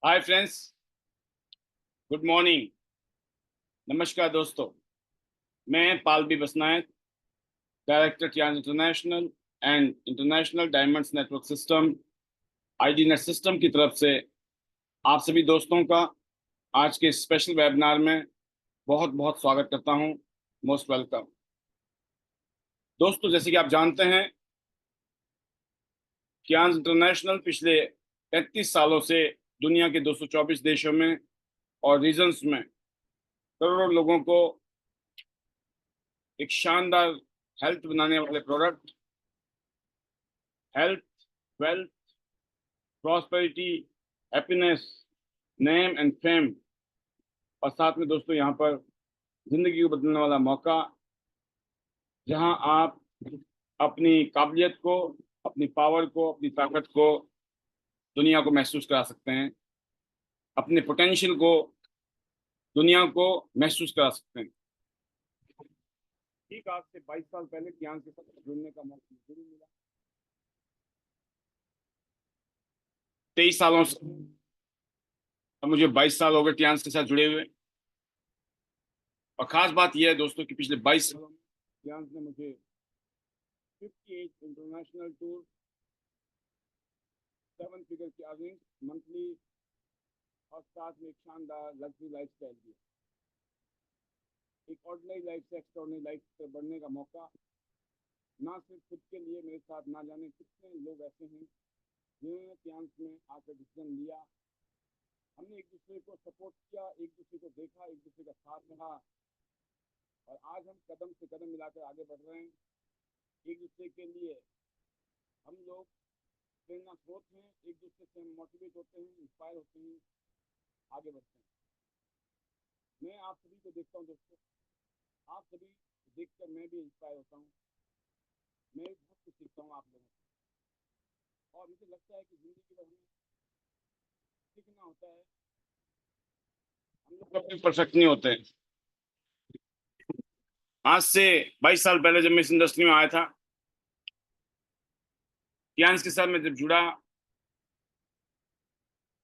Hi friends, good morning. नमस्कार दोस्तों। मैं Pal B Basnayak, director Tian international and international diamonds network system ID net system की तरफ से आप सभी दोस्तों का आज के स्पेशल वेबिनार में बहुत बहुत स्वागत करता हूं। Most welcome. दोस्तों, जैसे कि आप जानते हैं, टियान इंटरनेशनल पिछले 33 सालों से दुनिया के 224 देशों में और रीजन्स में करोड़ों लोगों को एक शानदार हेल्थ बनाने वाले product, health, wealth, prosperity, happiness, name and fame, और साथ में दोस्तों यहाँ पर जिंदगी को बदलने वाला मौका, जहाँ आप अपनी काबिलियत को, अपनी पावर को, अपनी ताकत को दुनिया को महसूस करा सकते हैं, अपने पोटेंशियल को दुनिया को महसूस करा सकते हैं। ठीक आज से 22 साल पहले ज्ञान के साथ जुड़ने का मौका जरूर मिला। 23 सालों से अब मुझे 22 साल हो गए टियान्स के साथ जुड़े हुए। और खास बात यह है दोस्तों कि पिछले 22 सालों में टियान्स ने मुझे 58 इंटरनेशनल टूर, 7 फिगर की अर्निंग मंथली, और साथ में एक शानदार लग्जरी लाइफ स्टाइल दिया। एक ऑर्डिनरी लाइफ से एक्स्ट्राऑर्डिनरी लाइफ से बढ़ने का मौका, ना सिर्फ खुद के लिए, मेरे साथ ना जाने कितने लोग ऐसे हैं जिन्होंने टियान्स में आकर डिसीजन लिया। हमने एक दूसरे को सपोर्ट किया, एक दूसरे को देखा, एक दूसरे का साथ रहा, और आज हम कदम से कदम मिलाकर आगे बढ़ रहे हैं। एक दूसरे के लिए हम लोग प्रेरणा स्रोत हैं, एक दूसरे से हम मोटिवेट होते हैं, इंस्पायर होते हैं, आगे बढ़ते हैं। मैं आप सभी को देखता हूँ दोस्तों, आप सभी देखकर मैं भी इंस्पायर होता हूँ। मैं भी बहुत कुछ सीखता हूँ आप लोगों से, और मुझे लगता है कि जिंदगी में हमें सीखना होता है। हम लोग कभी परफेक्ट नहीं होते। आज से 22 साल पहले जब मैं इस इंडस्ट्री में आया था, टियान्स के साथ मैं जब जुड़ा,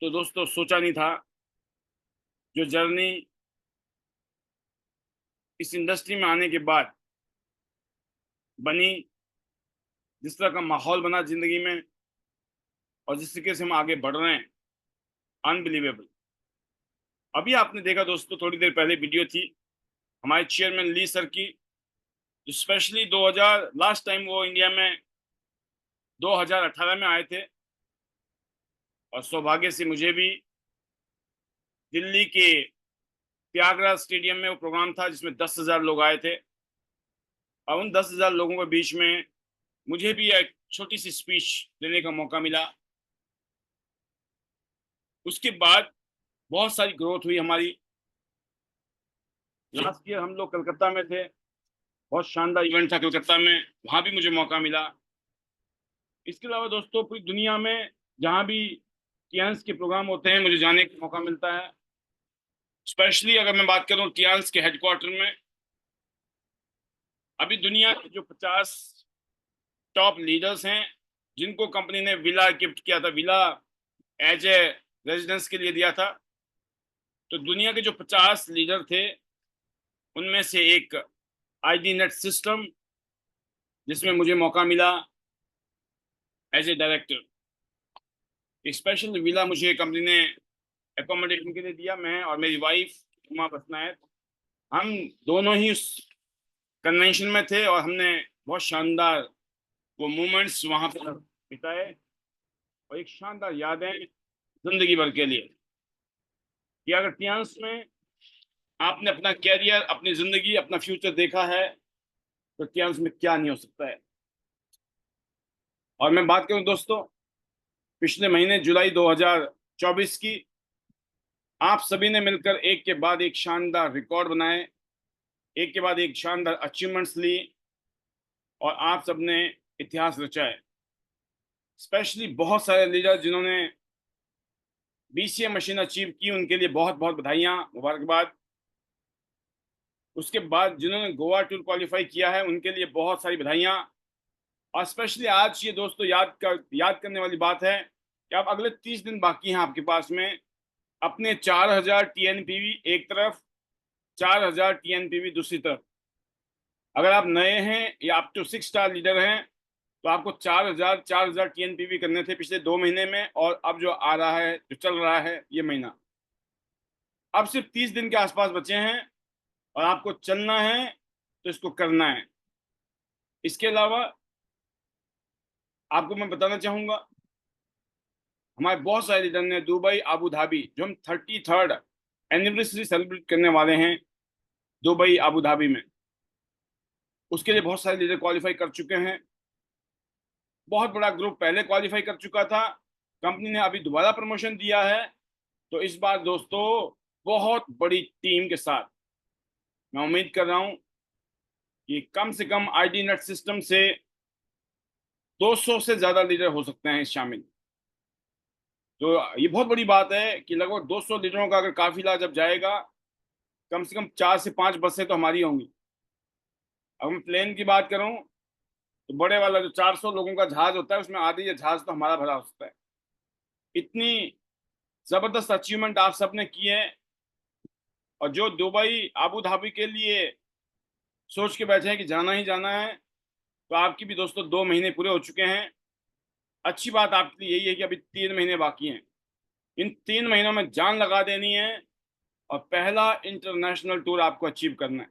तो दोस्तों सोचा नहीं था जो जर्नी इस इंडस्ट्री में आने के बाद बनी, जिस तरह का माहौल बना जिंदगी में, और जिस तरीके से हम आगे बढ़ रहे हैं, अनबिलीवेबल। अभी आपने देखा दोस्तों, थोड़ी देर पहले वीडियो थी हमारे चेयरमैन ली सर की, जो स्पेशली 2000 लास्ट टाइम वो इंडिया में 2018 में आए थे, और सौभाग्य से मुझे भी दिल्ली के त्यागराज स्टेडियम में वो प्रोग्राम था जिसमें 10,000 लोग आए थे, और उन 10,000 लोगों के बीच में मुझे भी एक छोटी सी स्पीच देने का मौका मिला। उसके बाद बहुत सारी ग्रोथ हुई हमारी। लास्ट ईयर हम लोग कलकत्ता में थे, बहुत शानदार इवेंट था कलकत्ता में, वहां भी मुझे मौका मिला। इसके अलावा दोस्तों पूरी दुनिया में जहां भी टियान्स के प्रोग्राम होते हैं मुझे जाने का मौका मिलता है। स्पेशली अगर मैं बात करूं टियान्स के हेडक्वार्टर में, अभी दुनिया के जो 50 टॉप लीडर्स हैं जिनको कंपनी ने विला गिफ्ट किया था, विला एज ए रेजिडेंस के लिए दिया था, तो दुनिया के जो 50 लीडर थे उनमें से एक आईडी नेट सिस्टम, जिसमें मुझे मौका मिला as a director. Special villa मुझे कंपनी ने एकोमोडेशन के लिए दिया। मैं और मेरी वाइफ उमा पटनायक, हम दोनों ही उस कन्वेंशन में थे, और हमने बहुत शानदार वो मोमेंट्स वहां पर बिताए, और एक शानदार यादें जिंदगी भर के लिए कि अगर टियान्स में आपने अपना कैरियर, अपनी जिंदगी, अपना फ्यूचर देखा है, तो टियान्स में क्या नहीं हो सकता है। और मैं बात करूं दोस्तों, पिछले महीने जुलाई 2024 की, आप सभी ने मिलकर एक के बाद एक शानदार रिकॉर्ड बनाए, एक के बाद एक शानदार अचीवमेंट्स ली, और आप सबने इतिहास रचा है। स्पेशली बहुत सारे लीडर जिन्होंने बीसीए मशीन अचीव की, उनके लिए बहुत बहुत बधाइयां, मुबारकबाद। उसके बाद जिन्होंने गोवा टूर क्वालिफाई किया है उनके लिए बहुत सारी बधाइयां। और स्पेशली आज ये दोस्तों याद करने वाली बात है कि आप अगले 30 दिन बाकी हैं आपके पास में, अपने 4000 टीएनपीवी एक तरफ, 4000 टीएनपीवी दूसरी तरफ। अगर आप नए हैं या अप टू 6 स्टार लीडर हैं तो आपको 4000 टीएनपीवी करने थे पिछले 2 महीने में, और अब जो आ रहा है, जो चल रहा है ये महीना, अब सिर्फ 30 दिन के आसपास बचे हैं और आपको चलना है तो इसको करना है। इसके अलावा आपको मैं बताना चाहूंगा, हमारे बहुत सारे लीडर ने दुबई, आबू धाबी, जो हम 33rd एनिवर्सरी सेलिब्रेट करने वाले हैं दुबई, आबू धाबी में, उसके लिए बहुत सारे लीडर क्वालिफाई कर चुके हैं। बहुत बड़ा ग्रुप पहले क्वालिफाई कर चुका था, कंपनी ने अभी दोबारा प्रमोशन दिया है। तो इस बार दोस्तों बहुत बड़ी टीम के साथ मैं उम्मीद कर रहा हूं कि कम से कम आईडी नेट सिस्टम से 200 से ज्यादा लीडर हो सकते हैं शामिल। तो ये बहुत बड़ी बात है कि लगभग 200 लीडरों का अगर काफिला जब जाएगा, कम से कम 4 से 5 बसें तो हमारी होंगी। अगर मैं प्लेन की बात करूं तो बड़े वाला जो 400 लोगों का जहाज होता है, उसमें आधी ये जहाज तो हमारा भरा होता है। इतनी जबरदस्त अचीवमेंट आप सबने की है, और जो दुबई, आबू धाबी के लिए सोच के बैठे हैं कि जाना ही जाना है, तो आपकी भी दोस्तों 2 महीने पूरे हो चुके हैं। अच्छी बात आपके लिए यही है कि अभी 3 महीने बाकी हैं। इन 3 महीनों में जान लगा देनी है और पहला इंटरनेशनल टूर आपको अचीव करना है।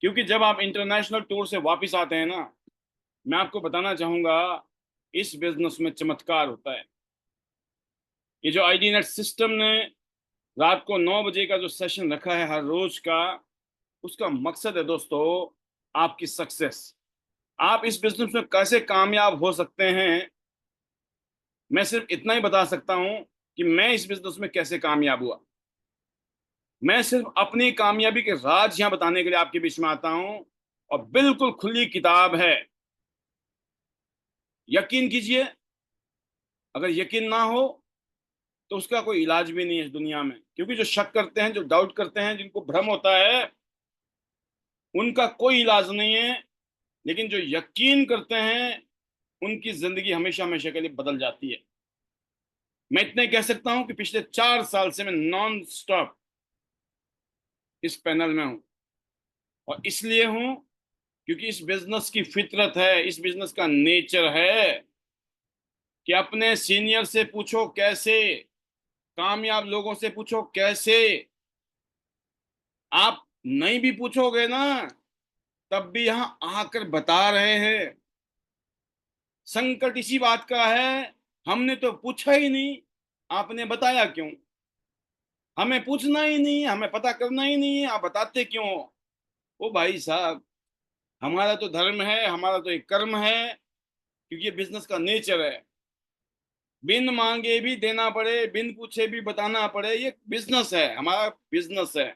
क्योंकि जब आप इंटरनेशनल टूर से वापस आते हैं ना, मैं आपको बताना चाहूंगा, इस बिजनेस में चमत्कार होता है। ये जो आईडी नेट सिस्टम ने रात को 9 बजे का जो सेशन रखा है हर रोज का, उसका मकसद है दोस्तों आपकी सक्सेस। आप इस बिजनेस में कैसे कामयाब हो सकते हैं, मैं सिर्फ इतना ही बता सकता हूं कि मैं इस बिजनेस में कैसे कामयाब हुआ। मैं सिर्फ अपनी कामयाबी के राज यहां बताने के लिए आपके बीच में आता हूं, और बिल्कुल खुली किताब है। यकीन कीजिए, अगर यकीन ना हो तो उसका कोई इलाज भी नहीं है इस दुनिया में। क्योंकि जो शक करते हैं, जो डाउट करते हैं, जिनको भ्रम होता है, उनका कोई इलाज नहीं है। लेकिन जो यकीन करते हैं, उनकी जिंदगी हमेशा हमेशा के लिए बदल जाती है। मैं इतने कह सकता हूं कि पिछले 4 साल से मैं नॉन स्टॉप इस पैनल में हूं, और इसलिए हूं क्योंकि इस बिजनेस की फितरत है, इस बिजनेस का नेचर है कि अपने सीनियर से पूछो कैसे, कामयाब लोगों से पूछो कैसे। आप नहीं भी पूछोगे ना, तब भी यहां आकर बता रहे हैं। संकट इसी बात का है, हमने तो पूछा ही नहीं, आपने बताया क्यों? हमें पूछना ही नहीं, हमें पता करना ही नहीं है, आप बताते क्यों? ओ भाई साहब, हमारा तो धर्म है, हमारा तो एक कर्म है, क्योंकि ये बिजनेस का नेचर है। बिन मांगे भी देना पड़े, बिन पूछे भी बताना पड़े, ये बिजनेस है, हमारा बिजनेस है।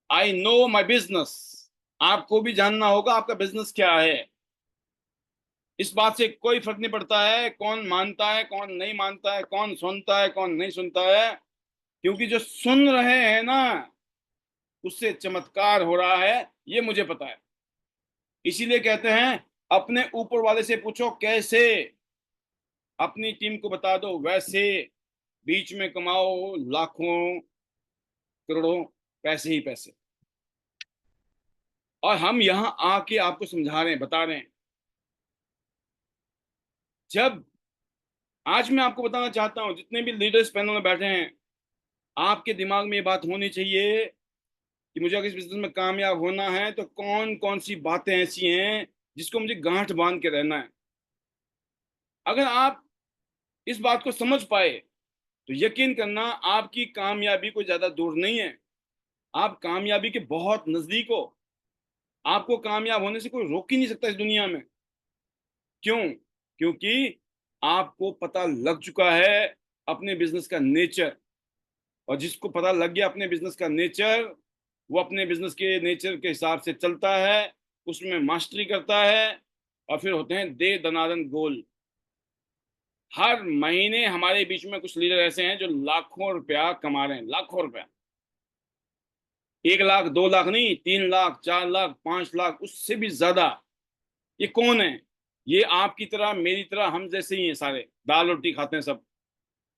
I know my business. आपको भी जानना होगा आपका बिजनेस क्या है। इस बात से कोई फर्क नहीं पड़ता है कौन मानता है, कौन नहीं मानता है, कौन सुनता है, कौन नहीं सुनता है। क्योंकि जो सुन रहे हैं ना, उससे चमत्कार हो रहा है, ये मुझे पता है। इसीलिए कहते हैं अपने ऊपर वाले से पूछो कैसे, अपनी टीम को बता दो वैसे, बीच में कमाओ लाखों करोड़ों पैसे ही पैसे। और हम यहां आके आपको समझा रहे हैं, बता रहे हैं। जब आज मैं आपको बताना चाहता हूं, जितने भी लीडर्स पैनल में बैठे हैं, आपके दिमाग में ये बात होनी चाहिए कि मुझे अगर इस बिजनेस में कामयाब होना है तो कौन कौन सी बातें ऐसी हैं जिसको मुझे गांठ बांध के रहना है। अगर आप इस बात को समझ पाए तो यकीन करना, आपकी कामयाबी कोई ज्यादा दूर नहीं है, आप कामयाबी के बहुत नजदीक हो। आपको कामयाब होने से कोई रोक ही नहीं सकता इस दुनिया में। क्यों? क्योंकि आपको पता लग चुका है अपने बिजनेस का नेचर। और जिसको पता लग गया अपने बिजनेस का नेचर, वो अपने बिजनेस के नेचर के हिसाब से चलता है, उसमें मास्टरी करता है, और फिर होते हैं दे दनादन गोल। हर महीने हमारे बीच में कुछ लीडर ऐसे हैं जो लाखों रुपया कमा रहे हैं, लाखों रुपया। 1 लाख 2 लाख नहीं, 3 लाख 4 लाख 5 लाख, उससे भी ज्यादा। ये कौन है? ये आपकी तरह मेरी तरह हम जैसे ही हैं, सारे दाल रोटी खाते हैं सब।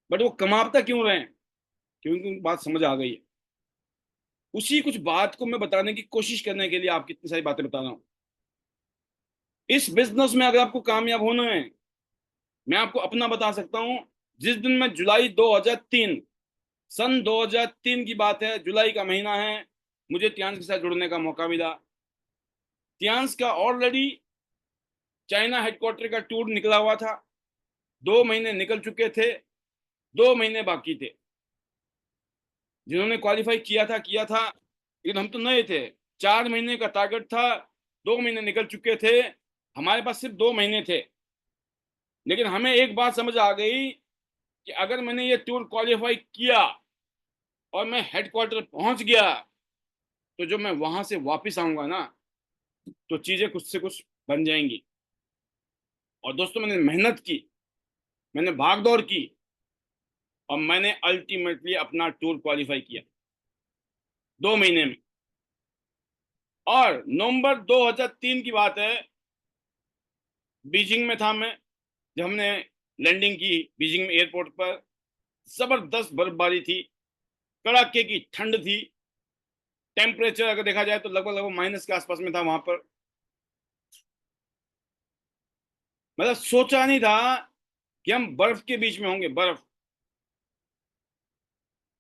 बट वो कमाता क्यों रहे हैं? क्योंकि उनको बात समझ आ गई है। उसी कुछ बात को मैं बताने की कोशिश करने के लिए आपकी इतनी सारी बातें बता रहा हूं। इस बिजनेस में अगर आपको कामयाब होना है, मैं आपको अपना बता सकता हूं। जिस दिन मैं जुलाई 2003, सन 2003 की बात है, जुलाई का महीना है, मुझे तियांश के साथ जुड़ने का मौका मिला। तियांश का ऑलरेडी चाइना हेडक्वार्टर का टूर निकला हुआ था। 2 महीने निकल चुके थे, 2 महीने बाकी थे। जिन्होंने क्वालिफाई किया था, लेकिन हम तो नए थे। 4 महीने का टारगेट था, 2 महीने निकल चुके थे, हमारे पास सिर्फ 2 महीने थे। लेकिन हमें एक बात समझ आ गई कि अगर मैंने ये टूर क्वालिफाई किया और मैं हेडक्वार्टर पहुंच गया, तो जो मैं वहां से वापस आऊंगा ना, तो चीजें कुछ से कुछ बन जाएंगी। और दोस्तों, मैंने मेहनत की, मैंने भाग दौड़ की, और मैंने अल्टीमेटली अपना टूर क्वालिफाई किया 2 महीने में। और नवंबर 2003 की बात है, बीजिंग में था मैं, जब हमने लैंडिंग की बीजिंग में एयरपोर्ट पर। जबरदस्त बर्फबारी थी, कड़ाके की ठंड थी। टेम्परेचर अगर देखा जाए तो लगभग लगभग माइनस के आसपास में था वहां पर। मतलब सोचा नहीं था कि हम बर्फ के बीच में होंगे। बर्फ,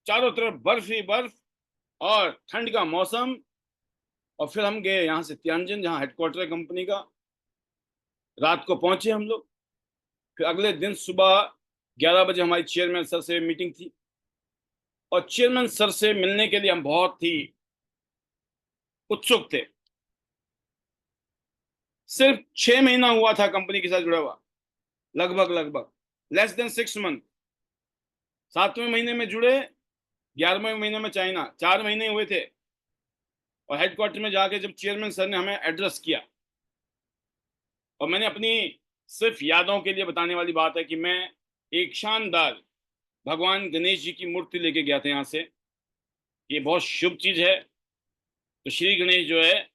चारों तरफ बर्फ ही बर्फ, और ठंड का मौसम। और फिर हम गए यहाँ से तियानजिन, जहाँ हेडक्वार्टर है कंपनी का। रात को पहुंचे हम लोग। फिर अगले दिन सुबह 11 बजे हमारी चेयरमैन सर से मीटिंग थी। और चेयरमैन सर से मिलने के लिए हम बहुत ही उत्सुक थे। सिर्फ 6 महीना हुआ था कंपनी के साथ जुड़ा हुआ, लगभग लगभग less than 6 month। 7वें महीने में जुड़े, 11वें महीने में चाइना, 4 महीने हुए थे। और हेडक्वार्टर में जाके जब चेयरमैन सर ने हमें एड्रेस किया, और मैंने अपनी सिर्फ यादों के लिए बताने वाली बात है कि मैं एक शानदार भगवान गणेश जी की मूर्ति लेके गया था यहाँ से। ये बहुत शुभ चीज है। तो श्री गणेश जो है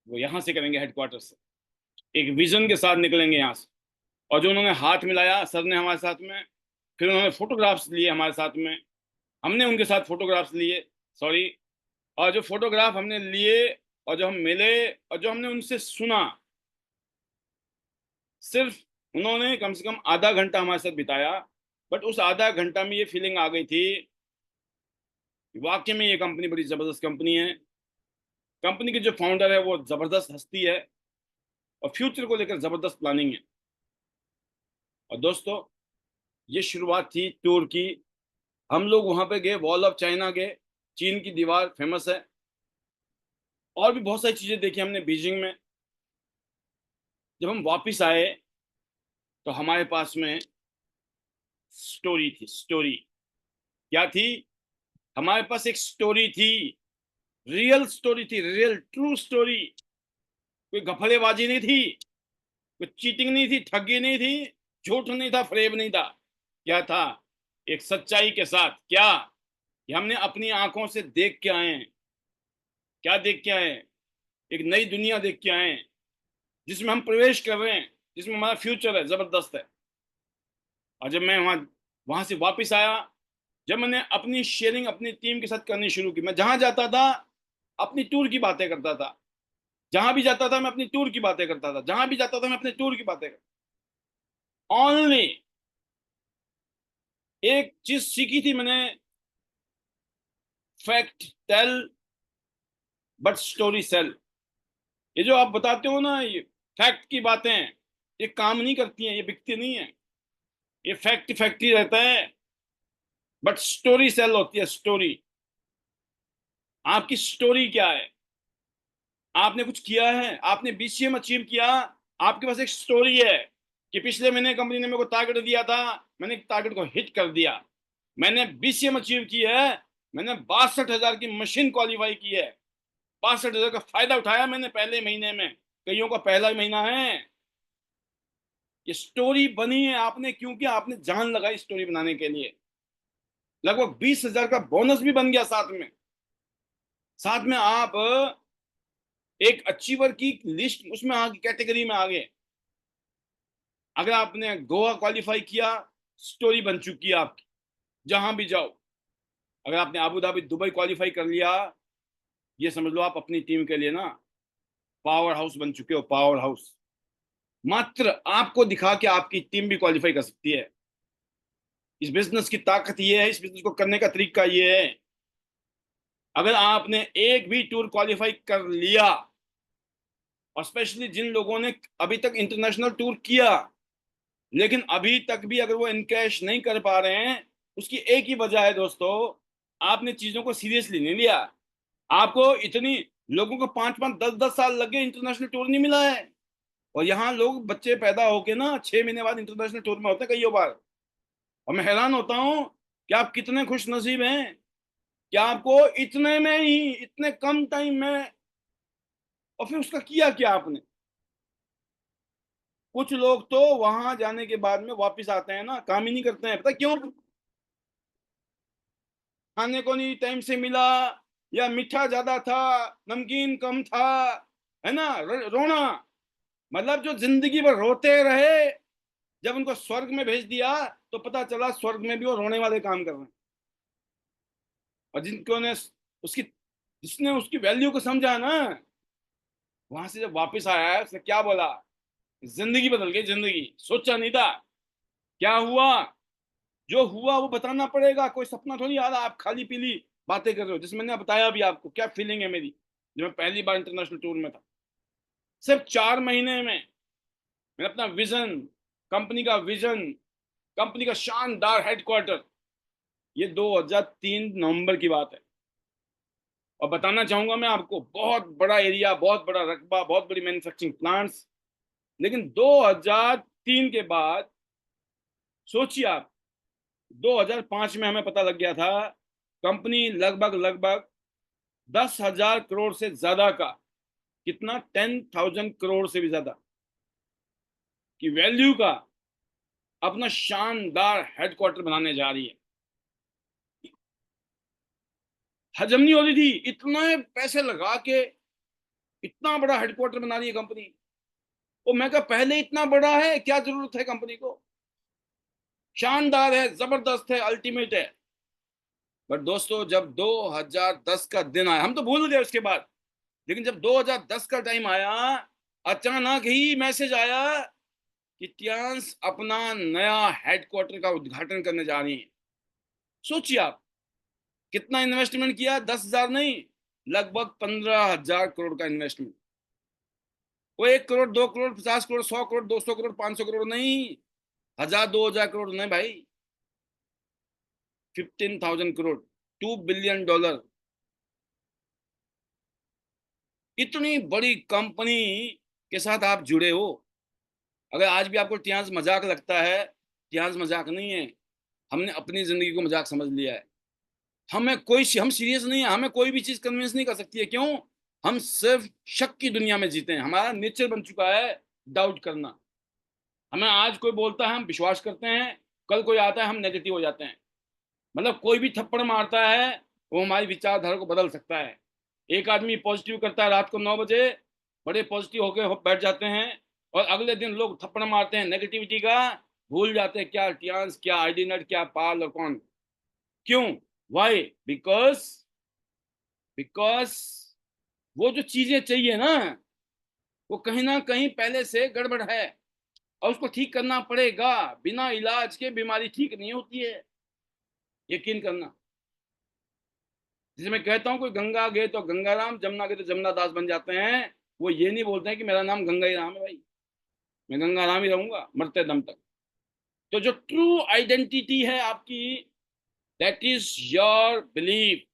वो यहाँ से करेंगे, हेडक्वार्टर से एक विजन के साथ निकलेंगे यहाँ से। और जो उन्होंने हाथ मिलाया सर ने हमारे साथ में, फिर उन्होंने फोटोग्राफ्स लिए हमारे साथ में, हमने उनके साथ फोटोग्राफ्स लिए, सॉरी। और जो फोटोग्राफ हमने लिए, और जो हम मिले, और जो हमने उनसे सुना, सिर्फ उन्होंने कम से कम आधा घंटा हमारे साथ बिताया। बट उस आधा घंटा में ये फीलिंग आ गई थी कि वाकई में ये कंपनी बड़ी जबरदस्त कंपनी है। कंपनी के जो फाउंडर है वो जबरदस्त हस्ती है, और फ्यूचर को लेकर जबरदस्त प्लानिंग है। और दोस्तों, ये शुरुआत थी टूर की। हम लोग वहां पे गए, वॉल ऑफ चाइना गए, चीन की दीवार फेमस है। और भी बहुत सारी चीजें देखी हमने बीजिंग में। जब हम वापस आए तो हमारे पास में स्टोरी थी। स्टोरी क्या थी? हमारे पास एक स्टोरी थी, रियल स्टोरी थी, रियल ट्रू स्टोरी। कोई घपलेबाजी नहीं थी, कोई चीटिंग नहीं थी, ठगी नहीं थी, झूठ नहीं था, फरेब नहीं था। क्या था? एक सच्चाई के साथ। क्या? कि हमने अपनी आंखों से देख के आए हैं। क्या देख के आए हैं? एक नई दुनिया देख के आए हैं, जिसमें हम प्रवेश कर रहे हैं, जिसमें हमारा फ्यूचर है, जबरदस्त है। और जब मैं वहां वहां से वापस आया, जब मैंने अपनी शेयरिंग अपनी टीम के साथ करनी शुरू की, मैं जहां जाता था अपनी टूर की बातें करता था। जहां भी जाता था मैं अपनी टूर की बातें करता था। जहां भी जाता था मैं अपने टूर की बातें करता। ओनली एक चीज सीखी थी मैंने, fact tell but story sell. ये जो आप बताते हो ना, ये फैक्ट की बातें, ये काम नहीं करती हैं, ये बिकती नहीं है। ये फैक्ट फैक्ट ही रहता है, बट स्टोरी सेल होती है। स्टोरी, आपकी स्टोरी क्या है? आपने कुछ किया है, आपने बीसीएम अचीव किया, आपके पास एक स्टोरी है कि पिछले महीने कंपनी ने मेरे को टारगेट दिया था, मैंने टारगेट को हिट कर दिया। मैंने बीसीएम अचीव की है, मैंने 62,000 की मशीन क्वालिफाई की है, 62,000 का फायदा उठाया मैंने पहले महीने में। कईयों का पहला महीना है। ये स्टोरी बनी है आपने, क्योंकि आपने जान लगाई स्टोरी बनाने के लिए। लगभग 20,000 का बोनस भी बन गया साथ में। साथ में आप एक अचीवर की लिस्ट उसमें आगे, कैटेगरी में आगे। अगर आपने गोवा क्वालिफाई किया, स्टोरी बन चुकी है आपकी, जहां भी जाओ। अगर आपने अबू धाबी दुबई क्वालिफाई कर लिया, ये समझ लो आप अपनी टीम के लिए ना पावर हाउस बन चुके हो, पावर हाउस। मात्र आपको दिखा के आपकी टीम भी क्वालिफाई कर सकती है। इस बिजनेस की ताकत ये है, इस बिजनेस को करने का तरीका ये है। अगर आपने एक भी टूर क्वालिफाई कर लिया, और स्पेशली जिन लोगों ने अभी तक इंटरनेशनल टूर किया लेकिन अभी तक भी अगर वो इनकैश नहीं कर पा रहे हैं, उसकी एक ही वजह है दोस्तों, आपने चीजों को सीरियसली नहीं लिया। आपको इतनी लोगों को 5-5 10-10 साल लगे, इंटरनेशनल टूर नहीं मिला है। और यहाँ लोग बच्चे पैदा होके ना 6 महीने बाद इंटरनेशनल टूर में होते हैं कई बार। और मैं हैरान होता हूँ कि आप कितने खुश नसीब हैं कि आपको इतने में ही, इतने कम टाइम में, और फिर उसका किया क्या आपने। कुछ लोग तो वहां जाने के बाद में वापस आते हैं ना, काम ही नहीं करते हैं। पता क्यों? खाने को नहीं टाइम से मिला, या मीठा ज्यादा था, नमकीन कम था, है ना, रोना। मतलब जो जिंदगी भर रोते रहे, जब उनको स्वर्ग में भेज दिया तो पता चला स्वर्ग में भी वो रोने वाले काम कर रहे हैं। और जिनको ने उसकी जिसने उसकी वैल्यू को समझा ना, वहां से जब वापस आया है उसने क्या बोला, जिंदगी बदल गई, जिंदगी सोचा नहीं था। क्या हुआ? जो हुआ वो बताना पड़ेगा, कोई सपना थोड़ी आ रहा आप खाली पीली बातें कर रहे हो। जिसमें मैंने बताया भी आपको क्या फीलिंग है मेरी जब मैं पहली बार इंटरनेशनल टूर में था। सिर्फ 4 महीने में मैंने अपना विजन, कंपनी का विजन, कंपनी का शानदार हेडक्वार्टर, ये 2003 नवंबर की बात है। और बताना चाहूंगा मैं आपको, बहुत बड़ा एरिया, बहुत बड़ा रकबा, बहुत बड़ी मैन्युफैक्चरिंग प्लांट्स। लेकिन 2003 के बाद सोचिए आप, 2005 में हमें पता लग गया था कंपनी लगभग लगभग 10,000 करोड़ से ज्यादा का, कितना, 10,000 करोड़ से भी ज्यादा की वैल्यू का अपना शानदार हेडक्वार्टर बनाने जा रही है। हजम नहीं हो रही थी, इतने पैसे लगा के इतना बड़ा हेडक्वार्टर बना रही है कंपनी। वो मैं कहा पहले इतना बड़ा है, क्या जरूरत है कंपनी को। शानदार है, जबरदस्त है, अल्टीमेट है। बट दोस्तों जब 2010 का दिन आया, हम तो भूल गए उसके बाद, लेकिन जब 2010 का टाइम आया, अचानक ही मैसेज आया कि टियांस अपना नया हेडक्वार्टर का उद्घाटन करने जा रही है। सोचिए आप, कितना इन्वेस्टमेंट किया, 10,000 नहीं, लगभग 15,000 करोड़ का इन्वेस्टमेंट। वो 1 करोड़, 2 करोड़, 50 करोड़, 100 करोड़, 200 करोड़, 500 करोड़ नहीं, 1,000, 2,000 करोड़ नहीं भाई, 15,000 करोड़, $2 बिलियन। इतनी बड़ी कंपनी के साथ आप जुड़े हो। अगर आज भी आपको टियांस मजाक लगता है, टियांस मजाक नहीं है। हमने अपनी जिंदगी को मजाक समझ लिया है। हम सीरियस नहीं है, हमें कोई भी चीज कन्विंस नहीं कर सकती है। क्यों? हम सिर्फ शक की दुनिया में जीते हैं, हमारा नेचर बन चुका है डाउट करना। हमें आज कोई बोलता है हम विश्वास करते हैं, कल कोई आता है हम नेगेटिव हो जाते हैं। मतलब कोई भी थप्पड़ मारता है वो हमारी विचारधारा को बदल सकता है। एक आदमी पॉजिटिव करता है रात को 9 बजे, बड़े पॉजिटिव होकर बैठ जाते हैं, और अगले दिन लोग थप्पड़ मारते हैं नेगेटिविटी का, भूल जाते हैं क्या टियांस, क्या आईडी नट, क्या पाल और कौन। क्यों? वाई? बिकॉज बिकॉज वो जो चीजें चाहिए ना, वो कहीं ना कहीं पहले से गड़बड़ है, और उसको ठीक करना पड़ेगा। बिना इलाज के बीमारी ठीक नहीं होती है, यकीन करना। जैसे मैं कहता हूँ कोई गंगा गए तो गंगाराम, जमुना गए तो जमुना दास बन जाते हैं। वो ये नहीं बोलते हैं कि मेरा नाम गंगा ही राम है भाई, मैं गंगा राम ही रहूंगा मरते दम तक। तो जो ट्रू आइडेंटिटी है आपकी, दैट इज योर बिलीफ।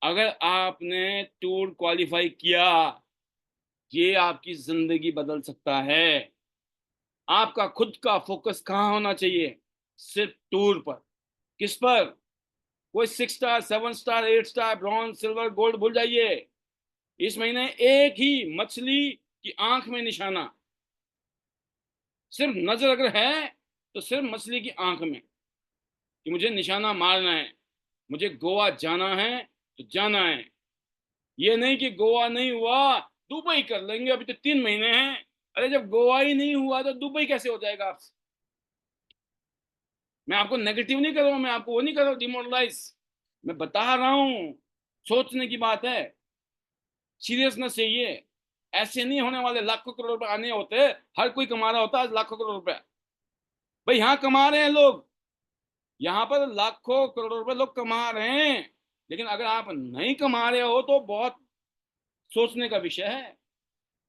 अगर आपने टूर क्वालिफाई किया, ये आपकी जिंदगी बदल सकता है। आपका खुद का फोकस कहाँ होना चाहिए? सिर्फ टूर पर। किस पर? कोई 6 star, 7 star, 8 star, bronze, silver, gold भूल जाइए। इस महीने एक ही मछली की आंख में निशाना, सिर्फ नजर अगर है तो सिर्फ मछली की आंख में, कि मुझे निशाना मारना है, मुझे गोवा जाना है तो जाना है। ये नहीं कि गोवा नहीं हुआ दुबई कर लेंगे, अभी तो 3 महीने हैं। अरे जब गोवा ही नहीं हुआ तो दुबई कैसे हो जाएगा आपसे? मैं आपको नेगेटिव नहीं कर रहा हूं, मैं आपको वो नहीं कर रहा हूं डिमोरलाइज, मैं बता रहा हूं सोचने की बात है, सीरियसनेस चाहिए। ऐसे नहीं होने वाले, लाखों करोड़ रुपए आने होते, हर कोई कमा रहा होता आज लाखों करोड़ रुपए। भाई यहाँ कमा रहे हैं लोग, यहाँ पर लाखों करोड़ रुपए लोग कमा रहे हैं, लेकिन अगर आप नहीं कमा रहे हो तो बहुत सोचने का विषय है,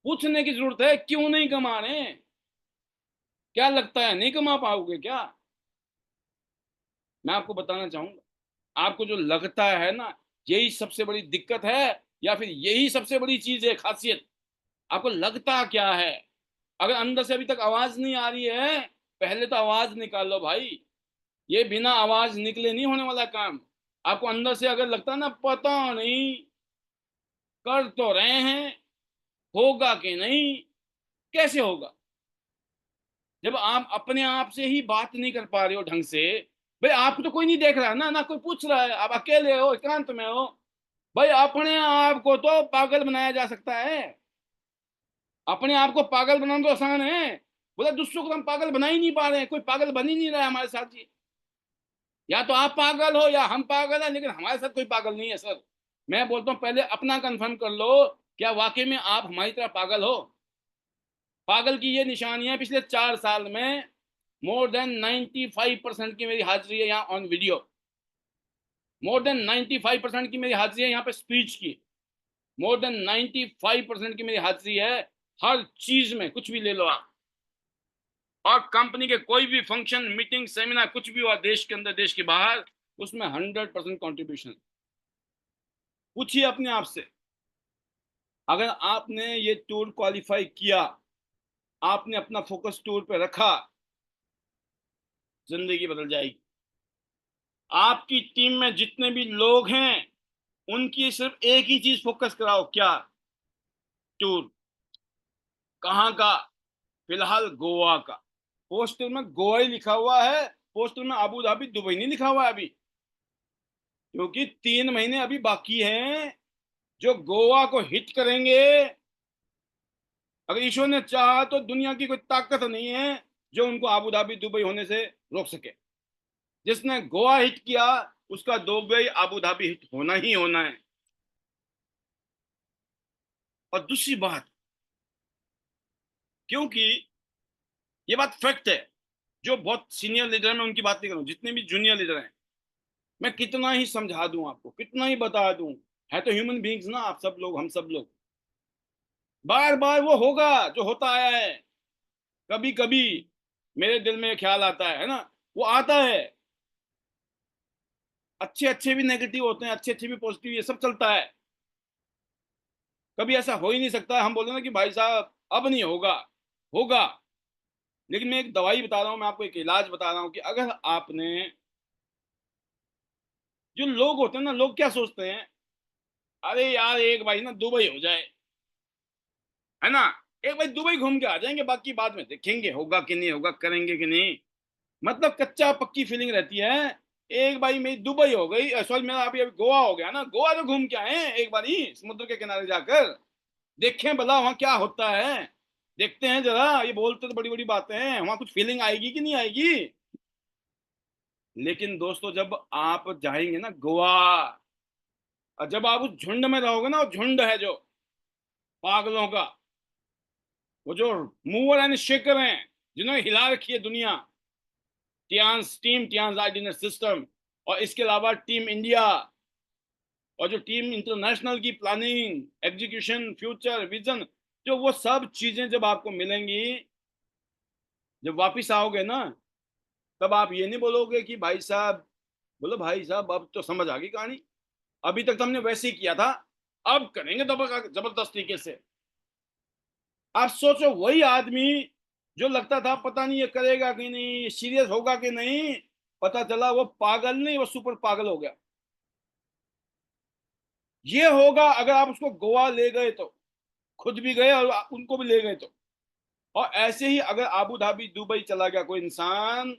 पूछने की जरूरत है क्यों नहीं कमा रहे हैं। क्या लगता है नहीं कमा पाओगे क्या? मैं आपको बताना चाहूंगा, आपको जो लगता है ना, यही सबसे बड़ी दिक्कत है, या फिर यही सबसे बड़ी चीज है, खासियत। आपको लगता क्या है? अगर अंदर से अभी तक आवाज नहीं आ रही है, पहले तो आवाज निकालो भाई। ये बिना आवाज निकले नहीं होने वाला काम। आपको अंदर से अगर लगता है ना पता नहीं, कर तो रहे हैं, होगा कि नहीं, कैसे होगा जब आप अपने आप से ही बात नहीं कर पा रहे हो ढंग से। भाई आपको तो कोई नहीं देख रहा है ना, ना कोई पूछ रहा है, आप अकेले हो, एकांत में हो। भाई अपने आप को तो पागल बनाया जा सकता है, अपने आप को पागल बनाना तो आसान है, बोला दूसरों को तो हम पागल बना ही नहीं पा रहे हैं, कोई पागल बन ही नहीं रहा है हमारे साथ जी। या तो आप पागल हो या हम पागल हैं, लेकिन हमारे साथ कोई पागल नहीं है सर। मैं बोलता हूँ पहले अपना कंफर्म कर लो, क्या वाकई में आप हमारी तरह पागल हो? पागल की ये निशानी है, पिछले 4 साल में मोर देन 95% की मेरी हाजिरी है यहाँ ऑन वीडियो, मोर देन 95% की मेरी हाजिरी है यहाँ पे स्पीच की, मोर देन 95% की मेरी हाजिरी है हर चीज में, कुछ भी ले लो आप। और कंपनी के कोई भी फंक्शन, मीटिंग, सेमिनार, कुछ भी हुआ देश के अंदर देश के बाहर, उसमें 100% कॉन्ट्रीब्यूशन। पूछिए अपने आप से, अगर आपने ये टूर क्वालिफाई किया, आपने अपना फोकस टूर पे रखा, जिंदगी बदल जाएगी। आपकी टीम में जितने भी लोग हैं, उनकी सिर्फ एक ही चीज फोकस कराओ, क्या? टूर। कहाँ का? फिलहाल गोवा का। पोस्टर में गोवा ही लिखा हुआ है, पोस्टर में अबू धाबी दुबई नहीं लिखा हुआ है अभी, क्योंकि 3 महीने अभी बाकी हैं जो गोवा को हिट करेंगे। अगर ईश्वर ने चाहा तो दुनिया की कोई ताकत नहीं है जो उनको अबू धाबी दुबई होने से रोक सके। जिसने गोवा हिट किया, उसका दुबई अबू धाबी हिट होना ही होना है। और दूसरी बात, क्योंकि ये बात फैक्ट है, जो बहुत सीनियर लीडर है, मैं उनकी बात नहीं करूं, जितने भी जूनियर लीडर हैं, मैं कितना ही समझा दूं आपको, कितना ही बता दूं, है तो ह्यूमन बींग्स ना आप सब लोग, हम सब लोग। बार बार वो होगा जो होता आया है। कभी कभी मेरे दिल में ख्याल आता है ना, वो आता है। अच्छे अच्छे भी नेगेटिव होते हैं, अच्छे अच्छे भी पॉजिटिव, ये सब चलता है। कभी ऐसा हो ही नहीं सकता हम बोले ना कि भाई साहब अब नहीं होगा, होगा। लेकिन मैं एक दवाई बता रहा हूँ, मैं आपको एक इलाज बता रहा हूँ कि अगर आपने, जो लोग होते हैं ना, लोग क्या सोचते हैं, अरे यार एक भाई ना दुबई हो जाए, है ना, एक भाई दुबई घूम के आ जाएंगे, बाकी बाद में देखेंगे होगा कि नहीं होगा, करेंगे कि नहीं। मतलब कच्चा पक्की फीलिंग रहती है। एक बारी मेरी दुबई हो गई, सॉरी मेरा अभी अभी गोवा हो गया ना, गोवा तो घूम के आए एक बार ही समुद्र के किनारे जाकर, देखें भला वहां क्या होता है, देखते हैं जरा। ये बोलते तो बड़ी बड़ी बातें हैं, वहां कुछ फीलिंग आएगी कि नहीं आएगी? लेकिन दोस्तों जब आप जाएंगे ना गोवा, और जब आप उस झुंड में रहोगे ना, वो झुंड है जो पागलों का, वो जो मूवर एंड शेकर हैं, जिन्होंने हिला रखी है दुनिया, टियांस टीम, टियांस आर्डिनर सिस्टम, और इसके अलावा टीम इंडिया, और जो टीम इंटरनेशनल की प्लानिंग, एग्जीक्यूशन, फ्यूचर विजन, जो वो सब चीजें जब आपको मिलेंगी, जब वापिस आओगे ना, तब आप ये नहीं बोलोगे कि भाई साहब, बोलो भाई साहब अब तो समझ आ गई कहानी, अभी तक तो हमने वैसे ही किया था, अब करेंगे जबरदस्त तरीके से। आप सोचो वही आदमी जो लगता था पता नहीं ये करेगा कि नहीं, ये सीरियस होगा कि नहीं, पता चला वो पागल नहीं, वो सुपर पागल हो गया। ये होगा अगर आप उसको गोवा ले गए तो, खुद भी गए और उनको भी ले गए तो। और ऐसे ही अगर आबू धाबी दुबई चला गया कोई इंसान,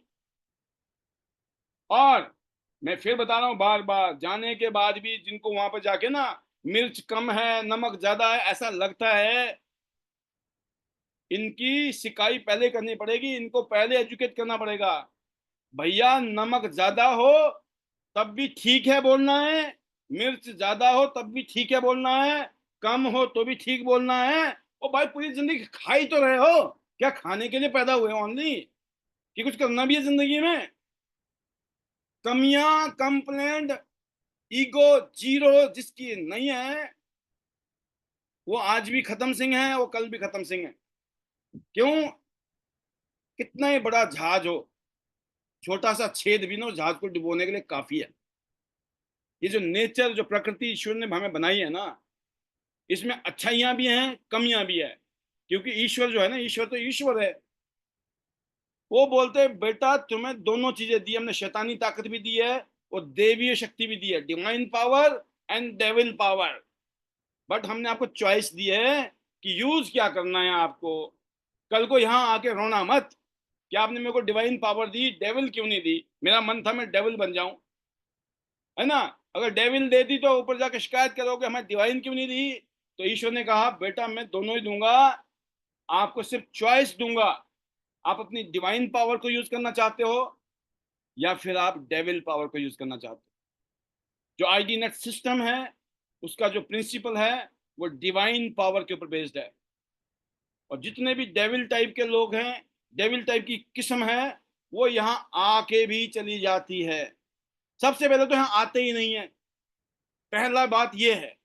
और मैं फिर बता रहा हूं बार बार, जाने के बाद भी जिनको वहां पर जाके ना मिर्च कम है, नमक ज्यादा है ऐसा लगता है, इनकी सिकाई पहले करनी पड़ेगी, इनको पहले एजुकेट करना पड़ेगा। भैया नमक ज्यादा हो तब भी ठीक है बोलना है, मिर्च ज्यादा हो तब भी ठीक है बोलना है, कम हो तो भी ठीक बोलना है। ओ भाई पूरी जिंदगी खा ही तो रहे हो, क्या खाने के लिए पैदा हुए ओनली, कि कुछ करना भी है जिंदगी में? कमियां, कंप्लेंट, ईगो जीरो जिसकी नहीं है, वो आज भी खत्म सिंह है, वो कल भी खत्म सिंह है। क्यों? कितना ही बड़ा जहाज हो, छोटा सा छेद भी ना उस जहाज को डुबोने के लिए काफी है। ये जो नेचर, जो प्रकृति ईश्वर ने हमें बनाई है ना, इसमें अच्छाइयां भी हैं, कमियां भी है। क्योंकि ईश्वर जो है ना, ईश्वर तो ईश्वर है। वो बोलते हैं बेटा तुम्हें दोनों चीजें दी, हमने शैतानी ताकत भी दी है और देवीय शक्ति भी दी है, divine power and devil power. But हमने आपको चॉइस दी है कि यूज क्या करना है आपको। कल को यहाँ आके रोना मत कि आपने मेरे को डिवाइन पावर दी, डेविल क्यों नहीं दी। मेरा मन था मैं डेविल बन जाऊं, है ना। अगर डेविल दे दी तो ऊपर जाके शिकायत करोगे हमें डिवाइन क्यों नहीं दी। तो ईश्वर ने कहा बेटा मैं दोनों ही दूंगा, आपको सिर्फ चॉइस दूंगा। आप अपनी डिवाइन पावर को यूज करना चाहते हो या फिर आप डेविल पावर को यूज करना चाहते हो। जो आईडी नेट सिस्टम है उसका जो प्रिंसिपल है वो डिवाइन पावर के ऊपर बेस्ड है। और जितने भी डेविल टाइप के लोग हैं, डेविल टाइप की किस्म है, वो यहाँ आके भी चली जाती है। सबसे पहले तो यहाँ आते ही नहीं है, पहला बात ये है।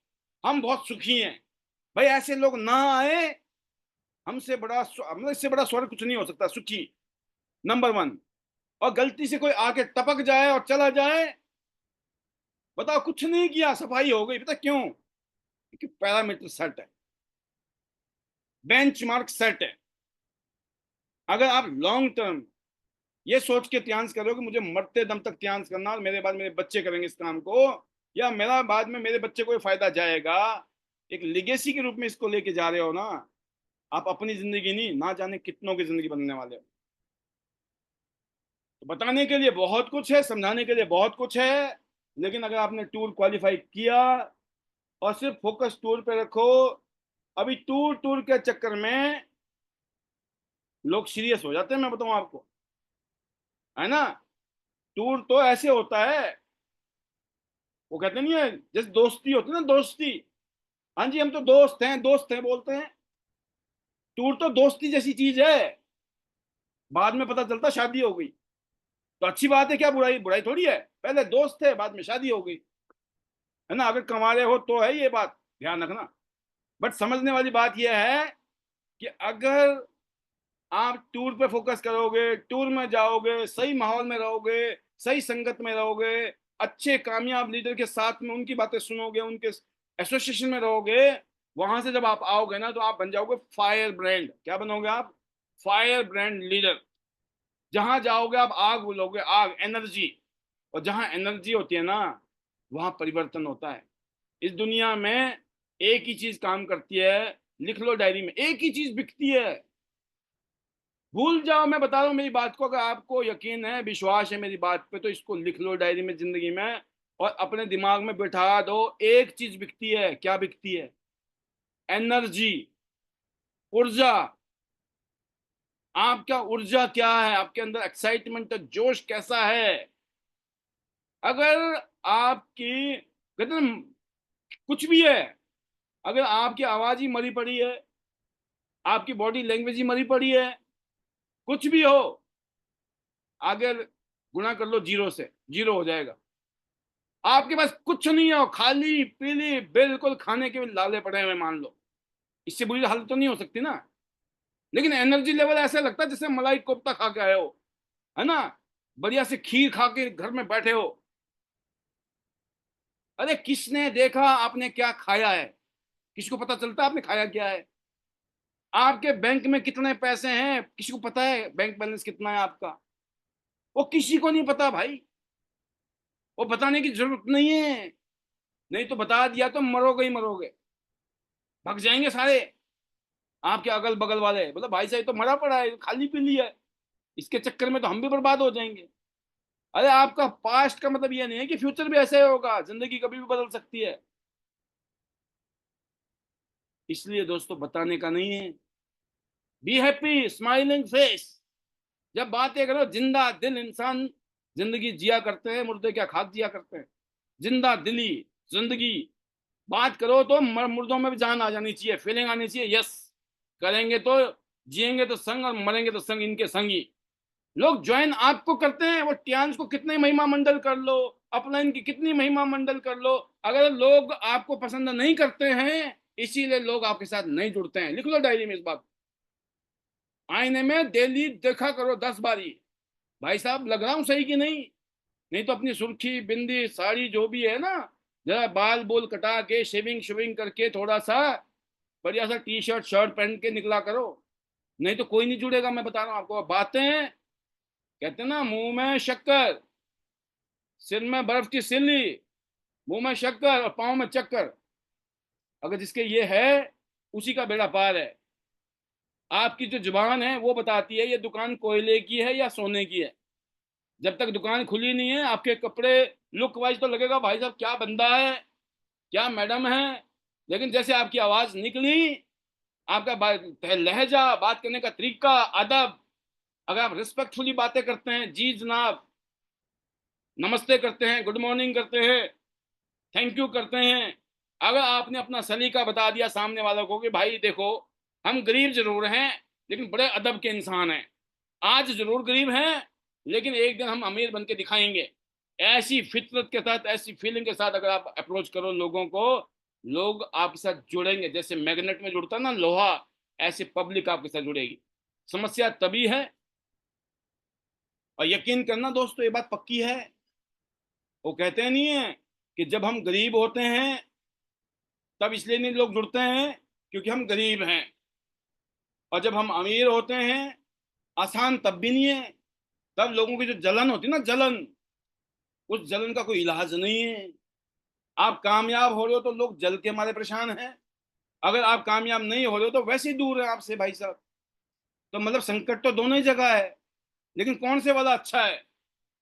हम बहुत सुखी हैं भाई, ऐसे लोग ना आए। हमसे बड़ा मतलब इससे बड़ा स्वर्ग कुछ नहीं हो सकता, सुखी नंबर वन। और गलती से कोई आके टपक जाए और चला जाए, बताओ कुछ नहीं किया सफाई हो गई, पता क्यों? क्योंकि पैरामीटर सेट है, बेंचमार्क सेट है। अगर आप लॉन्ग टर्म ये सोच के त्यान्स करो कि मुझे मरते दम तक त्यान्स करना और मेरे बाद मेरे बच्चे करेंगे इस काम को, या मेरा बाद में मेरे बच्चे को फायदा जाएगा, एक लिगेसी के रूप में इसको लेके जा रहे हो ना, आप अपनी जिंदगी नहीं, ना जाने कितनों की जिंदगी बनने वाले हो। तो बताने के लिए बहुत कुछ है, समझाने के लिए बहुत कुछ है, लेकिन अगर आपने टूर क्वालिफाई किया और सिर्फ फोकस टूर पे रखो। अभी टूर टूर के चक्कर में लोग सीरियस हो जाते हैं, मैं बताऊं आपको, है ना। टूर तो ऐसे होता है, वो कहते नहीं है जैसे दोस्ती होती है ना, दोस्ती, हाँ जी हम तो दोस्त हैं बोलते हैं। टूर तो दोस्ती जैसी चीज है, बाद में पता चलता शादी हो गई। तो अच्छी बात है, क्या बुराई, बुराई थोड़ी है। पहले दोस्त थे, बाद में शादी हो गई, है ना। अगर कमा रहे हो तो है ये बात, ध्यान रखना। बट समझने वाली बात यह है कि अगर आप टूर पे फोकस करोगे, टूर में जाओगे, सही माहौल में रहोगे, सही संगत में रहोगे, अच्छे कामयाब लीडर के साथ में उनकी बातें सुनोगे, उनके एसोसिएशन में रहोगे, वहां से जब आप आओगे ना तो आप बन जाओगे फायर ब्रांड। क्या बनोगे आप? Fire brand leader. जहां जाओगे आप आग बोलोगे, आग, एनर्जी। और जहां एनर्जी होती है ना, वहां परिवर्तन होता है। इस दुनिया में एक ही चीज काम करती है, लिख लो डायरी में, एक ही चीज बिकती है। भूल जाओ, मैं बता रहा हूं मेरी बात को, अगर आपको यकीन है, विश्वास है मेरी बात पे, तो इसको लिख लो डायरी में, जिंदगी में, और अपने दिमाग में बैठा दो। एक चीज बिकती है, क्या बिकती है? एनर्जी, ऊर्जा। आपका ऊर्जा क्या है, आपके अंदर एक्साइटमेंट, जोश कैसा है? अगर आपकी, कहते हैं ना, कुछ भी है, अगर आपकी आवाज ही मरी पड़ी है, आपकी बॉडी लैंग्वेज ही मरी पड़ी है, कुछ भी हो, आगे गुणा कर लो जीरो से, जीरो हो जाएगा। आपके पास कुछ नहीं हो, खाली पीली बिल्कुल खाने के भी लाले पड़े हुए मान लो, इससे बुरी हालत तो नहीं हो सकती ना। लेकिन एनर्जी लेवल ऐसा लगता है जैसे मलाई कोफ्ता खा के आए हो, है ना, बढ़िया से खीर खा के घर में बैठे हो। अरे किसने देखा आपने क्या खाया है? किसी को पता चलता आपने खाया क्या है? आपके बैंक में कितने पैसे हैं, किसी को पता है बैंक बैलेंस कितना है आपका? वो किसी को नहीं पता भाई, वो बताने की जरूरत नहीं है। नहीं तो बता दिया तो मरोगे ही मरोगे, भग जाएंगे सारे आपके अगल बगल वाले, बोला भाई साहब तो मरा पड़ा है, खाली पीली है, इसके चक्कर में तो हम भी बर्बाद हो जाएंगे। अरे आपका पास्ट का मतलब ये नहीं है कि फ्यूचर भी ऐसे ही होगा, जिंदगी कभी भी बदल सकती है। इसलिए दोस्तों बताने का नहीं है, बी हैप्पी स्माइलिंग फेस। जब बातें करो जिंदा दिल इंसान जिंदगी जिया करते हैं, मुर्दे क्या खाक जिया करते हैं। जिंदा दिली जिंदगी, बात करो तो मुर्दों में भी जान आ जानी चाहिए, फीलिंग आनी चाहिए। यस, करेंगे तो जिएंगे तो संग, और मरेंगे तो संग इनके संगी। लोग ज्वाइन आपको करते हैं, वो टियांस को कितने महिमा मंडल कर लो, अपलाइन की कितनी महिमा मंडल कर लो, अगर लोग आपको पसंद नहीं करते हैं, इसीलिए लोग आपके साथ नहीं जुड़ते हैं। लिख लो डायरी में इस बात। आईने में डेली देखा करो 10 बारी, भाई साहब लग रहा हूं सही कि नहीं। नहीं तो अपनी सुर्खी बिंदी साड़ी जो भी है ना, जरा बाल बोल कटा के शेविंग शेविंग करके थोड़ा सा बढ़िया सा टी शर्ट शर्ट पहन के निकला करो। नहीं तो कोई नहीं जुड़ेगा, मैं बता रहा हूँ आपको। बातें कहते हैं ना, मुंह में शक्कर, सिर में बर्फ की सिल्ली, मुंह में शक्कर और पाँव में चक्कर, अगर जिसके ये है उसी का बेड़ा पार है। आपकी जो जुबान है वो बताती है ये दुकान कोयले की है या सोने की है। जब तक दुकान खुली नहीं है, आपके कपड़े लुक वाइज तो लगेगा भाई साहब क्या बंदा है, क्या मैडम है, लेकिन जैसे आपकी आवाज निकली, आपका लहजा, बात करने का तरीका, अदब, अगर आप रिस्पेक्टफुली बातें करते हैं, जी जनाब, नमस्ते करते हैं, गुड मॉर्निंग करते हैं, थैंक यू करते हैं, अगर आपने अपना सलीका बता दिया सामने वालों को कि भाई देखो हम गरीब जरूर हैं लेकिन बड़े अदब के इंसान हैं, आज जरूर गरीब हैं लेकिन एक दिन हम अमीर बन के दिखाएंगे, ऐसी फितरत के साथ, ऐसी फीलिंग के साथ अगर आप अप्रोच करो लोगों को, लोग आपके साथ जुड़ेंगे। जैसे मैग्नेट में जुड़ता ना लोहा, ऐसे पब्लिक आपके साथ जुड़ेगी। समस्या तभी है, और यकीन करना दोस्तों ये बात पक्की है, वो कहते नहीं है कि जब हम गरीब होते हैं तब इसलिए नहीं लोग जुड़ते हैं क्योंकि हम गरीब हैं, और जब हम अमीर होते हैं आसान तब भी नहीं है, तब लोगों की जो जलन होती है ना, जलन, उस जलन का कोई इलाज नहीं है। आप कामयाब हो रहे हो तो लोग जल के मारे परेशान हैं, अगर आप कामयाब नहीं हो रहे हो तो वैसे ही दूर है आपसे भाई साहब। तो मतलब संकट तो दोनों ही जगह है, लेकिन कौन से वाला अच्छा है?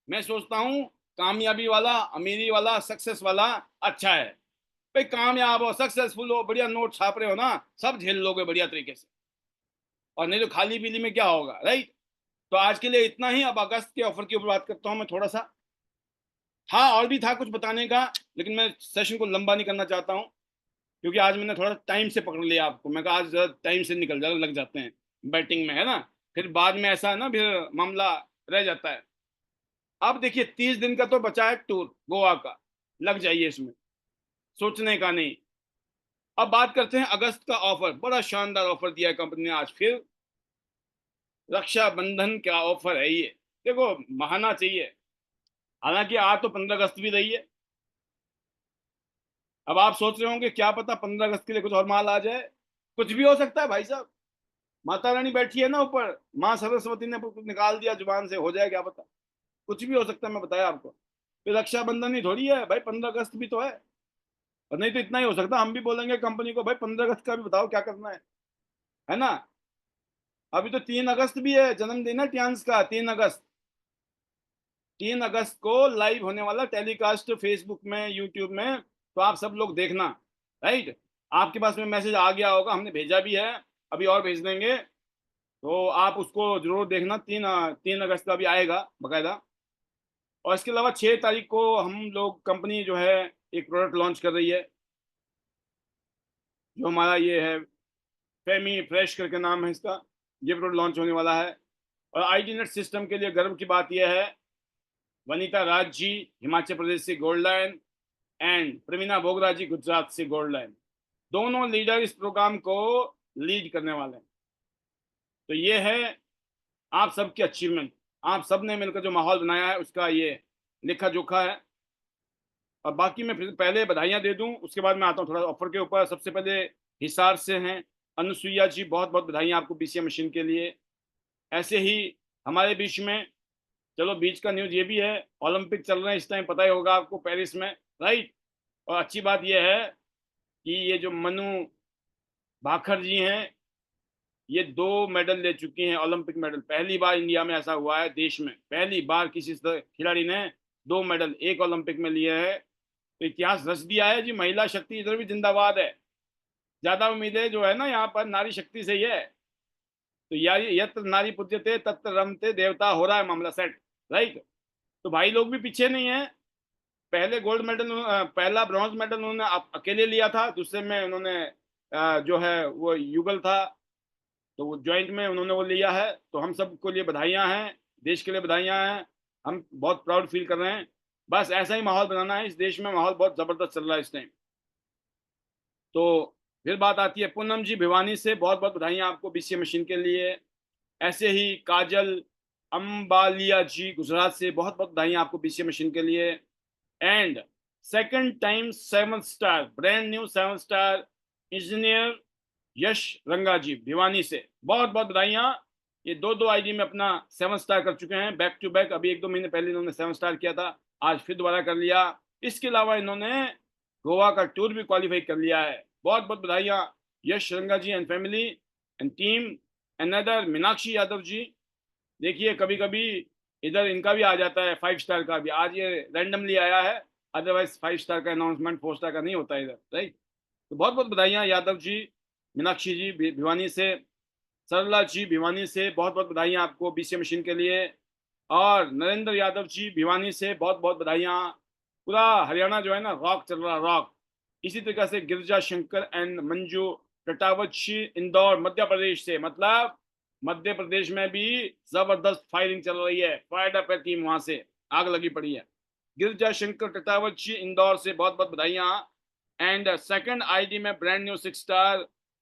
मैं सोचता हूँ कामयाबी वाला, अमीरी वाला, सक्सेस वाला अच्छा है। भाई कामयाब हो, सक्सेसफुल हो, बढ़िया नोट छाप रहे हो ना, सब झेल लोगे बढ़िया तरीके से, और नहीं तो खाली पीली में क्या होगा, राइट। तो आज के लिए इतना ही। अब अगस्त के ऑफर के ऊपर बात करता हूँ मैं थोड़ा सा। हाँ और भी था कुछ बताने का, लेकिन मैं सेशन को लंबा नहीं करना चाहता हूँ, क्योंकि आज मैंने थोड़ा टाइम से पकड़ लिया आपको। मैं कहा आज टाइम से निकल जा लग जाते हैं बैटिंग में, है ना, फिर बाद में ऐसा है ना, फिर मामला रह जाता है। अब देखिए 30 दिन का तो बचा है टूर गोवा का, लग जाइए इसमें, सोचने का नहीं। अब बात करते हैं अगस्त का ऑफर, बड़ा शानदार ऑफर दिया है कंपनी ने आज फिर। रक्षाबंधन का ऑफर है ये, देखो महाना चाहिए। हालांकि आज तो 15 अगस्त भी रही है। अब आप सोच रहे होंगे क्या पता 15 अगस्त के लिए कुछ और माल आ जाए, कुछ भी हो सकता है भाई साहब। माता रानी बैठी है ना ऊपर, माँ सरस्वती ने कुछ निकाल दिया जुबान से, हो जाए क्या पता, कुछ भी हो सकता है, मैं बताया आपको। फिर रक्षाबंधन ही थोड़ी है भाई, 15 अगस्त भी तो है। और नहीं तो इतना ही हो सकता, हम भी बोलेंगे कंपनी को भाई 15 अगस्त का भी बताओ क्या करना है ना। अभी तो 3 अगस्त भी है, जन्मदिन है टियांस का, 3 अगस्त। 3 अगस्त को लाइव होने वाला टेलीकास्ट फेसबुक में, यूट्यूब में, तो आप सब लोग देखना, राइट। आपके पास में मैसेज आ गया होगा, हमने भेजा भी है, अभी और भेज देंगे, तो आप उसको जरूर देखना। 3 अगस्त का भी आएगा बकायदा। और इसके अलावा 6 तारीख को हम लोग कंपनी जो है एक प्रोडक्ट लॉन्च कर रही है, जो हमारा ये है फेमी फ्रेश करके नाम है इसका। ये प्रोडक्ट लॉन्च होने वाला है। और आईटी नेट सिस्टम के लिए गर्व की बात यह है, वनीता राज जी हिमाचल प्रदेश से गोल्ड लाइन, एंड प्रवीणा बोगरा जी गुजरात से गोल्ड लाइन, दोनों लीडर इस प्रोग्राम को लीड करने वाले हैं। तो ये है आप सबकी अचीवमेंट, आप सब ने मिलकर जो माहौल बनाया है उसका ये लेखा जोखा है। और बाकी मैं फिर पहले बधाइयां दे दूं, उसके बाद मैं आता हूँ थोड़ा ऑफर के ऊपर। सबसे पहले हिसार से हैं अनुसुईया जी, बहुत बहुत बधाइयां आपको बीसीए मशीन के लिए। ऐसे ही हमारे बीच में, चलो बीच का न्यूज ये भी है, ओलंपिक चल रहे हैं इस टाइम, पता ही होगा आपको, पेरिस में, राइट। और अच्छी बात यह है कि ये जो मनु भाखड़ जी हैं, ये 2 मेडल ले चुकी हैं, ओलंपिक मेडल। पहली बार इंडिया में ऐसा हुआ है, देश में पहली बार किसी खिलाड़ी ने 2 मेडल एक ओलंपिक में लिए है। तो इतिहास रच दिया है जी, महिला शक्ति इधर भी जिंदाबाद है। ज्यादा उम्मीदें जो है ना यहाँ पर नारी शक्ति से ही है। तो यार यत्र नारी पूज्यते तत्र रमते देवता, हो रहा है मामला सेट, राइट। तो भाई लोग भी पीछे नहीं है। पहले गोल्ड मेडल, पहला ब्रॉन्ज मेडल उन्होंने अकेले लिया था, दूसरे में उन्होंने जो है वो युगल था, तो वो ज्वाइंट में उन्होंने वो लिया है। तो हम सबको लिए बधाइयाँ हैं, देश के लिए बधाइयाँ हैं, हम बहुत प्राउड फील कर रहे हैं। बस ऐसा ही माहौल बनाना है, इस देश में माहौल बहुत ज़बरदस्त चल रहा है इस टाइम। तो फिर बात आती है पूनम जी भिवानी से, बहुत बहुत बधाइयाँ आपको बीसीए मशीन के लिए। ऐसे ही काजल अंबालिया जी गुजरात से, बहुत बहुत बधाइयाँ आपको बीसीए मशीन के लिए। And second time 7 star, brand new 7 star engineer Yash Ranga ji Bhiwani से, बहुत बहुत बधाइयाँ। ये दो दो आईडी में अपना 7 स्टार कर चुके हैं बैक टू बैक। अभी 1-2 महीने पहले इन्होंने 7 स्टार किया था, आज फिर दोबारा कर लिया। इसके अलावा इन्होंने गोवा का टूर भी क्वालिफाई कर लिया है। बहुत बहुत बधाइयाँ Yash Ranga ji and family and team. Another Meenakshi Yadav ji, देखिए कभी कभी इधर इनका भी आ जाता है 5 स्टार का भी, आज ये रैंडमली आया है, अदरवाइज 5 स्टार का अनाउंसमेंट 4 स्टार का नहीं होता इधर, राइट। तो बहुत बहुत बधाइयाँ यादव जी, मीनाक्षी जी भिवानी से, सरला जी भिवानी से, बहुत बहुत बधाइयाँ आपको बीसीए मशीन के लिए। और नरेंद्र यादव जी भिवानी से, बहुत बहुत बधाइयाँ। पूरा हरियाणा जो है ना रॉक चल रहा, रॉक। इसी तरीके से गिरिजा शंकर एंड मंजू टटावत जी इंदौर मध्य प्रदेश से, मतलब मध्य प्रदेश में भी जबरदस्त फायरिंग चल रही है, फायर्ड अप है टीम, वहां से आग लगी पड़ी है। गिरिजा शंकर टटावत जी इंदौर से, बहुत बहुत बधाइयाँ। And second I D brand new 6 star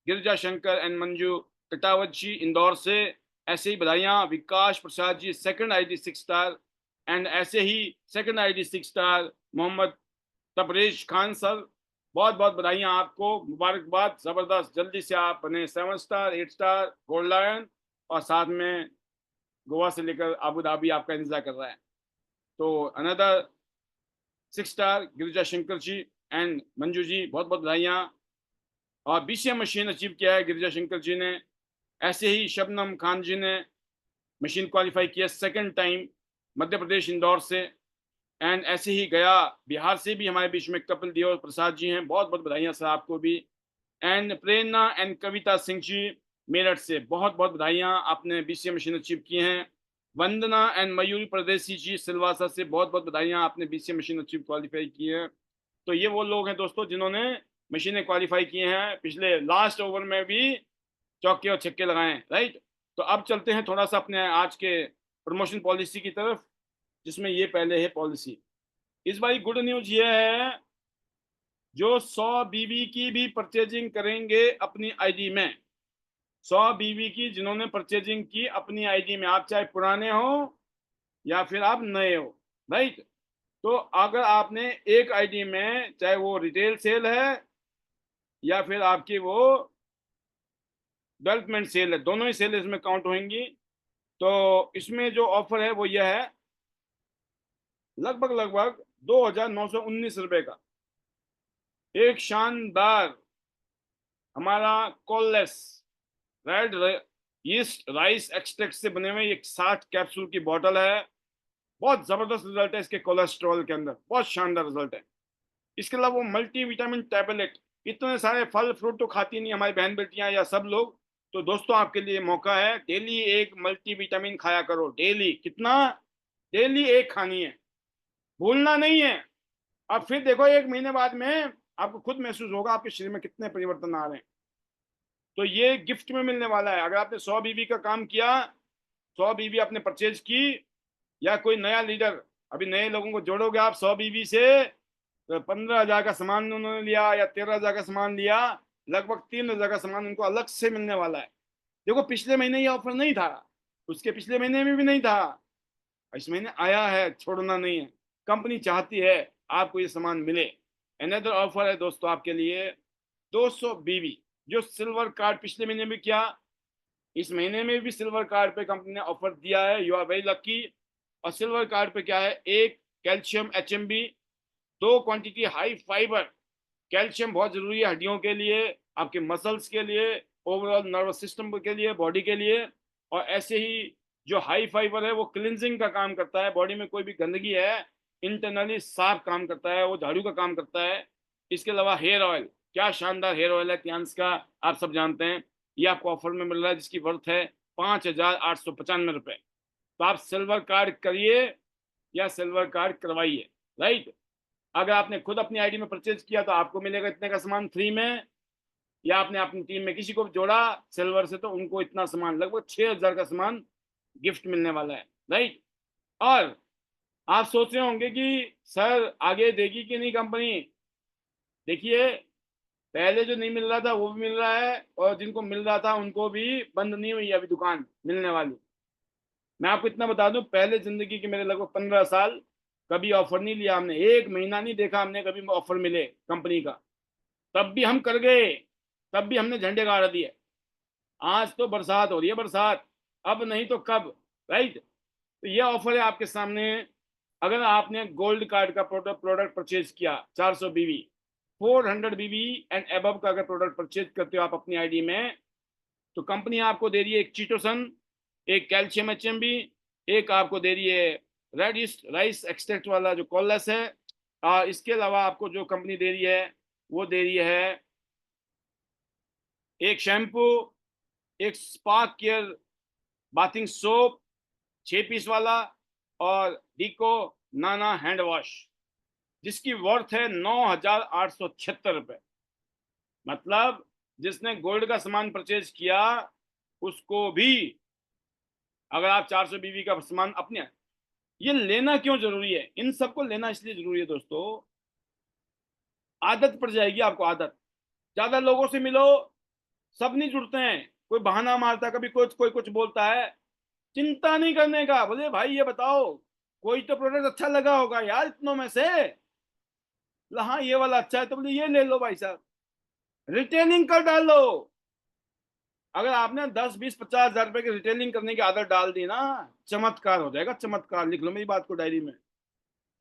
Girija Shankar and Manju Tatawat ji Indore से, ऐसे ही बधाइयाँ। Vikas Prasad ji second I 6 star, and ऐसे ही second I 6 star Mohammad Tabrez Khan sir, बहुत बहुत बधाइयाँ आपको, मुबारकबाद, जबरदस्त। जल्दी से आप बने 7 स्टार 8 स्टार गोल्ड लायन, और साथ में गोवा से लेकर अबू धाबी आपका इंतजार कर रहा है। तो another 6 star Girija Shankar ji and Manju ji, बहुत बहुत बधाइयाँ। और बीसीए मशीन अचीव किया है गिरिजा शंकर जी ने। ऐसे ही शबनम खान जी ने मशीन क्वालिफाई किया सेकंड टाइम मध्य प्रदेश इंदौर से। एंड ऐसे ही गया बिहार से भी हमारे बीच में कपिल देव प्रसाद जी हैं, बहुत बहुत बधाइयाँ सर आपको भी। And Prerna and Kavita Singh ji Meerut से, बहुत बहुत बधाइयाँ, आपने बीसीए मशीन अचीव किए हैं। वंदना एंड मयूरी परदेसी जी सिलवासा से, बहुत बहुत बधाइयाँ, आपने बीसीए मशीन अचीव क्वालिफाई की है। तो ये वो लोग हैं दोस्तों जिन्होंने मशीनें क्वालिफाई किए हैं, पिछले लास्ट ओवर में भी चौके और छक्के लगाए हैं, राइट। तो अब चलते हैं थोड़ा सा अपने आज के प्रमोशन पॉलिसी की तरफ, जिसमें ये पहले है पॉलिसी। इस बार गुड न्यूज ये है, जो 100 बीबी की भी परचेजिंग करेंगे अपनी आईडी में, 100 बीबी की जिन्होंने परचेजिंग की अपनी आईडी में, आप चाहे पुराने हो या फिर आप नए हो, राइट। तो अगर आपने एक आईडी में, चाहे वो रिटेल सेल है या फिर आपकी वो डेवलपमेंट सेल है, दोनों ही सेल इसमें काउंट होंगी। तो इसमें जो ऑफर है वो यह है, लगभग लगभग 2,919 रुपए का एक शानदार हमारा कॉललेस रेड ईस्ट राइस एक्सट्रैक्ट से बने हुए एक 60 कैप्सूल की बोतल है। बहुत जबरदस्त रिजल्ट है इसके कोलेस्ट्रॉल के अंदर, बहुत शानदार रिजल्ट है। इसके अलावा वो मल्टी विटामिन टैबलेट, इतने सारे फल फ्रूट तो खाती नहीं हमारी बहन बेटियां या सब लोग, तो दोस्तों आपके लिए मौका है, डेली एक मल्टी विटामिन खाया करो। डेली कितना? डेली एक खानी है, भूलना नहीं है। अब फिर देखो 1 महीने बाद में आपको खुद महसूस होगा आपके शरीर में कितने परिवर्तन आ रहे हैं। तो ये गिफ्ट में मिलने वाला है। अगर आपने 100 बीबी का काम किया, 100 बीबी आपने परचेज की, या कोई नया लीडर, अभी नए लोगों को जोड़ोगे आप 100 बीबी से, तो 15,000 का सामान उन्होंने लिया या 13,000 का सामान लिया, लगभग 3,000 का सामान उनको अलग से मिलने वाला है। देखो पिछले महीने ये ऑफर नहीं था, उसके पिछले महीने में भी नहीं था, इस महीने आया है, छोड़ना नहीं है। कंपनी चाहती है आपको ये सामान मिले। अनदर ऑफर है दोस्तों आपके लिए, 200 बीबी, जो सिल्वर कार्ड पिछले महीने में किया, इस महीने में भी सिल्वर कार्ड पे कंपनी ने ऑफर दिया है, यू आर वेरी लकी। और सिल्वर कार्ड पे क्या है, एक calcium HMB, 2 quantity high fibre. Calcium बहुत जरूरी है हड्डियों के लिए, आपके मसल्स के लिए, ओवरऑल नर्वस सिस्टम के लिए, बॉडी के लिए। और ऐसे ही जो हाई फाइबर है वो क्लिनजिंग का काम करता है, बॉडी में कोई भी गंदगी है इंटरनली साफ काम करता है, वो झाड़ू का काम करता है। इसके अलावा हेयर ऑयल, क्या शानदार हेयर ऑयल है क्यांस का, आप सब जानते हैं। ये आपको ऑफर में मिल रहा है, जिसकी वर्थ है 5,895 रुपए। तो आप सिल्वर कार्ड करिए, या सिल्वर कार्ड करवाइए, राइट। अगर आपने खुद अपनी आईडी में परचेज किया तो आपको मिलेगा इतने का सामान फ्री में, या आपने अपनी टीम में किसी को जोड़ा सिल्वर से तो उनको इतना सामान, लगभग 6,000 का सामान गिफ्ट मिलने वाला है, राइट। और आप सोच रहे होंगे कि सर आगे देगी कि नहीं कंपनी। देखिए, पहले जो नहीं मिल रहा था वो भी मिल रहा है, और जिनको मिल रहा था उनको भी बंद नहीं हुई अभी दुकान मिलने वाली। मैं आपको इतना बता दूं, पहले जिंदगी के मेरे लगभग 15 साल कभी ऑफर नहीं लिया हमने, एक महीना नहीं देखा हमने कभी ऑफर मिले कंपनी का, तब भी हम कर गए, तब भी हमने झंडे गाड़ दिए। आज तो बरसात हो रही है, बरसात, अब नहीं तो कब, राइट। तो ये ऑफर है आपके सामने। अगर आपने गोल्ड कार्ड का प्रोडक्ट परचेज किया 400 BV, 400 BV एंड एबव का अगर प्रोडक्ट परचेज करते हो आप अपनी आईडी में, तो कंपनी आपको दे रही है एक चीटोसन, एक कैल्शियम HMB, एक आपको दे रही है रेड राइस एक्सट्रैक्ट वाला जो कॉलस है। इसके अलावा आपको जो कंपनी दे रही है वो दे रही है एक शैम्पू, एक spark care bathing soap 6 piece वाला, और डीको नाना हैंड वॉश, जिसकी वर्थ है 9,876 रुपए। मतलब जिसने गोल्ड का सामान परचेज किया उसको भी, अगर आप 400 BV का सामान अपने, ये लेना क्यों जरूरी है, इन सबको लेना इसलिए जरूरी है दोस्तों, आदत पड़ जाएगी आपको, आदत। ज्यादा लोगों से मिलो, सब नहीं जुड़ते हैं, कोई बहाना मारता, कभी कुछ कोई कुछ बोलता है, चिंता नहीं करने का, बोले भाई ये बताओ कोई तो प्रोडक्ट अच्छा लगा होगा यार इतनों में से, हाँ ये वाला अच्छा है तो बोले ये ले लो भाई साहब, रिटेलिंग कर डालो। अगर आपने 10, 20, 50 हजार रुपए की रिटेलिंग करने की आदत डाल दी ना, चमत्कार हो जाएगा, चमत्कार। लिख लो मेरी बात को डायरी में।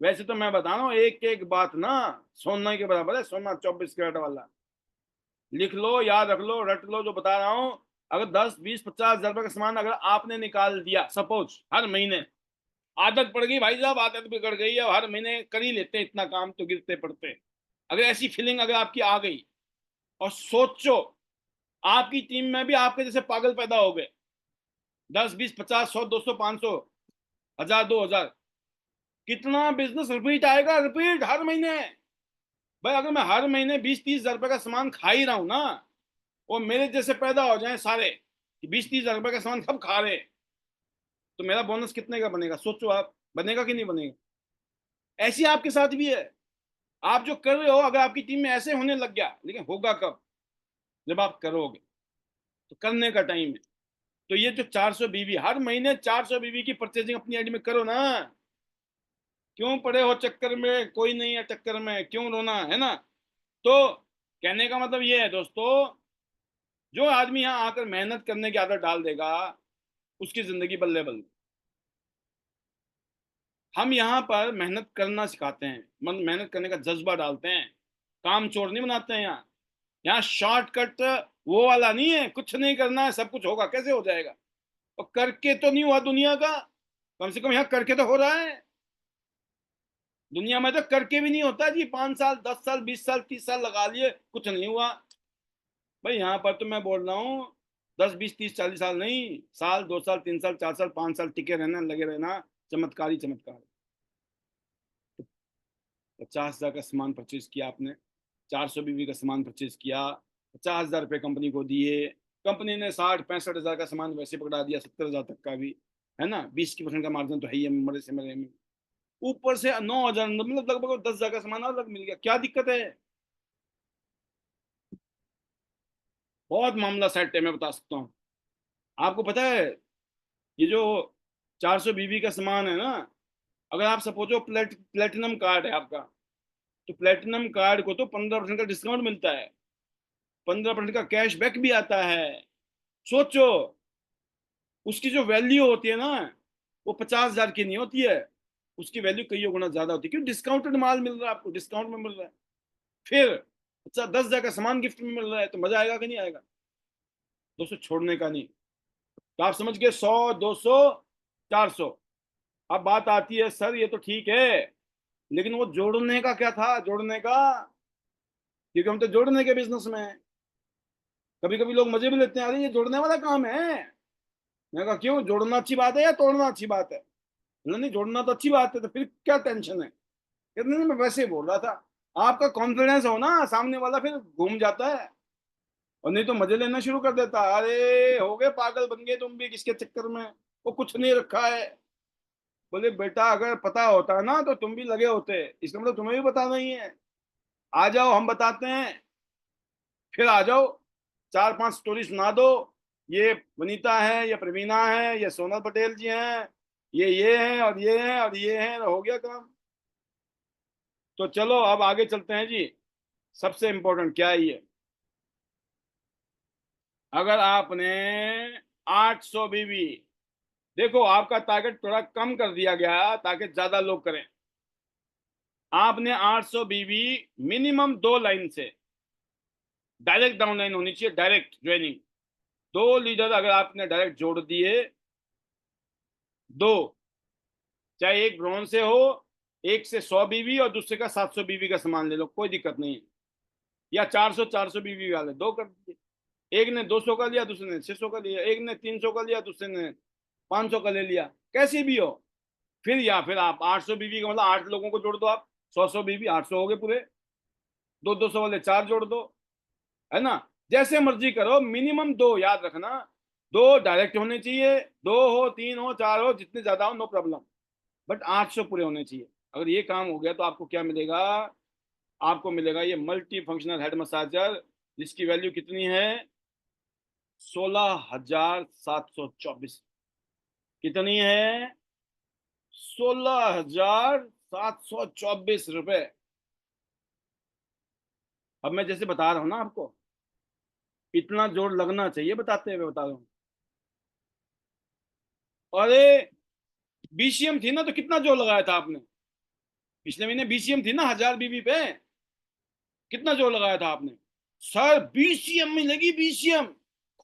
वैसे तो मैं बता रहा हूँ एक एक बात ना सोना के बराबर है, सोना 24 कैरेट वाला। लिख लो, याद रख लो, रट लो जो बता रहा हूँ। अगर 10, 20, 50 हजार रुपए का सामान अगर आपने निकाल दिया सपोज हर महीने, आदत पड़ गई भाई साहब, आदत बिगड़ गई है, हर महीने कर ही लेते हैं इतना काम तो गिरते पड़ते, अगर ऐसी फीलिंग अगर आपकी आ गई, और सोचो आपकी टीम में भी आपके जैसे पागल पैदा हो गए, 10, 20, 50, 100, 200, 500, 1,000, 2,000, कितना बिजनेस रिपीट आएगा, रिपीट हर महीने। भाई अगर मैं हर महीने 20, 30 हजार रुपए का सामान खा ही रहा हूं ना, और मेरे जैसे पैदा हो जाए सारे कि 20, 30 हजार रुपए का सामान सब खा रहे, तो मेरा बोनस कितने का बनेगा, सोचो आप, बनेगा कि नहीं बनेगा। ऐसी आपके साथ भी है, आप जो कर रहे हो अगर आपकी टीम में ऐसे होने लग गया, लेकिन होगा कब, जब आप करोगे, तो करने का टाइम है। तो ये जो 400 BV, हर महीने 400 BV की परचेजिंग अपनी आईडी में करो ना। क्यों पड़े हो चक्कर में, कोई नहीं है चक्कर में, क्यों रोना है ना। तो कहने का मतलब ये है दोस्तों, जो आदमी यहाँ आकर मेहनत करने की आदत डाल देगा उसकी जिंदगी बल्ले बल्ले। हम यहाँ पर मेहनत करना सिखाते हैं, मन मेहनत करने का जज्बा डालते हैं, काम चोर नहीं बनाते हैं यहाँ। यहाँ शॉर्टकट वो वाला नहीं है, कुछ नहीं करना है सब कुछ होगा, कैसे हो जाएगा, और करके तो नहीं हुआ दुनिया का, कम से कम यहाँ करके तो हो रहा है। दुनिया में तो करके भी नहीं होता जी, 5 साल 10 साल 20 साल 30 साल लगा लिए कुछ नहीं हुआ। भाई यहाँ पर तो मैं बोल रहा हूँ 10, 20, 30, 40 साल नहीं, साल 2 साल 3 साल 4 साल 5 साल टिके रहना, लगे रहना, चमत्कार ही चमत्कार। 50 हजार का सामान परचेज किया आपने, 400 BV का सामान परचेज किया, 50 हजार रुपये कंपनी को दिए, कंपनी ने 60, 65 हजार का सामान वैसे पकड़ा दिया, 70 हजार तक का भी, है ना, 20% का मार्जिन तो है ही है मरे से मरे में, ऊपर से 9 हजार, मतलब लगभग 10 हजार का सामान अलग मिल गया, क्या दिक्कत है। बहुत मामला सेट है, मैं बता सकता हूँ। आपको पता है ये जो 400 BV का सामान है ना, अगर आप सपोजो प्लेटिनम कार्ड है आपका, तो प्लेटिनम कार्ड को तो 15% का डिस्काउंट मिलता है, 15% का कैशबैक भी आता है। सोचो उसकी जो वैल्यू होती है ना, वो 50 हजार की नहीं होती है, उसकी वैल्यू कई गुना ज्यादा होती है, क्यों, डिस्काउंटेड माल मिल रहा है आपको, डिस्काउंट में मिल रहा है। फिर अच्छा 10 हजार का सामान गिफ्ट में मिल रहा है, तो मजा आएगा कि नहीं आएगा दोस्तों, छोड़ने का नहीं। तो आप समझ गए, 100, 200, 400। अब बात आती है सर ये तो ठीक है, लेकिन वो जोड़ने का क्या था, जोड़ने का, क्योंकि हम तो जोड़ने के बिजनेस में हैं। कभी कभी लोग मजे भी लेते हैं, अरे ये जोड़ने वाला काम है। मैंने कहा क्यों, जोड़ना अच्छी बात है या तोड़ना अच्छी बात है। बोला नहीं जोड़ना तो अच्छी बात है, तो फिर क्या टेंशन है? कहते नहीं मैं वैसे ही बोल रहा था। आपका कॉन्फिडेंस हो ना, सामने वाला फिर घूम जाता है, और नहीं तो मजे लेना शुरू कर देता। अरे हो गए पागल बन गए तुम भी किसके चक्कर में, वो कुछ नहीं रखा है। बोले बेटा अगर पता होता ना तो तुम भी लगे होते, इसका मतलब तुम्हें भी पता नहीं है। आ जाओ हम बताते हैं, फिर आ जाओ, चार पांच स्टोरी सुना दो। ये वनीता है, ये प्रवीणा है, ये सोनल पटेल जी हैं, ये हैं और ये हैं और ये हैं, हो गया काम। तो चलो अब आगे चलते हैं जी। सबसे इंपॉर्टेंट क्या है ये, अगर आपने 800 बीवी, देखो आपका टारगेट थोड़ा कम कर दिया गया ताकि ज्यादा लोग करें। आपने 800 बीवी मिनिमम 2 लाइन से, डायरेक्ट डाउनलाइन होनी चाहिए, डायरेक्ट ज्वाइनिंग। 2 लीडर अगर आपने डायरेक्ट जोड़ दिए, दो, चाहे एक ब्रॉन्ज से हो, एक से 100 बीवी और दूसरे का 700 बीवी का सामान ले लो, कोई दिक्कत नहीं है। या 400 बीवी वाले दो कर दिए, एक ने 200 का लिया, दूसरे ने 600 का लिया, एक ने 300 का लिया, दूसरे ने 500 का ले लिया, कैसी भी हो। फिर या फिर आप 800 बीवी का मतलब 8 लोगों को जोड़ दो आप, 100 बीवी, 800 हो गए पूरे। 200 वाले 4 जोड़ दो, है ना। जैसे मर्जी करो, मिनिमम 2 याद रखना। 2 डायरेक्ट होने चाहिए, 2 हो 3 हो 4 हो, जितने ज्यादा हो नो प्रॉब्लम, बट 800 पूरे होने चाहिए। अगर ये काम हो गया तो आपको क्या मिलेगा, आपको मिलेगा ये मल्टी फंक्शनल हेड मसाजर, जिसकी वैल्यू कितनी है, 16,724। कितनी है, 16,724 रुपए। अब मैं जैसे बता रहा हूं ना आपको, इतना जोर लगना चाहिए बताते हुए बता रहा हूं। अरे बीसीएम थी ना, तो कितना जोर लगाया था आपने? पिछले महीने बीसीएम थी ना, 1000 बीबी पे, कितना जोर लगाया था आपने? सर बीसीएम में लगी, बीसीएम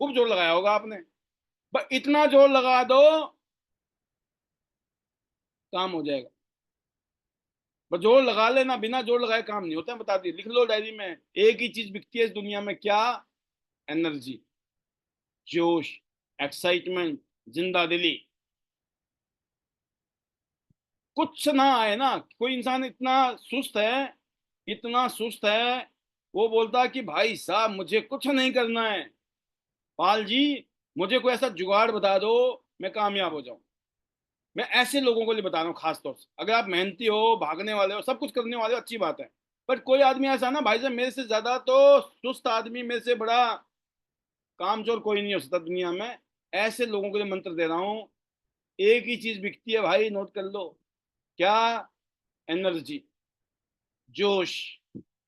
खूब जोर लगाया होगा आपने। बस इतना जोर लगा दो, काम हो जाएगा। बस जोर लगा लेना, बिना जोर लगाए काम नहीं होता है, बता दी, लिख लो डायरी में। एक ही चीज बिकती है इस दुनिया में, क्या? एनर्जी, जोश, एक्साइटमेंट, जिंदा दिली। कुछ ना आए ना, कोई इंसान इतना सुस्त है, इतना सुस्त है, वो बोलता है कि भाई साहब मुझे कुछ नहीं करना है, पाल जी मुझे कोई ऐसा जुगाड़ बता दो मैं कामयाब हो जाऊं। मैं ऐसे लोगों को लिए बता रहा हूँ खास तौर से, अगर आप मेहनती हो, भागने वाले हो, सब कुछ करने वाले हो, अच्छी बात है। पर कोई आदमी ऐसा ना भाई साहब, मेरे से ज्यादा तो सुस्त आदमी, मेरे से बड़ा कामचोर कोई नहीं हो सकता दुनिया में। ऐसे लोगों के लिए मंत्र दे रहा हूँ, एक ही चीज बिकती है भाई, नोट कर लो, क्या? एनर्जी, जोश,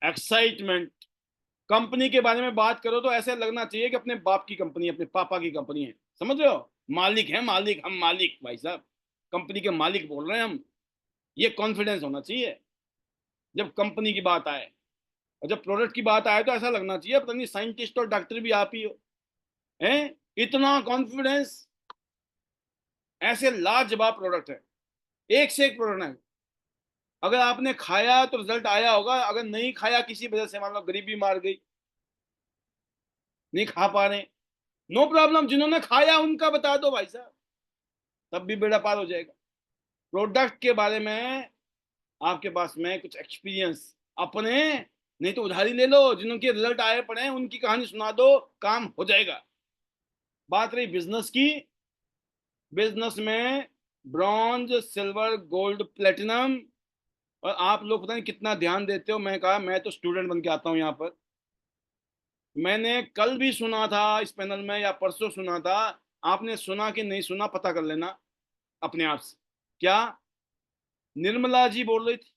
एक्साइटमेंट। कंपनी के बारे में बात करो तो ऐसे लगना चाहिए कि अपने बाप की कंपनी, अपने पापा की कंपनी है, समझ रहे हो? मालिक है, मालिक, हम मालिक भाई साहब, कंपनी के मालिक बोल रहे हैं हम। ये कॉन्फिडेंस होना चाहिए जब कंपनी की बात आए। और जब प्रोडक्ट की बात आए तो ऐसा लगना चाहिए पता नहीं साइंटिस्ट और डॉक्टर भी आप ही हो, हैं? इतना कॉन्फिडेंस। ऐसे लाजवाब प्रोडक्ट है, एक से एक प्रोडक्ट है। अगर आपने खाया तो रिजल्ट आया होगा, अगर नहीं खाया किसी वजह से, मान लो गरीबी मार गई, नहीं खा पा रहे, नो प्रॉब्लम, जिन्होंने खाया उनका बता दो भाई साहब, तब भी बेड़ा पार हो जाएगा। प्रोडक्ट के बारे में आपके पास में कुछ एक्सपीरियंस अपने, नहीं तो उधारी ले लो, जिनके रिजल्ट आए पड़े हैं उनकी कहानी सुना दो, काम हो जाएगा। बात रही बिजनेस की, बिजनेस में ब्रॉन्ज, सिल्वर, गोल्ड, प्लेटिनम, और आप लोग पता नहीं कितना ध्यान देते हो। मैं कहा मैं तो स्टूडेंट बन के आता हूं यहाँ पर। मैंने कल भी सुना था इस पैनल में, या परसों सुना था, आपने सुना कि नहीं सुना पता कर लेना अपने आप से। क्या निर्मला जी बोल रही थी,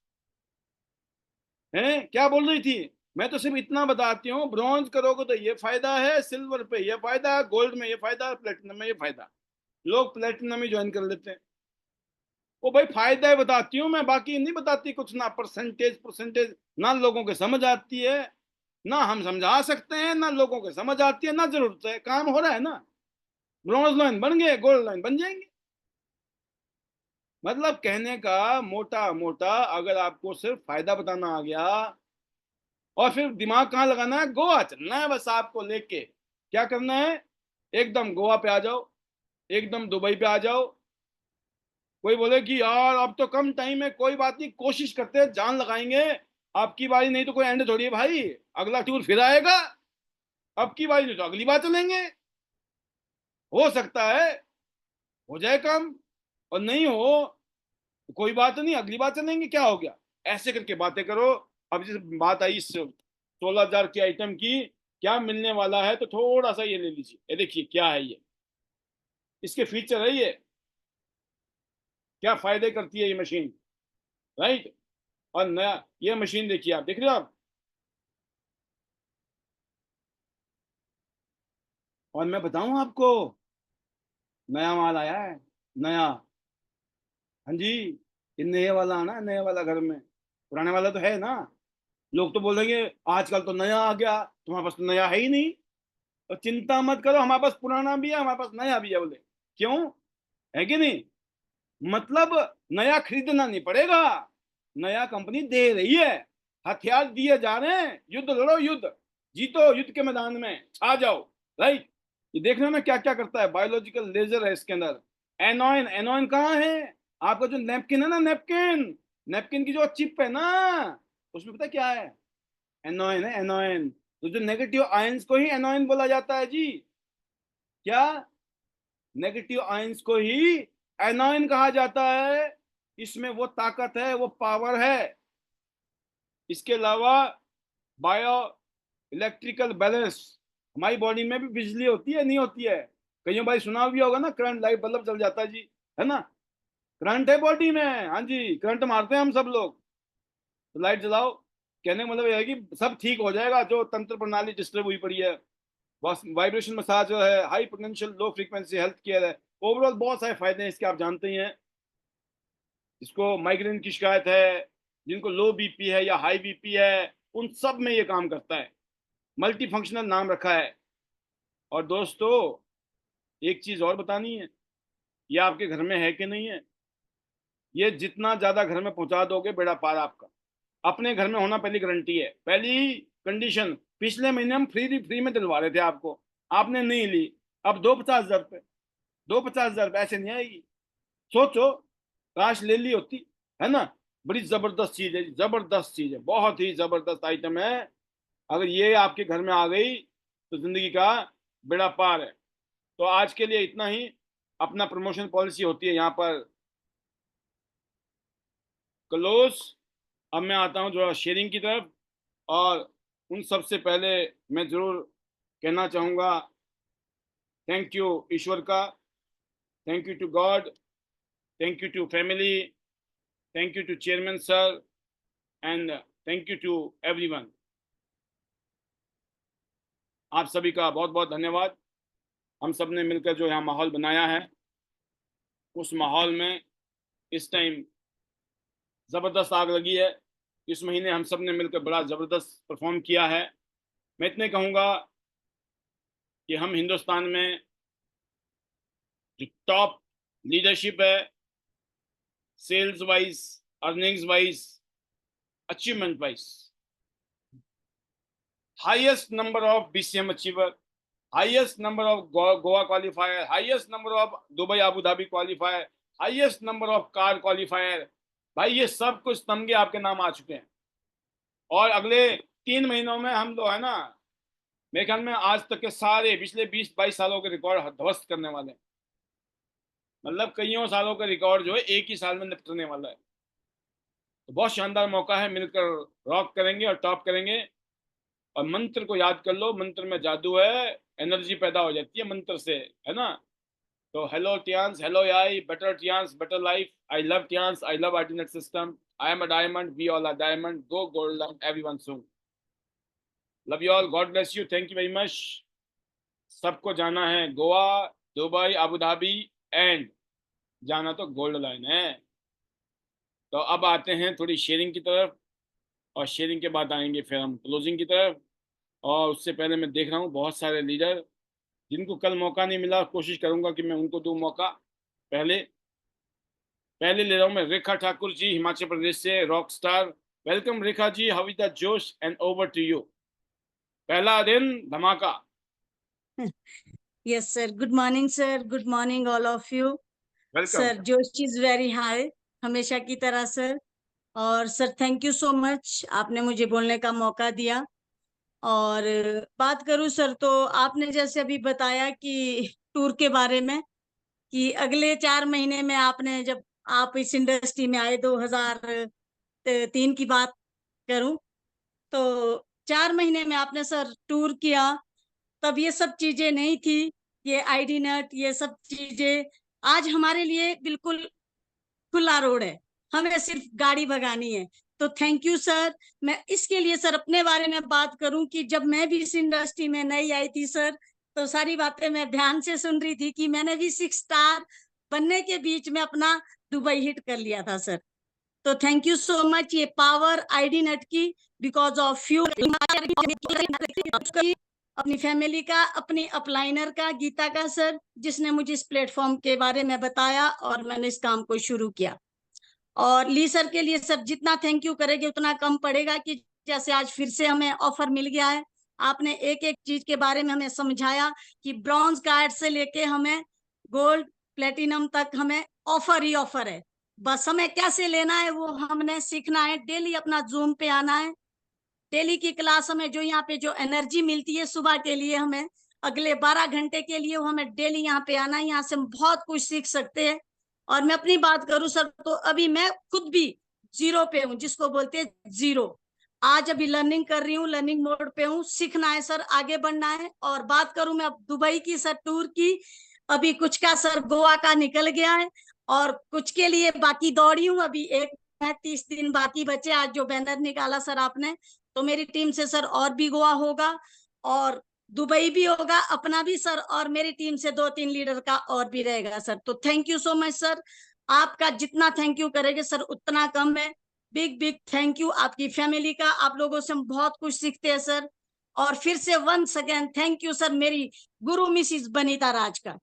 हैं क्या बोल रही थी? मैं तो सिर्फ इतना बताती हूँ, ब्रॉन्ज करोगे तो ये फायदा है, सिल्वर पे ये फायदा है, गोल्ड में ये फायदा है, प्लेटिनम में ये फायदा। लोग प्लेटिनम ही ज्वाइन कर लेते हैं। वो भाई फायदा है बताती हूँ मैं, बाकी नहीं बताती कुछ, ना परसेंटेज परसेंटेज, ना लोगों के समझ आती है, ना हम समझा सकते हैं, ना लोगों के समझ आती है, ना जरूरत है, काम हो रहा है ना। ब्रॉन्ज लाइन बन गए, गोल्ड लाइन बन जाएंगे। मतलब कहने का मोटा मोटा, अगर आपको सिर्फ फायदा बताना आ गया, और फिर दिमाग कहाँ लगाना है, गोवा चलना है बस आपको लेके। क्या करना है, एकदम गोवा पे आ जाओ, एकदम दुबई पे आ जाओ, कोई बोले कि यार अब तो कम टाइम है, कोई बात नहीं, कोशिश करते हैं, जान लगाएंगे, आपकी बारी नहीं तो कोई एंड थोड़ी है भाई, अगला टूर फिर आएगा, अब की बारी नहीं तो अगली बार चलेंगे, हो सकता है हो जाए काम, और नहीं हो तो कोई बात नहीं, अगली बार चलेंगे, क्या हो गया, ऐसे करके बातें करो। अब जैसे बात आई 16,000 की आइटम की, क्या मिलने वाला है, तो थोड़ा सा ये ले लीजिए, ये देखिए क्या है, ये इसके फीचर है, ये क्या फायदे करती है ये मशीन, राइट। और नया ये मशीन देखिए, आप देख रहे हो आप, और मैं बताऊं आपको, नया माल आया है, नया। हाँ जी, ये नए वाला आना है, नए वाला घर में, पुराने वाला तो है ना। लोग तो बोलेंगे आजकल तो नया आ गया, तुम्हारे पास तो नया है ही नहीं। तो चिंता मत करो, हमारे पास पुराना भी है, हमारे पास नया भी है, बोले क्यों, है कि नहीं, मतलब नया खरीदना नहीं पड़ेगा, नया कंपनी दे रही है, हथियार दिए जा रहे हैं, युद्ध लड़ो, युद्ध जीतो, युद्ध के मैदान में छा जाओ, राइट। ये देखना ना क्या क्या करता है, बायोलॉजिकल लेजर है इसके अंदर, एनोइन, एनोइन कहाँ है, आपका जो नेपकिन है ना, नेपकिन, नेपकिन की जो चिप है ना, उसमें पता क्या है, एनोइन है, एनोइन। तो जो नेगेटिव आयंस को ही एनोइन बोला जाता है जी, क्या, नेगेटिव आयंस को ही एनोइन कहा जाता है, इसमें वो ताकत है, वो पावर है। इसके अलावा बायो इलेक्ट्रिकल बैलेंस, हमारी बॉडी में भी बिजली होती है, नहीं होती है, कईयों भाई सुना भी होगा ना, करंट, लाइट बल्ब जल जाता है जी, है ना, करंट है बॉडी में, हाँ जी, करंट मारते हैं हम सब लोग, तो लाइट जलाओ, कहने का मतलब यह है कि सब ठीक हो जाएगा, जो तंत्र प्रणाली डिस्टर्ब हुई पड़ी है, बस वाइब्रेशन मसाज जो है, high potential low frequency health care है, ओवरऑल बहुत सारे फायदे हैं इसके, आप जानते ही हैं। जिसको माइग्रेन की शिकायत है, जिनको लो बीपी है या हाई बीपी है, उन सब में ये काम करता है, मल्टी फंक्शनल नाम रखा है। और दोस्तों एक चीज और बतानी है, ये आपके घर में है कि नहीं है, ये जितना ज्यादा घर में पहुंचा दोगे बेड़ा पार आपका, अपने घर में होना पहली गारंटी है, पहली कंडीशन। पिछले महीने हम फ्री फ्री में दिलवा रहे थे आपको, आपने नहीं ली, अब दो 50,000 रुपये, दो 50,000 रुपये ऐसे नहीं आएगी, सोचो, काश ले ली होती, है ना। बड़ी जबरदस्त चीज है, जबरदस्त चीज है, बहुत ही जबरदस्त आइटम है, अगर ये आपके घर में आ गई तो जिंदगी का बेड़ा पार है। तो आज के लिए इतना ही, अपना प्रमोशन पॉलिसी होती है यहाँ पर क्लोज। अब मैं आता हूँ जो शेयरिंग की तरफ, और उन सबसे पहले मैं जरूर कहना चाहूँगा, थैंक यू ईश्वर का, thank you to God, thank you to family, thank you to chairman sir, and thank you to everyone. आप सभी का बहुत बहुत धन्यवाद। हम सब ने मिलकर जो यहाँ माहौल बनाया है, उस माहौल में इस टाइम ज़बरदस्त आग लगी है, इस महीने हम सब ने मिलकर बड़ा ज़बरदस्त परफॉर्म किया है। मैं इतने कहूँगा कि हम हिंदुस्तान में जो टॉप लीडरशिप है, sales wise, earnings wise, achievement wise, highest number of BCM achiever, highest number of Goa qualifier, highest number of Dubai Abu Dhabi qualifier, highest number of car qualifier, भाई ये सब कुछ तमगे आपके नाम आ चुके हैं। और अगले 3 महीनों में हम लोग है ना, मेरे ख्याल में आज तक के सारे पिछले 20-22 सालों के रिकॉर्ड ध्वस्त करने वाले हैं, मतलब कईयों सालों का रिकॉर्ड जो है एक ही साल में निपटने वाला है। तो बहुत शानदार मौका है, मिलकर रॉक करेंगे और टॉप करेंगे। और मंत्र को याद कर लो, मंत्र में जादू है, एनर्जी पैदा हो जाती है मंत्र से, है ना। तो हेलो टियांस, हेलो याई, better Tiens, better life, I love Tiens, I love आर्टिनेट system, I am a diamond, we all are diamond, go golden everyone soon, love you all, God bless you, thank you very much. सबको जाना है Goa, Dubai, Abu Dhabi, and जाना तो gold line है। तो अब आते हैं थोड़ी शेयरिंग की तरफ, और शेयरिंग के बाद आएंगे फिर हम क्लोजिंग की तरफ। और उससे पहले मैं देख रहा हूँ बहुत सारे लीडर जिनको कल मौका नहीं मिला, कोशिश करूंगा कि मैं उनको दूं मौका। पहले पहले ले रहा हूं मैं रेखा ठाकुर जी, हिमाचल प्रदेश से, rock star. Welcome Rekha ji, how is the josh, and over to you. पहला दिन धमाका। Yes, sir. Good morning, sir. Good morning, all of you. Welcome. Sir जोश इज वेरी हाई, हमेशा की तरह सर। और sir thank you so much, आपने मुझे बोलने का मौका दिया। और बात करूं सर, तो आपने जैसे अभी बताया कि टूर के बारे में, कि अगले 4 महीने में आपने, जब आप इस इंडस्ट्री में आए 2003 की बात करूं, तो 4 महीने में आपने सर टूर किया। तब ये सब चीजें नहीं थी, ये आईडी नट, ये सब चीजें आज हमारे लिए बिल्कुल खुला रोड है, हमें सिर्फ गाड़ी भगानी है। तो थैंक यू सर। मैं इसके लिए सर अपने बारे में बात करूं कि जब मैं भी इस इंडस्ट्री में नई आई थी सर, तो सारी बातें मैं ध्यान से सुन रही थी कि मैंने भी 6 स्टार बनने के बीच में अपना दुबई हिट कर लिया था सर। तो थैंक यू सो मच, ये पावर आईडी नेट की, बिकॉज ऑफ यू, अपनी फैमिली का, अपनी अपलाइनर का, गीता का सर, जिसने मुझे इस प्लेटफॉर्म के बारे में बताया और मैंने इस काम को शुरू किया। और ली सर के लिए सर जितना थैंक यू करेंगे उतना कम पड़ेगा, कि जैसे आज फिर से हमें ऑफर मिल गया है। आपने एक एक चीज के बारे में हमें समझाया कि ब्रॉन्ज कार्ड से लेके हमें गोल्ड प्लेटिनम तक हमें ऑफर ही ऑफर है। बस हमें कैसे लेना है वो हमने सीखना है, डेली अपना जूम पे आना है। डेली की क्लास हमें जो यहाँ पे जो एनर्जी मिलती है सुबह के लिए, हमें अगले 12 घंटे के लिए वो हमें डेली यहाँ पे आना है। यहाँ से हम बहुत कुछ सीख सकते हैं। और मैं अपनी बात करूं सर, तो अभी मैं खुद भी जीरो पे हूँ, जिसको बोलते हैं जीरो। आज अभी लर्निंग कर रही हूँ, लर्निंग मोड पे हूँ, सीखना है सर, आगे बढ़ना है। और बात करूं मैं अब दुबई की सर टूर की, अभी कुछ का सर गोवा का निकल गया है, और कुछ के लिए बाकी दौड़ी हूँ। अभी एक 30 दिन बाकी बचे, आज जो बैनर निकाला सर आपने, तो मेरी टीम से सर और भी गोवा होगा, और दुबई भी होगा अपना भी सर, और मेरी टीम से 2-3 लीडर का और भी रहेगा सर। तो thank you so much sir. आपका जितना थैंक यू करेंगे सर उतना कम है। बिग बिग थैंक यू आपकी फैमिली का, आप लोगों से हम बहुत कुछ सीखते हैं सर। और फिर से once again thank you sir, मेरी गुरु मिसिस बनीता राज का।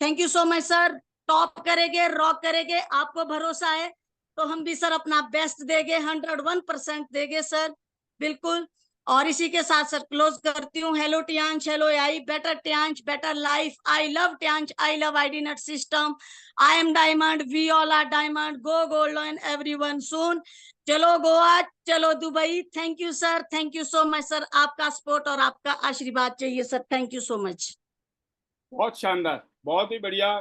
Thank you so much sir. Top करेंगे, रॉक करेंगे, आपको भरोसा है, तो हम भी सर अपना बेस्ट देंगे, 101% देंगे सर, बिल्कुल। और इसी के साथ सर क्लोज करती हूँ। Hello Tiansh, hello I, better Tiansh, better life, I love Tiansh, I love ID net system, I am diamond, we all are diamond, go golden everyone soon. चलो गोवा, चलो Dubai. Thank you sir, thank you so much sir. आपका support और आपका आशीर्वाद चाहिए sir. Thank you so much. बहुत शानदार, बहुत ही बढ़िया।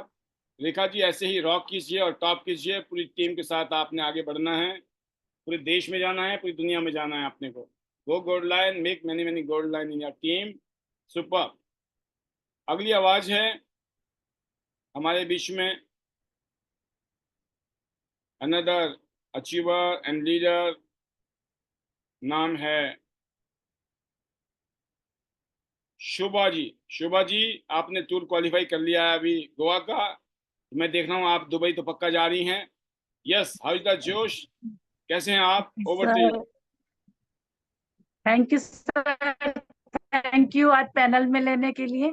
रेखा जी ऐसे ही रॉक कीजिए और टॉप कीजिए, पूरी टीम के साथ आपने आगे बढ़ना है, पूरे देश में जाना है, पूरी दुनिया में जाना है अपने को। Go gold line, make many many gold line in your team. Super. अगली आवाज है हमारे बीच में, अनदर अचीवर एंड लीडर, नाम है शुभा जी। शुभा जी, आपने टूर क्वालिफाई कर लिया है अभी गोवा का, मैं देख रहा हूँ आप दुबई तो पक्का जा रही हैं। यस, हाउ इज द जोश, कैसे हैं आप? Over to you. Sir thank you sir, thank you आज पैनल में लेने के लिए।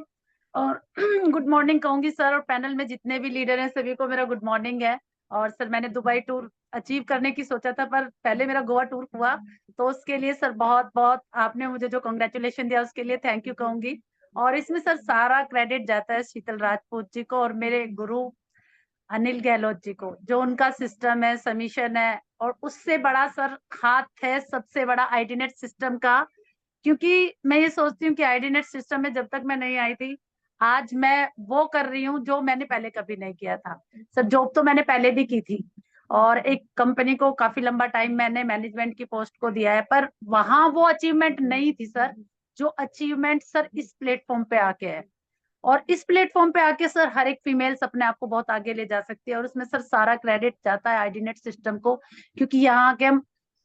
और गुड मॉर्निंग कहूंगी सर, और पैनल में जितने भी लीडर हैं सभी को मेरा गुड मॉर्निंग है। और सर मैंने दुबई टूर अचीव करने की सोचा था, पर पहले मेरा गोवा टूर हुआ, तो उसके लिए सर बहुत बहुत आपने मुझे जो कंग्रेचुलेशन दिया उसके लिए थैंक यू कहूंगी। और इसमें सर सारा क्रेडिट जाता है शीतल राजपूत जी को और मेरे गुरु अनिल गहलोत जी को, जो उनका सिस्टम है, सबमिशन है, और उससे बड़ा सर हाथ है सबसे बड़ा आईडीनेट सिस्टम का। क्योंकि मैं ये सोचती हूँ कि आईडीनेट सिस्टम में जब तक मैं नहीं आई थी, आज मैं वो कर रही हूँ जो मैंने पहले कभी नहीं किया था। सर जॉब तो मैंने पहले भी की थी, और एक कंपनी को काफी लंबा टाइम मैंने मैनेजमेंट की पोस्ट को दिया है, पर वहां वो अचीवमेंट नहीं थी सर, जो अचीवमेंट सर इस प्लेटफॉर्म पे आके है। और इस प्लेटफॉर्म पे आके सर हर एक फीमेल्स अपने आप को बहुत आगे ले जा सकती है, और उसमें सर सारा क्रेडिट जाता है आईडीनेट सिस्टम को। क्योंकि यहाँ के हम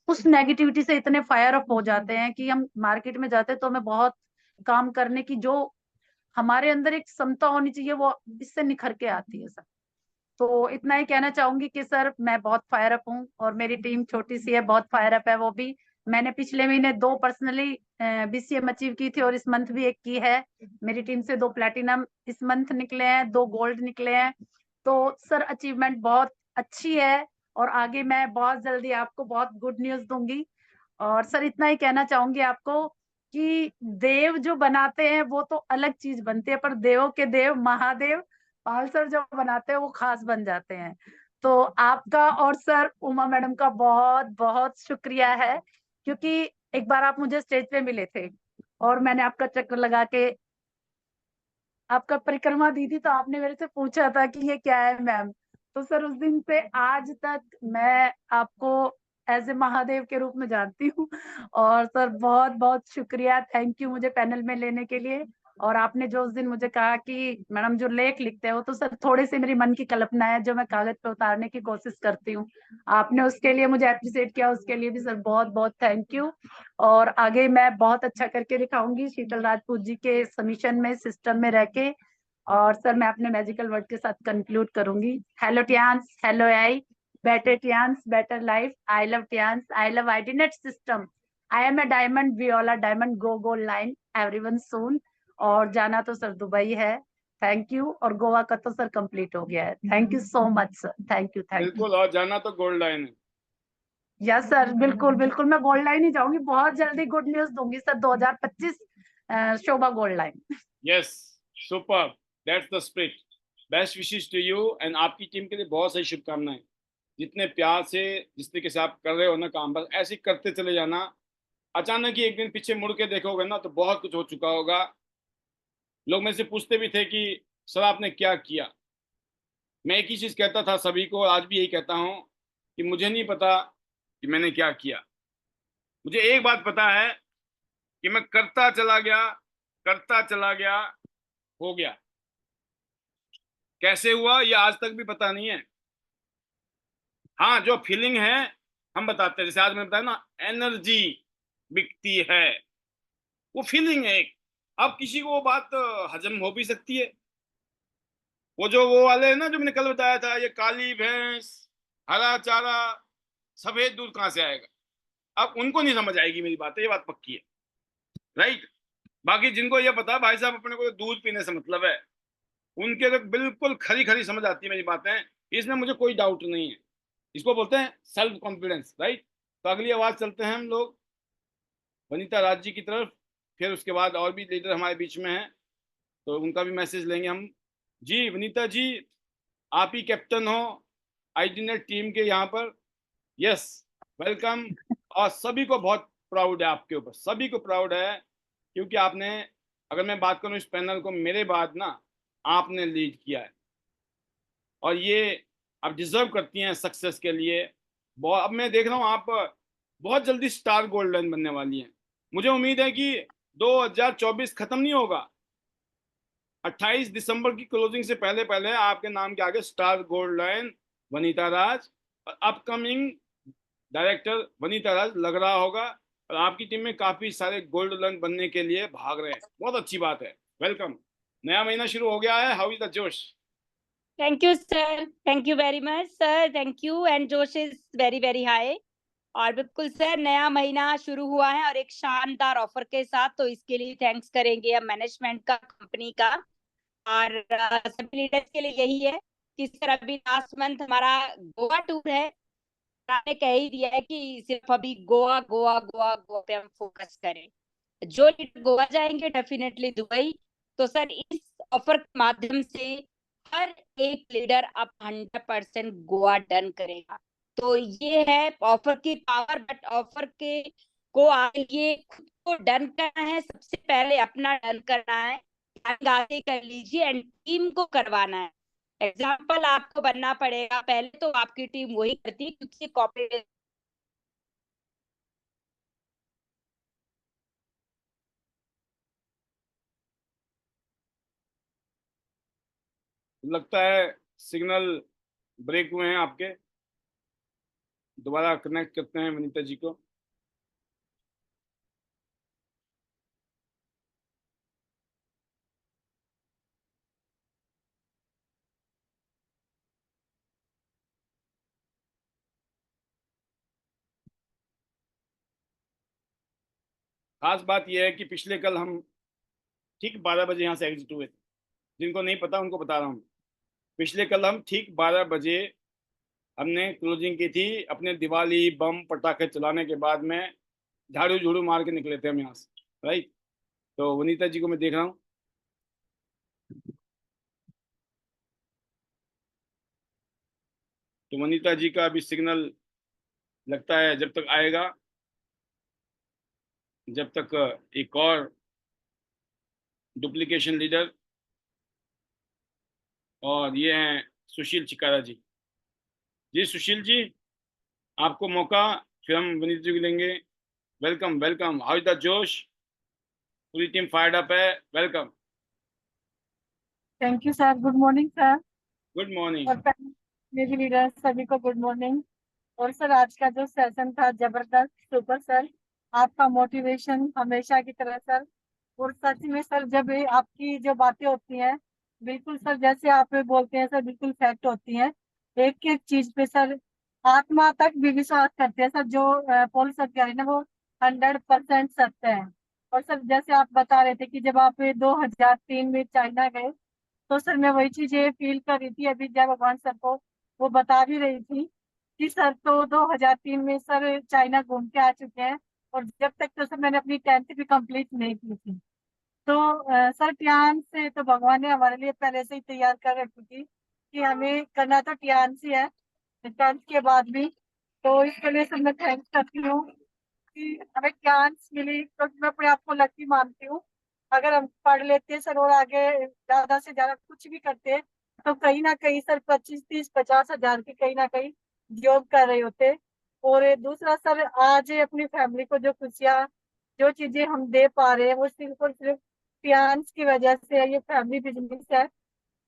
उस नेगेटिविटी से इतने फायर अप हो जाते हैं कि हम मार्केट में जाते हैं तो हमें बहुत काम करने की जो हमारे अंदर एक क्षमता होनी चाहिए वो इससे निखर के आती है सर। तो इतना ही कहना चाहूंगी कि सर मैं बहुत फायर अप हूँ, और मेरी टीम छोटी सी है, बहुत फायर अप है वो भी। मैंने पिछले महीने 2 पर्सनली बीसीएम अचीव की थी, और इस मंथ भी एक की है। मेरी टीम से 2 प्लेटिनम इस मंथ निकले हैं, 2 गोल्ड निकले हैं। तो सर अचीवमेंट बहुत अच्छी है, और आगे मैं बहुत जल्दी आपको बहुत गुड न्यूज दूंगी। और सर इतना ही कहना चाहूंगी आपको कि देव जो बनाते हैं वो तो अलग चीज बनती है, पर देवों के देव महादेव पाल सर जो बनाते हैं वो खास बन जाते हैं। तो आपका और सर उमा मैडम का बहुत बहुत शुक्रिया है, क्योंकि एक बार आप मुझे स्टेज पे मिले थे और मैंने आपका चक्कर लगा के आपका परिक्रमा दी थी, तो आपने मेरे से पूछा था कि ये क्या है मैम। तो सर उस दिन से आज तक मैं आपको एज ए महादेव के रूप में जानती हूँ। और सर बहुत बहुत शुक्रिया, थैंक यू मुझे पैनल में लेने के लिए। और आपने जो उस दिन मुझे कहा कि मैडम जो लेख लिखते हो, तो सर थोड़े से मेरी मन की कल्पना है जो मैं कागज पे उतारने की कोशिश करती हूँ। आपने उसके लिए मुझे अप्रिशिएट किया, उसके लिए भी सर बहुत बहुत थैंक यू। और आगे मैं बहुत अच्छा करके दिखाऊंगी शीतल राजपूत जी के सबमिशन में, सिस्टम में रह के। और सर मैं अपने मैजिकल वर्ड के साथ कंक्लूड करूंगी। Hello Tiens, hello I, better Tiens, better life, I love Tiens, I love आईडीनेट system, I am a diamond, we all are diamond, go gold line, everyone soon. और जाना तो sir Dubai है, thank you. और गोवा का तो sir complete हो गया है, thank you so much sir, thank you thank you. बिल्कुल, और जाना तो गोल्ड लाइन है। यस सर, बिल्कुल बिल्कुल, मैं गोल्ड लाइन ही जाऊंगी, बहुत जल्दी गुड न्यूज दूंगी sir, 2025 Shobha gold line. Yes, super, that's the spirit. Best wishes to you and आपकी टीम के लिए बहुत सारी शुभकामनाएं। जितने प्यार से, जिस तरीके से आप कर रहे हो ना काम, बस ऐसे ही करते चले जाना। अचानक ही एक दिन पीछे मुड़ के देखोगे ना तो बहुत कुछ हो चुका होगा। लोग मेरे से पूछते भी थे कि सर आपने क्या किया। मैं एक ही चीज कहता था सभी को, आज भी यही कहता हूँ कि मुझे नहीं पता कि मैंने क्या किया। मुझे एक बात पता है कि मैं करता चला गया, करता चला गया, हो गया। कैसे हुआ ये आज तक भी पता नहीं है। हाँ, जो फीलिंग है हम बताते हैं, जैसे आज मैं बताया ना, एनर्जी बिकती है, वो फीलिंग है एक। अब किसी को वो बात हजम हो भी सकती है। वो वाले हैं ना जो मैंने कल बताया था, ये काली भैंस, हरा चारा, सफेद दूध कहाँ से आएगा। अब उनको नहीं समझ आएगी मेरी बात, ये बात पक्की है, राइट। बाकी जिनको ये पता भाई साहब अपने को दूध पीने से मतलब है, उनके तो बिल्कुल खरी खरी समझ आती है मेरी बातें। इसमें मुझे कोई डाउट नहीं है। इसको बोलते हैं सेल्फ कॉन्फिडेंस, राइट। तो अगली आवाज चलते हैं हम लोग वनीता राज जी की तरफ। फिर उसके बाद और भी लीडर हमारे बीच में हैं, तो उनका भी मैसेज लेंगे हम। जी वनीता जी, आप ही कैप्टन हो आईडीनेट टीम के यहाँ पर। Yes, welcome. और सभी को बहुत प्राउड है आपके ऊपर, सभी को प्राउड है, क्योंकि आपने, अगर मैं बात करूं इस पैनल को, मेरे बाद ना आपने लीड किया है। और ये आप डिजर्व करती हैं सक्सेस के लिए। बहुत, अब मैं देख रहा हूँ आप बहुत जल्दी स्टार गोल्डन बनने वाली हैं। मुझे उम्मीद है कि 2024 खत्म नहीं होगा, 28 दिसंबर की क्लोजिंग से पहले पहले आपके नाम के आगे स्टार गोल्ड लाइन वनीता राज, अपकमिंग डायरेक्टर वनीता राज लग रहा होगा। और आपकी टीम में काफी सारे गोल्ड लाइन बनने के लिए भाग रहे हैं, बहुत अच्छी बात है। वेलकम, नया महीना शुरू हो गया है, हाउ इज द जोश? Thank you, sir. Thank you very much, sir. Thank you. And जोश is very very high. और बिल्कुल सर, नया महीना शुरू हुआ है और एक शानदार ऑफर के साथ, तो इसके लिए थैंक्स करेंगे हम मैनेजमेंट का, कंपनी का। और सभी लीडर्स के लिए यही है कि सर अभी लास्ट मंथ हमारा गोवा टूर है। आपने कह ही दिया है कि सिर्फ अभी गोवा गोवा गोवा गोवा पे हम फोकस करें। जो लीडर गोवा जाएंगे डेफिनेटली दुबई। तो सर इस ऑफर के माध्यम से हर एक लीडर अब 100% गोवा डन करेगा। तो ये है ऑफर की पावर। बट ऑफर के को आगे लिए खुद को डन करना है, सबसे पहले अपना डन करना है, आगे कर लीजिए एंड टीम को करवाना है। एग्जाम्पल आपको बनना पड़ेगा, पहले तो आपकी टीम वही करती है क्योंकि कॉपरेटिव लगता है सिग्नल ब्रेक हुए हैं आपके। दोबारा कनेक्ट करते हैं वनीता जी को। खास बात यह है कि पिछले कल हम ठीक 12 बजे यहाँ से एग्जिट हुए थे। जिनको नहीं पता उनको बता रहा हूँ, पिछले कल हम ठीक 12 बजे हमने क्लोजिंग की थी। अपने दिवाली बम पटाखे चलाने के बाद में झाड़ू झूड़ू मार के निकले थे हम यहाँ से, राइट। तो वनीता जी को मैं देख रहा हूँ। तो वनीता जी का भी सिग्नल लगता है जब तक आएगा, जब तक एक और डुप्लीकेशन लीडर, और ये हैं सुशील चिकारा जी। जी सुशील जी, आपको मौका, फिर हम वनीता जी को देंगे। Welcome welcome, how is the जोश, पूरी टीम फायर्ड अप है, welcome. Thank you sir, good morning sir, good morning. और मेरी लीडर सभी को गुड मॉर्निंग। और सर आज का जो सेशन था जबरदस्त, सुपर सर, आपका मोटिवेशन हमेशा की तरह सर। और सच में सर जब ये आपकी जो बातें होती हैं, बिल्कुल सर जैसे आप बोलते हैं सर, बिल्कुल फैक्ट होती हैं। एक एक चीज पे सर आत्मा तक भी विश्वास करते हैं सर, जो बोल सकते हैं ना वो 100% सत्य है। और सर जैसे आप बता रहे थे कि जब आप 2003 में चाइना गए, तो सर मैं वही चीज ये फील कर रही थी अभी जब भगवान सर को वो बता भी रही थी कि सर तो 2003 में सर चाइना घूम के आ चुके हैं, और जब तक तो सर मैंने अपनी 10th भी कंप्लीट नहीं की थी। तो सर टियान से तो भगवान ने हमारे लिए पहले से ही तैयार कर रखी थी कि हमें करना तो टियान से है 10th के बाद भी। तो इसके लिए सर मैं थैंक्स करती हूँ कि हमें चांस मिली, क्योंकि मैं अपने आप को लकी मानती हूँ। अगर हम पढ़ लेते हैं सर और आगे ज्यादा से ज्यादा कुछ भी करते हैं, तो कहीं ना कहीं सर 25 30 50 हजार की कहीं ना कहीं जॉब कर रहे होते। और दूसरा सर आज अपनी फैमिली को जो खुशियाँ, जो चीजें हम दे पा रहे हैं, वो सिर्फ और सिर्फ फियांस की वजह से है। ये फैमिली बिजनेस है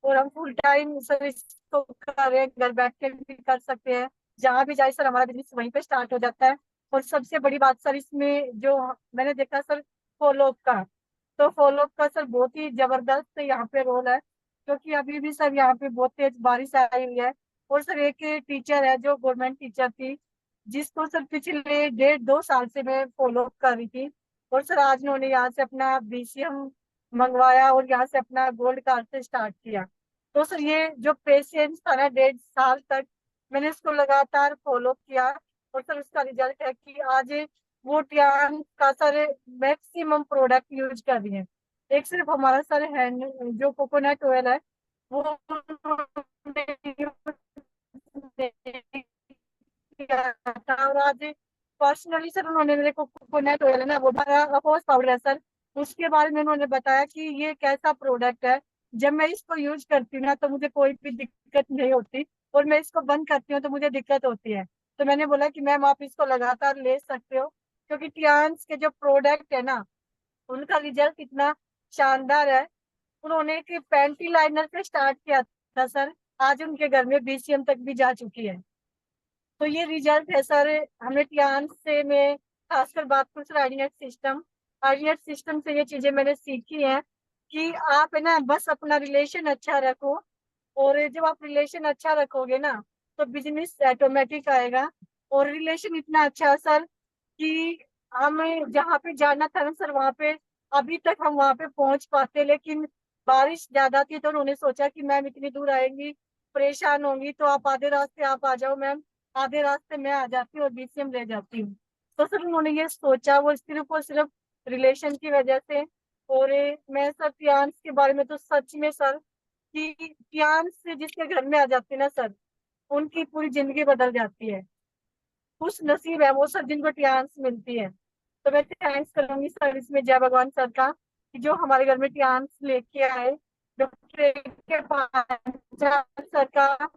और हम फुल टाइम सर इसको कर रहे हैं, घर बैठ के भी कर सकते हैं। जहाँ भी जाए सर हमारा बिजनेस वहीं पे स्टार्ट हो जाता है। और सबसे बड़ी बात सर इसमें जो मैंने देखा सर, फॉलोअप का, तो फॉलोअप का सर बहुत ही जबरदस्त यहाँ पे रोल है, क्योंकि अभी भी सर यहाँ पे बहुत तेज बारिश आई हुई है। और सर एक टीचर है जो गवर्नमेंट टीचर थी, जिसको सर पिछले 1.5 2 साल से मैं फॉलोअप कर रही थी। और सर आज उन्होंने यहाँ से अपना BCM मंगवाया और यहाँ से अपना गोल्ड कार्ड से स्टार्ट किया। तो सर ये जो पेशेंस था ना 1.5 साल तक मैंने इसको लगातार फॉलो किया, और सर उसका रिजल्ट है कि आज वो टियान का सर मैक्सिमम प्रोडक्ट यूज कर रही है। एक सिर्फ हमारा सर हैंड जो कोकोनट ऑयल है वो किया था। और आज पर्सनली सर उन्होंने मेरे को कोकोनट ऑयल है ना, वो अपोज पाउडर है सर, उसके बारे में उन्होंने बताया कि ये कैसा प्रोडक्ट है। जब मैं इसको यूज करती हूँ ना तो मुझे कोई भी दिक्कत नहीं होती, और मैं इसको बंद करती हूँ तो मुझे दिक्कत होती है। तो मैंने बोला कि मैम आप इसको लगातार ले सकते हो, क्योंकि टियान्स के जो प्रोडक्ट है ना उनका रिजल्ट इतना शानदार है। उन्होंने एक पैंटी लाइनर से स्टार्ट किया था सर, आज उनके घर में BCM तक भी जा चुकी है। तो ये रिजल्ट है सर। हमें टियान से मैं खासकर बात करूँ सर आइडियट सिस्टम से ये चीजें मैंने सीखी हैं कि आप है ना बस अपना रिलेशन अच्छा रखो, और जब आप रिलेशन अच्छा रखोगे ना तो बिजनेस ऑटोमेटिक आएगा। और रिलेशन इतना अच्छा है सर कि हमें जहाँ पे जाना था ना सर वहाँ पे अभी तक हम वहाँ पे पहुंच पाते, लेकिन बारिश ज्यादा थी तो उन्होंने सोचा कि मैम इतनी दूर आएंगी, परेशान होंगी, तो आप आधे रास्ते आप आ जाओ मैम, आधे रास्ते मैं आ जाती हूँ और BCM ले जाती हूँ। तो सर उन्होंने ये सोचा, वो सिर्फ और सिर्फ रिलेशन की वजह से। और मैं सर पियांस के बारे में तो सच में सर कि पियांस से जिसके घर में आ जाती है ना सर, उनकी पूरी जिंदगी बदल जाती है। खुश नसीब है वो सर जिनको टियान्स मिलती है। तो मैं थैंक्स करूंगी सर इसमें जय भगवान सर का, कि जो हमारे घर में टियान्स लेके आए, डॉक्टर के सर का,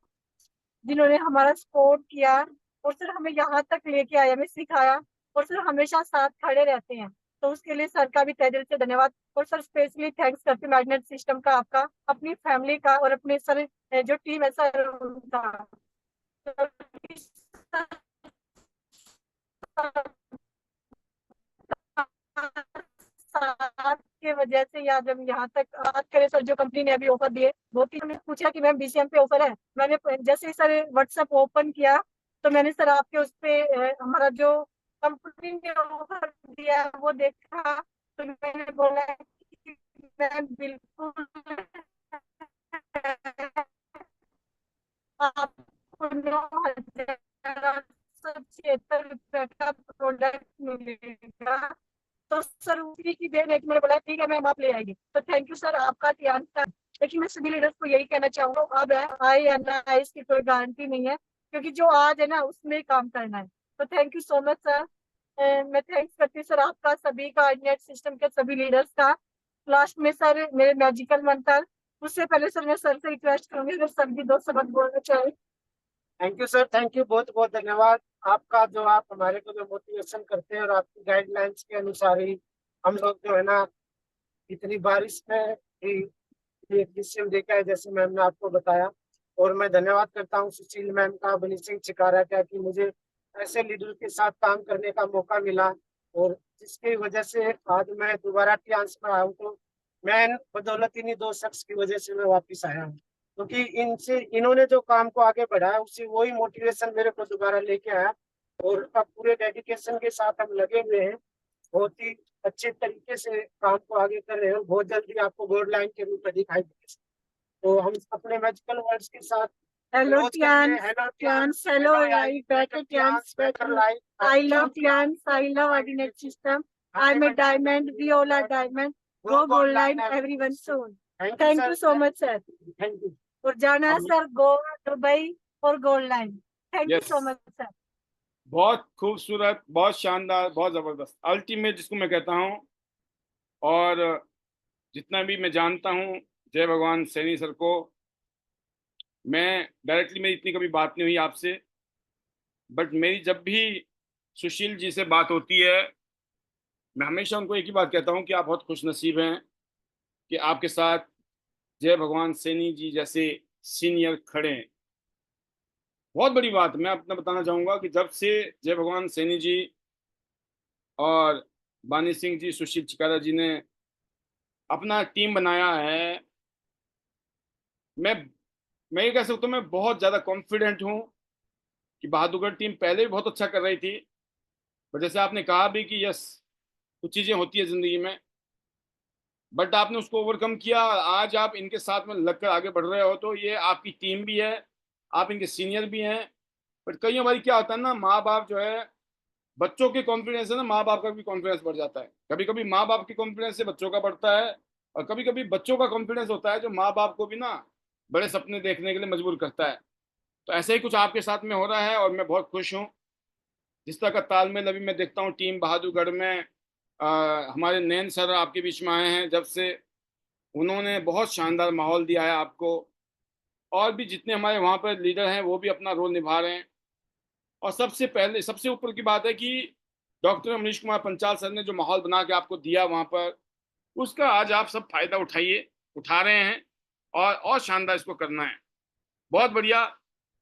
जिन्होंने हमारा सपोर्ट किया और सर हमें यहाँ तक लेके आए, हमें सिखाया, और सर हमेशा साथ खड़े रहते हैं। तो उसके लिए सर का भी तहे दिल से धन्यवाद। और सर स्पेशली थैंक्स करती हूँ मैग्नेट सिस्टम का, आपका, अपनी फैमिली का, और अपने सर जो टीम है सर उनका। साथ के वजह से या जब यहाँ तक बात करें सर, जो कंपनी ने अभी ऑफर दिए, बहुत ही हमने पूछा कि मैम BCM पे ऑफर है, मैंने जैसे ही सर व्हाट्सएप ओपन किया तो मैंने सर आपके उस पे हमारा जो कंपनी ने ऑफर दिया वो देखा, तो मैंने बोला कि मैं बिल्कुल आपको 9,776 का प्रोडक्ट मिलेगा। तो सर उसी की देर एक मैंने बोला ठीक है मैम आप ले आएंगे। तो थैंक यू सर आपका ध्यान था। लेकिन मैं सभी लीडर्स को यही कहना चाहूंगा, अब है आए या ना आए इसकी कोई गारंटी नहीं है, क्योंकि जो आज है ना उसमें ही काम करना है। तो thank you so much sir. मैं थैंक्स करती हूँ सर आपका, सभी का, नेट सिस्टम के सभी लीडर्स का। लास्ट में सर मेरे मैजिकल मंत्र, उससे पहले सर मैं सर से रिक्वेस्ट करूंगी अगर सर भी 2 शब्द बोलना चाहे। Thank you sir, thank you, बहुत बहुत धन्यवाद आपका, जो आप हमारे को जो मोटिवेशन करते हैं और आपकी गाइडलाइंस के अनुसार ही हम लोग जो है ना इतनी बारिश में भी एक डिसीजन देखा है, जैसे मैम ने आपको बताया। और मैं धन्यवाद करता हूँ सुशील मैम का, बनी सिंह चिकारा का, कि मुझे ऐसे लीडर के साथ काम करने का मौका मिला, और जिसकी वजह से आज मैं दोबारा टियांस में आया हूँ। तो मैं बदौलत इन्हीं 2 शख्स की वजह से मैं वापिस आया हूँ, क्योंकि इन्होंने जो काम को आगे बढ़ाया उसी वही मोटिवेशन मेरे को दोबारा लेके आया। और अब पूरे डेडिकेशन के साथ हम लगे हुए हैं, बहुत ही अच्छे तरीके से काम को आगे कर रहे हैं। बहुत जल्दी आपको बोर्ड लाइन के रूप में दिखाई देगा। तो हम अपने मैजिकल वर्ड्स के साथ हेलो close टियांस, करेंगे। Hello Tiens, hello life, better Tiens, better life. I love Tians, I love Ordinate System. I'm a diamond, we all are diamond. Go gold line, everyone soon. Thank you so much, sir. Thank you. और जाना है sir Goa, Dubai और gold line. Thank you Yes. So much sir. बहुत खूबसूरत, बहुत शानदार, बहुत जबरदस्त, अल्टीमेट जिसको मैं कहता हूँ। और जितना भी मैं जानता हूँ जय भगवान सैनी सर को, मैं डायरेक्टली मेरी इतनी कभी बात नहीं हुई आपसे, बट मेरी जब भी सुशील जी से बात होती है, मैं हमेशा उनको एक ही बात कहता हूँ कि आप बहुत खुश नसीब हैं कि आपके साथ जय भगवान सैनी जी जैसे सीनियर खड़े हैं। बहुत बड़ी बात मैं अपना बताना चाहूँगा कि जब से जय भगवान सैनी जी और बानी सिंह जी, सुशील चिकारा जी ने अपना टीम बनाया है, मैं ये कह सकता हूँ मैं बहुत ज़्यादा कॉन्फिडेंट हूँ कि बहादुरगढ़ टीम पहले भी बहुत अच्छा कर रही थी, पर जैसे आपने कहा भी कि यस, कुछ चीज़ें होती है ज़िंदगी में, बट आपने उसको ओवरकम किया। आज आप इनके साथ में लगकर आगे बढ़ रहे हो, तो ये आपकी टीम भी है, आप इनके सीनियर भी हैं। बट कई बार क्या होता है ना, माँ बाप जो है, बच्चों के कॉन्फिडेंस है ना, माँ बाप का भी कॉन्फिडेंस बढ़ जाता है। कभी कभी माँ बाप के कॉन्फिडेंस से बच्चों का बढ़ता है, और कभी कभी बच्चों का कॉन्फिडेंस होता है जो माँ बाप को भी ना बड़े सपने देखने के लिए मजबूर करता है। तो ऐसे ही कुछ आपके साथ में हो रहा है, और मैं बहुत खुश हूँ। जिस तरह का तालमेल अभी मैं देखता हूँ टीम बहादुरगढ़ में, हमारे नैन सर आपके बीच में आए हैं, जब से उन्होंने बहुत शानदार माहौल दिया है आपको। और भी जितने हमारे वहाँ पर लीडर हैं वो भी अपना रोल निभा रहे हैं। और सबसे पहले, सबसे ऊपर की बात है कि डॉक्टर मनीष कुमार पंचाल सर ने जो माहौल बना के आपको दिया वहाँ पर, उसका आज आप सब फायदा उठा रहे हैं, और शानदार इसको करना है। बहुत बढ़िया।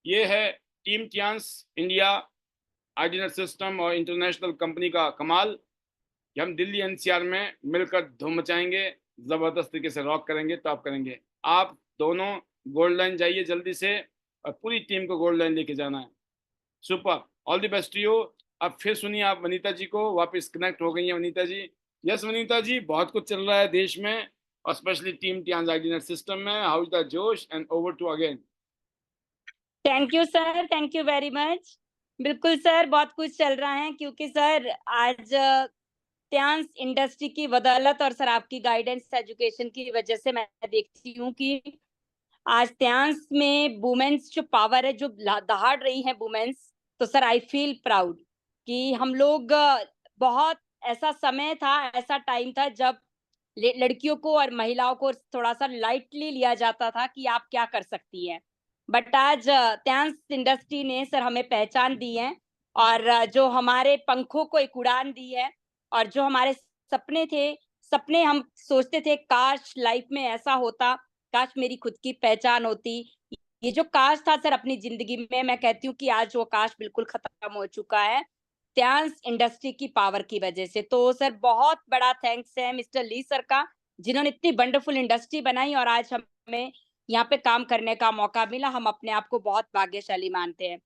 ये है team Tiens India ordinate system और इंटरनेशनल कंपनी का कमाल, कि हम दिल्ली एनसीआर में मिलकर धूम मचाएंगे, जबरदस्त तरीके से रॉक करेंगे, टॉप करेंगे। आप दोनों गोल्ड लाइन जाइए जल्दी से, और पूरी टीम को गोल्ड लाइन लेके जाना है। Super, all the best to you. अब फिर सुनिए आप वनीता जी को, वापस कनेक्ट हो गई हैं वनीता जी। यस वनीता जी, बहुत कुछ चल रहा है देश में, और स्पेशली टीम टियांस ऑर्डिनेट सिस्टम में। How is the josh, and over to again. Thank you sir, thank you very much. बिल्कुल सर, बहुत कुछ चल रहा है, क्योंकि सर आज टियांस इंडस्ट्री की बदौलत और सर आपकी गाइडेंस एजुकेशन की वजह से मैं देखती हूँ कि आज टियांस में वुमेन्स जो पावर है, जो दहाड़ रही है वुमेन्स, तो सर आई फील प्राउड कि हम लोग बहुत ऐसा समय था, ऐसा टाइम था जब लड़कियों को और महिलाओं को थोड़ा सा लाइटली लिया जाता था कि आप क्या कर सकती हैं। बट आज टियांस इंडस्ट्री ने सर हमें पहचान दी है, और जो हमारे पंखों को एक उड़ान दी है, और जो हमारे सपने हम सोचते थे काश लाइफ में ऐसा होता, काश मेरी खुद की पहचान होती। ये जो काश था सर अपनी जिंदगी में, मैं कहती हूँ कि आज वो काश बिल्कुल खत्म हो चुका है टियांस इंडस्ट्री की पावर की वजह से। तो सर बहुत बड़ा थैंक्स है मिस्टर ली सर का, जिन्होंने इतनी वंडरफुल इंडस्ट्री बनाई और आज हमें यहाँ पे काम करने का मौका मिला। हम अपने आप को बहुत भाग्यशाली मानते हैं।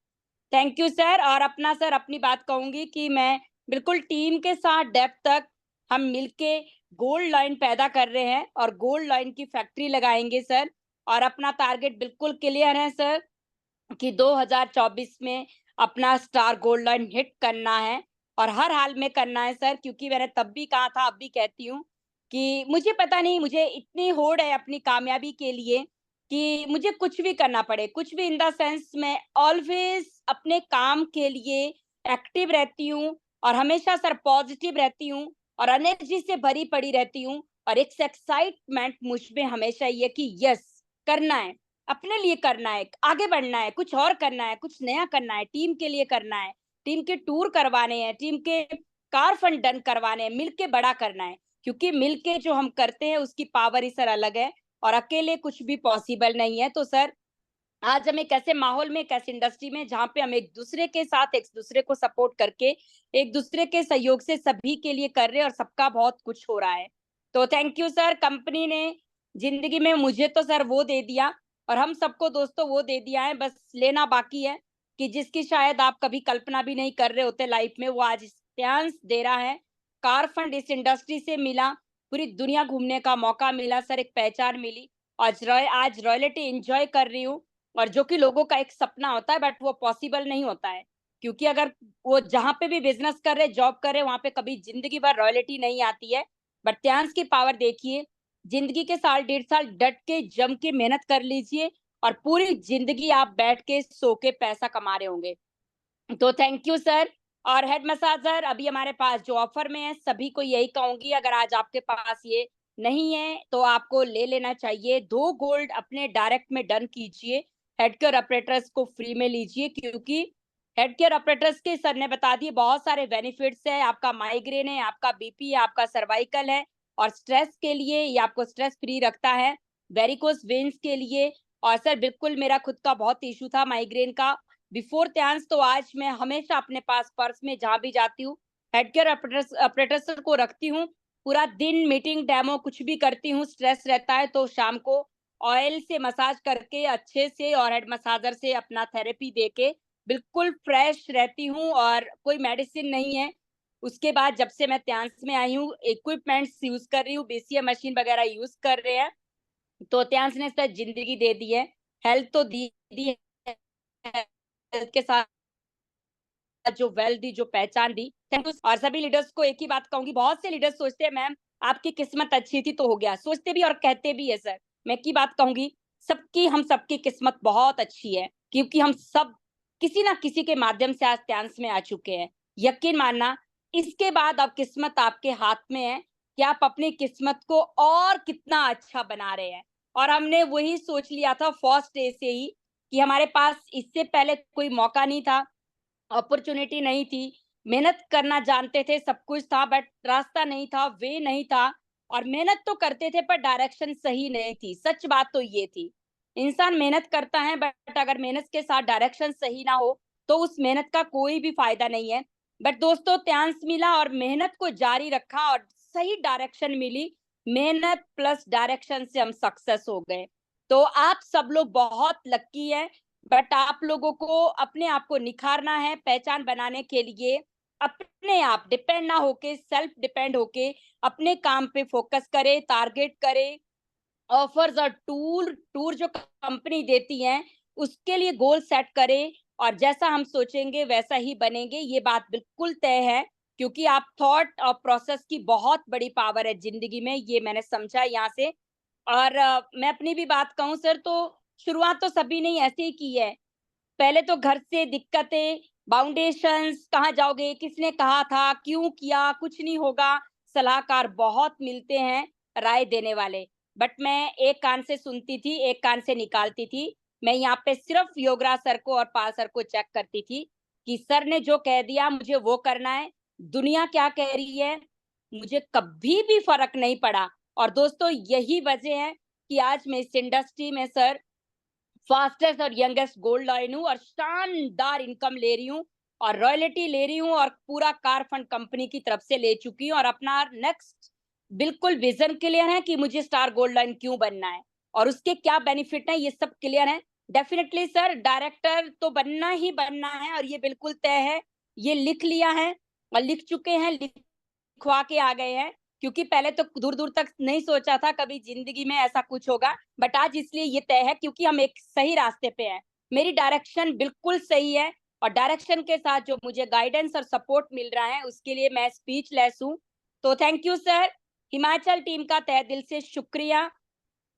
Thank you sir. और अपना सर अपनी बात कहूंगी कि मैं बिल्कुल टीम के साथ डेप्थ तक हम मिलके गोल्ड लाइन पैदा कर रहे हैं, और गोल्ड लाइन की फैक्ट्री लगाएंगे सर। और अपना टारगेट बिल्कुल क्लियर है सर कि 2024 में अपना स्टार गोल्ड लाइन हिट करना है, और हर हाल में करना है सर। क्योंकि मैंने तब भी कहा था, अब भी कहती हूँ कि मुझे पता नहीं, मुझे इतनी होड़ है अपनी कामयाबी के लिए कि मुझे कुछ भी करना पड़े, कुछ भी इन द सेंस मैं ऑलवेज अपने काम के लिए एक्टिव रहती हूँ और हमेशा सर पॉजिटिव रहती हूँ और एनर्जी से भरी पड़ी रहती हूँ और एक एक्साइटमेंट मुझ में हमेशा ये कि यस करना है, अपने लिए करना है, आगे बढ़ना है, कुछ और करना है, कुछ नया करना है, टीम के लिए करना है, टीम के टूर करवाने हैं, टीम के कार फंड डन करवाने हैं, मिलके बड़ा करना है, क्योंकि मिलके जो हम करते हैं उसकी पावर ही सर अलग है और अकेले कुछ भी पॉसिबल नहीं है। तो सर आज हम एक ऐसे माहौल में, एक ऐसी इंडस्ट्री में जहाँ पे हम एक दूसरे के साथ एक दूसरे को सपोर्ट करके एक दूसरे के सहयोग से सभी के लिए कर रहे हैं और सबका बहुत कुछ हो रहा है। तो थैंक यू सर, कंपनी ने जिंदगी में मुझे तो सर वो दे दिया और हम सबको दोस्तों वो दे दिया है, बस लेना बाकी है कि जिसकी शायद आप कभी कल्पना भी नहीं कर रहे होते लाइफ में, वो आज चांस दे रहा है। कार फंड इस इंडस्ट्री से मिला, पूरी दुनिया घूमने का मौका मिला सर, एक पहचान मिली। आज रॉयल्टी एंजॉय कर रही हूँ और जो कि लोगों का एक सपना होता है बट वो पॉसिबल नहीं होता है, क्योंकि अगर वो जहाँ पे भी बिजनेस कर रहे, जॉब कर रहे, वहां पे कभी जिंदगी भर रॉयल्टी नहीं आती है। बट त्यांश की पावर देखिए, जिंदगी के साल 1.5 साल डट के जम के मेहनत कर लीजिए और पूरी जिंदगी आप बैठ के सो के पैसा कमा रहे होंगे। तो थैंक यू सर। और हेड मसाजर अभी हमारे पास जो ऑफर में है, सभी को यही कहूंगी, अगर आज आपके पास ये नहीं है तो आपको ले लेना चाहिए। 2 गोल्ड अपने डायरेक्ट में डन कीजिए, हेड केयर ऑपरेटर्स को फ्री में लीजिए, क्योंकि हेड केयर ऑपरेटर्स के सर ने बता दिए बहुत सारे बेनिफिट्स है। आपका माइग्रेन है, आपका बीपी है, आपका सर्वाइकल है और स्ट्रेस के लिए ये आपको स्ट्रेस फ्री रखता है, वेरिकोस वेन्स के लिए। और सर बिल्कुल मेरा खुद का बहुत इशू था माइग्रेन का बिफोर त्यांश, तो आज मैं हमेशा अपने पास पर्स में जहां भी जाती हूँ हेड केयर ऑपरेटर्स को रखती हूँ। पूरा दिन मीटिंग डेमो कुछ भी करती हूँ, स्ट्रेस रहता है तो शाम को ऑयल से मसाज करके अच्छे से और हेड मसाजर से अपना थेरेपी देके बिल्कुल फ्रेश रहती हूँ और कोई मेडिसिन नहीं है। उसके बाद जब से मैं त्यांश में आई हूँ इक्विपमेंट्स यूज कर रही हूँ, बीसीएम मशीन वगैरह यूज कर रहे हैं, तो त्यांश ने सर जिंदगी दे दी है, हेल्थ तो दी दी है, हेल्थ के साथ जो वेल दी, जो पहचान दी, थैंक यू। और सभी लीडर्स को एक ही बात कहूंगी, बहुत से लीडर्स सोचते हैं मैम आपकी किस्मत अच्छी थी तो हो गया, सोचते भी और कहते भी है सर। मैं की बात कहूंगी, सबकी हम सबकी किस्मत बहुत अच्छी है, क्योंकि हम सब किसी ना किसी के माध्यम से आज त्यांश में आ चुके हैं। यकीन मानना, इसके बाद अब किस्मत आपके हाथ में है कि आप अपनी किस्मत को और कितना अच्छा बना रहे हैं। और हमने वही सोच लिया था फर्स्ट डे से ही कि हमारे पास इससे पहले कोई मौका नहीं था, अपॉर्चुनिटी नहीं थी, मेहनत करना जानते थे, सब कुछ था बट रास्ता नहीं था, वे नहीं था और मेहनत तो करते थे पर डायरेक्शन सही नहीं थी। सच बात तो ये थी, इंसान मेहनत करता है बट अगर मेहनत के साथ डायरेक्शन सही ना हो तो उस मेहनत का कोई भी फायदा नहीं है। बट दोस्तों त्यांश मिला और मेहनत को जारी रखा और सही डायरेक्शन मिली, मेहनत प्लस डायरेक्शन से हम सक्सेस हो गए। तो आप सब लोग बहुत लकी है, बट आप लोगों को अपने आप को निखारना है, पहचान बनाने के लिए अपने आप डिपेंड ना होके, सेल्फ डिपेंड होके अपने काम पे फोकस करे, टारगेट करे, ऑफर्स और टूर जो कंपनी देती है उसके लिए गोल सेट करे और जैसा हम सोचेंगे वैसा ही बनेंगे, ये बात बिल्कुल तय है। क्योंकि आप थॉट और प्रोसेस की बहुत बड़ी पावर है जिंदगी में, ये मैंने समझा यहाँ से। और मैं अपनी भी बात कहूँ सर, तो शुरुआत तो सभी ने ऐसे ही की है। पहले तो घर से दिक्कतें, फाउंडेशंस, कहाँ जाओगे, किसने कहा था, क्यों किया, कुछ नहीं होगा, सलाहकार बहुत मिलते हैं राय देने वाले, बट मैं एक कान से सुनती थी, एक कान से निकालती थी। मैं यहाँ पे सिर्फ योगराज सर को और पाल सर को चेक करती थी कि सर ने जो कह दिया मुझे वो करना है, दुनिया क्या कह रही है मुझे कभी भी फर्क नहीं पड़ा। और दोस्तों यही वजह है कि आज मैं इस इंडस्ट्री में सर फास्टेस्ट और यंगेस्ट गोल्ड लाइन हूँ और शानदार इनकम ले रही हूँ और रॉयल्टी ले रही हूँ और पूरा कार फंड कंपनी की तरफ से ले चुकी हूँ और अपना नेक्स्ट बिल्कुल विजन क्लियर है कि मुझे स्टार गोल्ड लाइन क्यों बनना है और उसके क्या बेनिफिट है, ये सब क्लियर है। डेफिनेटली सर डायरेक्टर तो बनना ही बनना है और ये बिल्कुल तय है, ये लिख लिया है और लिख चुके हैं, लिखवा के आ गए हैं, क्योंकि पहले तो दूर दूर तक नहीं सोचा था कभी जिंदगी में ऐसा कुछ होगा, बट आज इसलिए ये तय है क्योंकि हम एक सही रास्ते पे हैं, मेरी डायरेक्शन बिल्कुल सही है और डायरेक्शन के साथ जो मुझे गाइडेंस और सपोर्ट मिल रहा है उसके लिए मैं स्पीचलेस हूँ। तो thank you sir, Himachal team का तहे दिल से शुक्रिया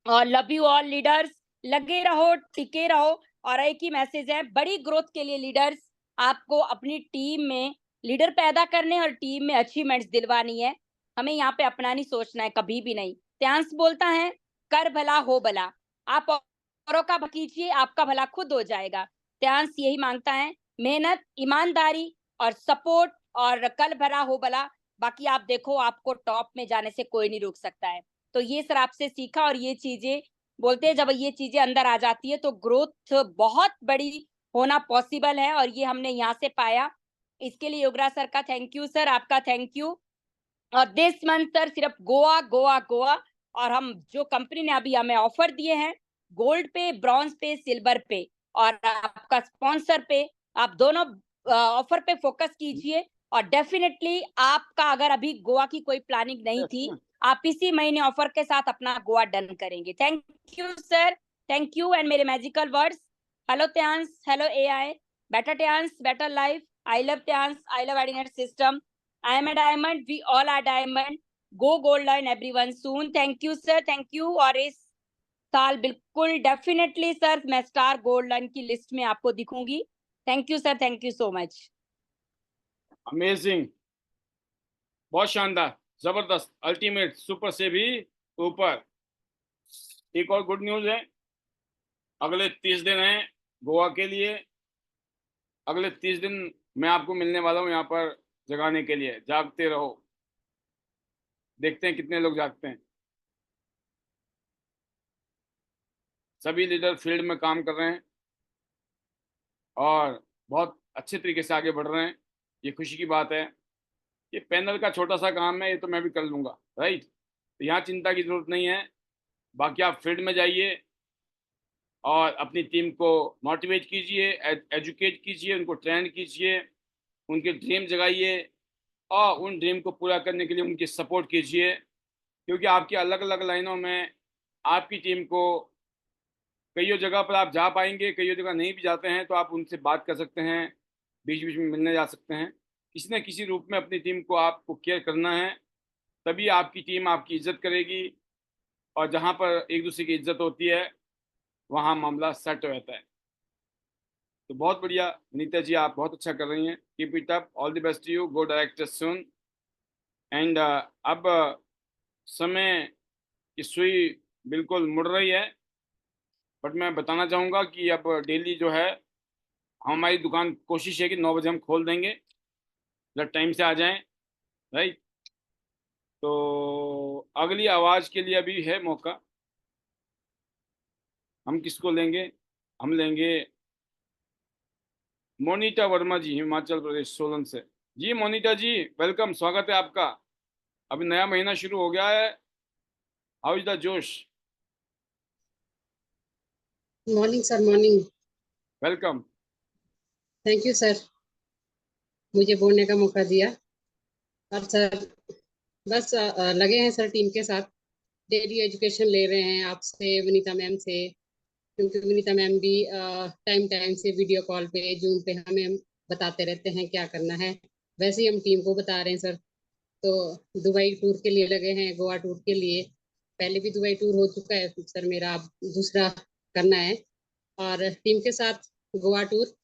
और लव यू ऑल लीडर्स, लगे रहो, टिके रहो और एक ही मैसेज है, बड़ी ग्रोथ के लिए लीडर्स आपको अपनी टीम में लीडर पैदा करने और टीम में अचीवमेंट्स दिलवानी है। हमें यहाँ पे अपना नहीं सोचना है, कभी भी नहीं। त्यांश बोलता है, कर भला हो भला, आप औरों का भला कीजिए, आपका भला खुद हो जाएगा। त्यांश यही मांगता है, मेहनत, ईमानदारी और सपोर्ट और कल भला हो भला, बाकी आप देखो, आपको टॉप में जाने से कोई नहीं रोक सकता है। तो ये सर आपसे सीखा, और ये चीजें बोलते हैं, जब ये चीजें अंदर आ जाती है तो ग्रोथ बहुत बड़ी होना पॉसिबल है, और ये हमने यहाँ से पाया। इसके लिए योगराज सर का थैंक यू सर, आपका थैंक यू। और दिस मंथ सर सिर्फ गोवा गोवा गोवा, और हम जो कंपनी ने अभी हमें ऑफर दिए हैं गोल्ड पे, ब्रॉन्ज पे, सिल्वर पे और आपका स्पॉन्सर पे, आप दोनों ऑफर पे फोकस कीजिए। और डेफिनेटली आपका अगर अभी गोवा की कोई प्लानिंग नहीं थी, आप इसी महीने ऑफर के साथ अपना गोवा डन करेंगे। Thank you sir, thank you. And मेरे magical words, hello Tiens, hello AI, better Tiens, better life, I love Tiens, I love ordinate system, I am a diamond, we all are diamond, go gold line everyone soon. Thank you sir, thank you. और इस साल बिल्कुल definitely sir मैं star gold line की list में आपको दिखूंगी। Thank you sir, thank you so much. Amazing, बहुत शानदार, जबरदस्त, अल्टीमेट, सुपर से भी ऊपर। एक और गुड न्यूज है, अगले 30 दिन हैं गोवा के लिए। अगले 30 दिन मैं आपको मिलने वाला हूँ यहाँ पर जगाने के लिए। जागते रहो, देखते हैं कितने लोग जागते हैं। सभी लीडर फील्ड में काम कर रहे हैं और बहुत अच्छे तरीके से आगे बढ़ रहे हैं, ये खुशी की बात है। ये पैनल का छोटा सा काम है, ये तो मैं भी कर लूँगा, राइट। तो यहाँ चिंता की जरूरत नहीं है। बाकी आप फील्ड में जाइए और अपनी टीम को मोटिवेट कीजिए, एजुकेट कीजिए, उनको ट्रेन कीजिए, उनके ड्रीम जगाइए और उन ड्रीम को पूरा करने के लिए उनकी सपोर्ट कीजिए। क्योंकि आपकी अलग अलग लाइनों में आपकी टीम को कई जगह पर आप जा पाएंगे, कई जगह नहीं भी जाते हैं, तो आप उनसे बात कर सकते हैं, बीच बीच में मिलने जा सकते हैं। किसी न किसी रूप में अपनी टीम को आपको केयर करना है, तभी आपकी टीम आपकी इज्जत करेगी। और जहाँ पर एक दूसरे की इज्जत होती है वहाँ मामला सेट हो जाता है। तो बहुत बढ़िया नीता जी, आप बहुत अच्छा कर रही हैं, keep it up, all the best to you, go director soon. And अब समय की सुई बिल्कुल मुड़ रही है, बट मैं बताना चाहूँगा कि अब डेली जो है हमारी दुकान, कोशिश है कि 9 बजे हम खोल देंगे, जब टाइम से आ जाएं, राइट। तो अगली आवाज़ के लिए अभी है मौका, हम किसको लेंगे? हम लेंगे मोनिता वर्मा जी, हिमाचल प्रदेश, सोलन से। जी मोनिता जी, वेलकम, स्वागत है आपका। अभी नया महीना शुरू हो गया है, हाउ इज द जोश? Morning sir, morning. Welcome. Thank you sir, मुझे बोलने का मौका दिया। और सर बस लगे हैं सर टीम के साथ, डेली एजुकेशन ले रहे हैं आपसे, विनीता मैम से, क्योंकि विनीता मैम भी टाइम टाइम से वीडियो कॉल पे, जूम पे हमें बताते रहते हैं क्या करना है। वैसे ही हम टीम को बता रहे हैं सर। तो दुबई टूर के लिए लगे हैं, गोवा टूर के लिए। पहले भी दुबई टूर हो चुका है सर मेरा, अब दूसरा करना है, और टीम के साथ गोवा टूर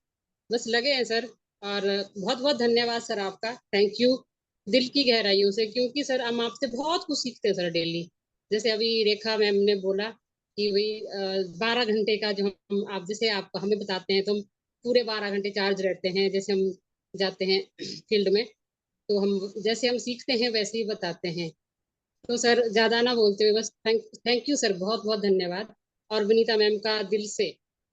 बस लगे हैं सर। और बहुत बहुत धन्यवाद सर आपका, थैंक यू दिल की गहराइयों से, क्योंकि सर हम आपसे बहुत कुछ सीखते हैं सर डेली। जैसे अभी रेखा मैम ने बोला कि वही 12 घंटे का जो हम आप जैसे आप हमें बताते हैं तो हम पूरे 12 घंटे चार्ज रहते हैं। जैसे हम जाते हैं फील्ड में तो हम जैसे हम सीखते हैं वैसे ही बताते हैं। तो सर ज्यादा ना बोलते हुए बस थैंक यू सर, बहुत बहुत धन्यवाद। और विनीता मैम का दिल से,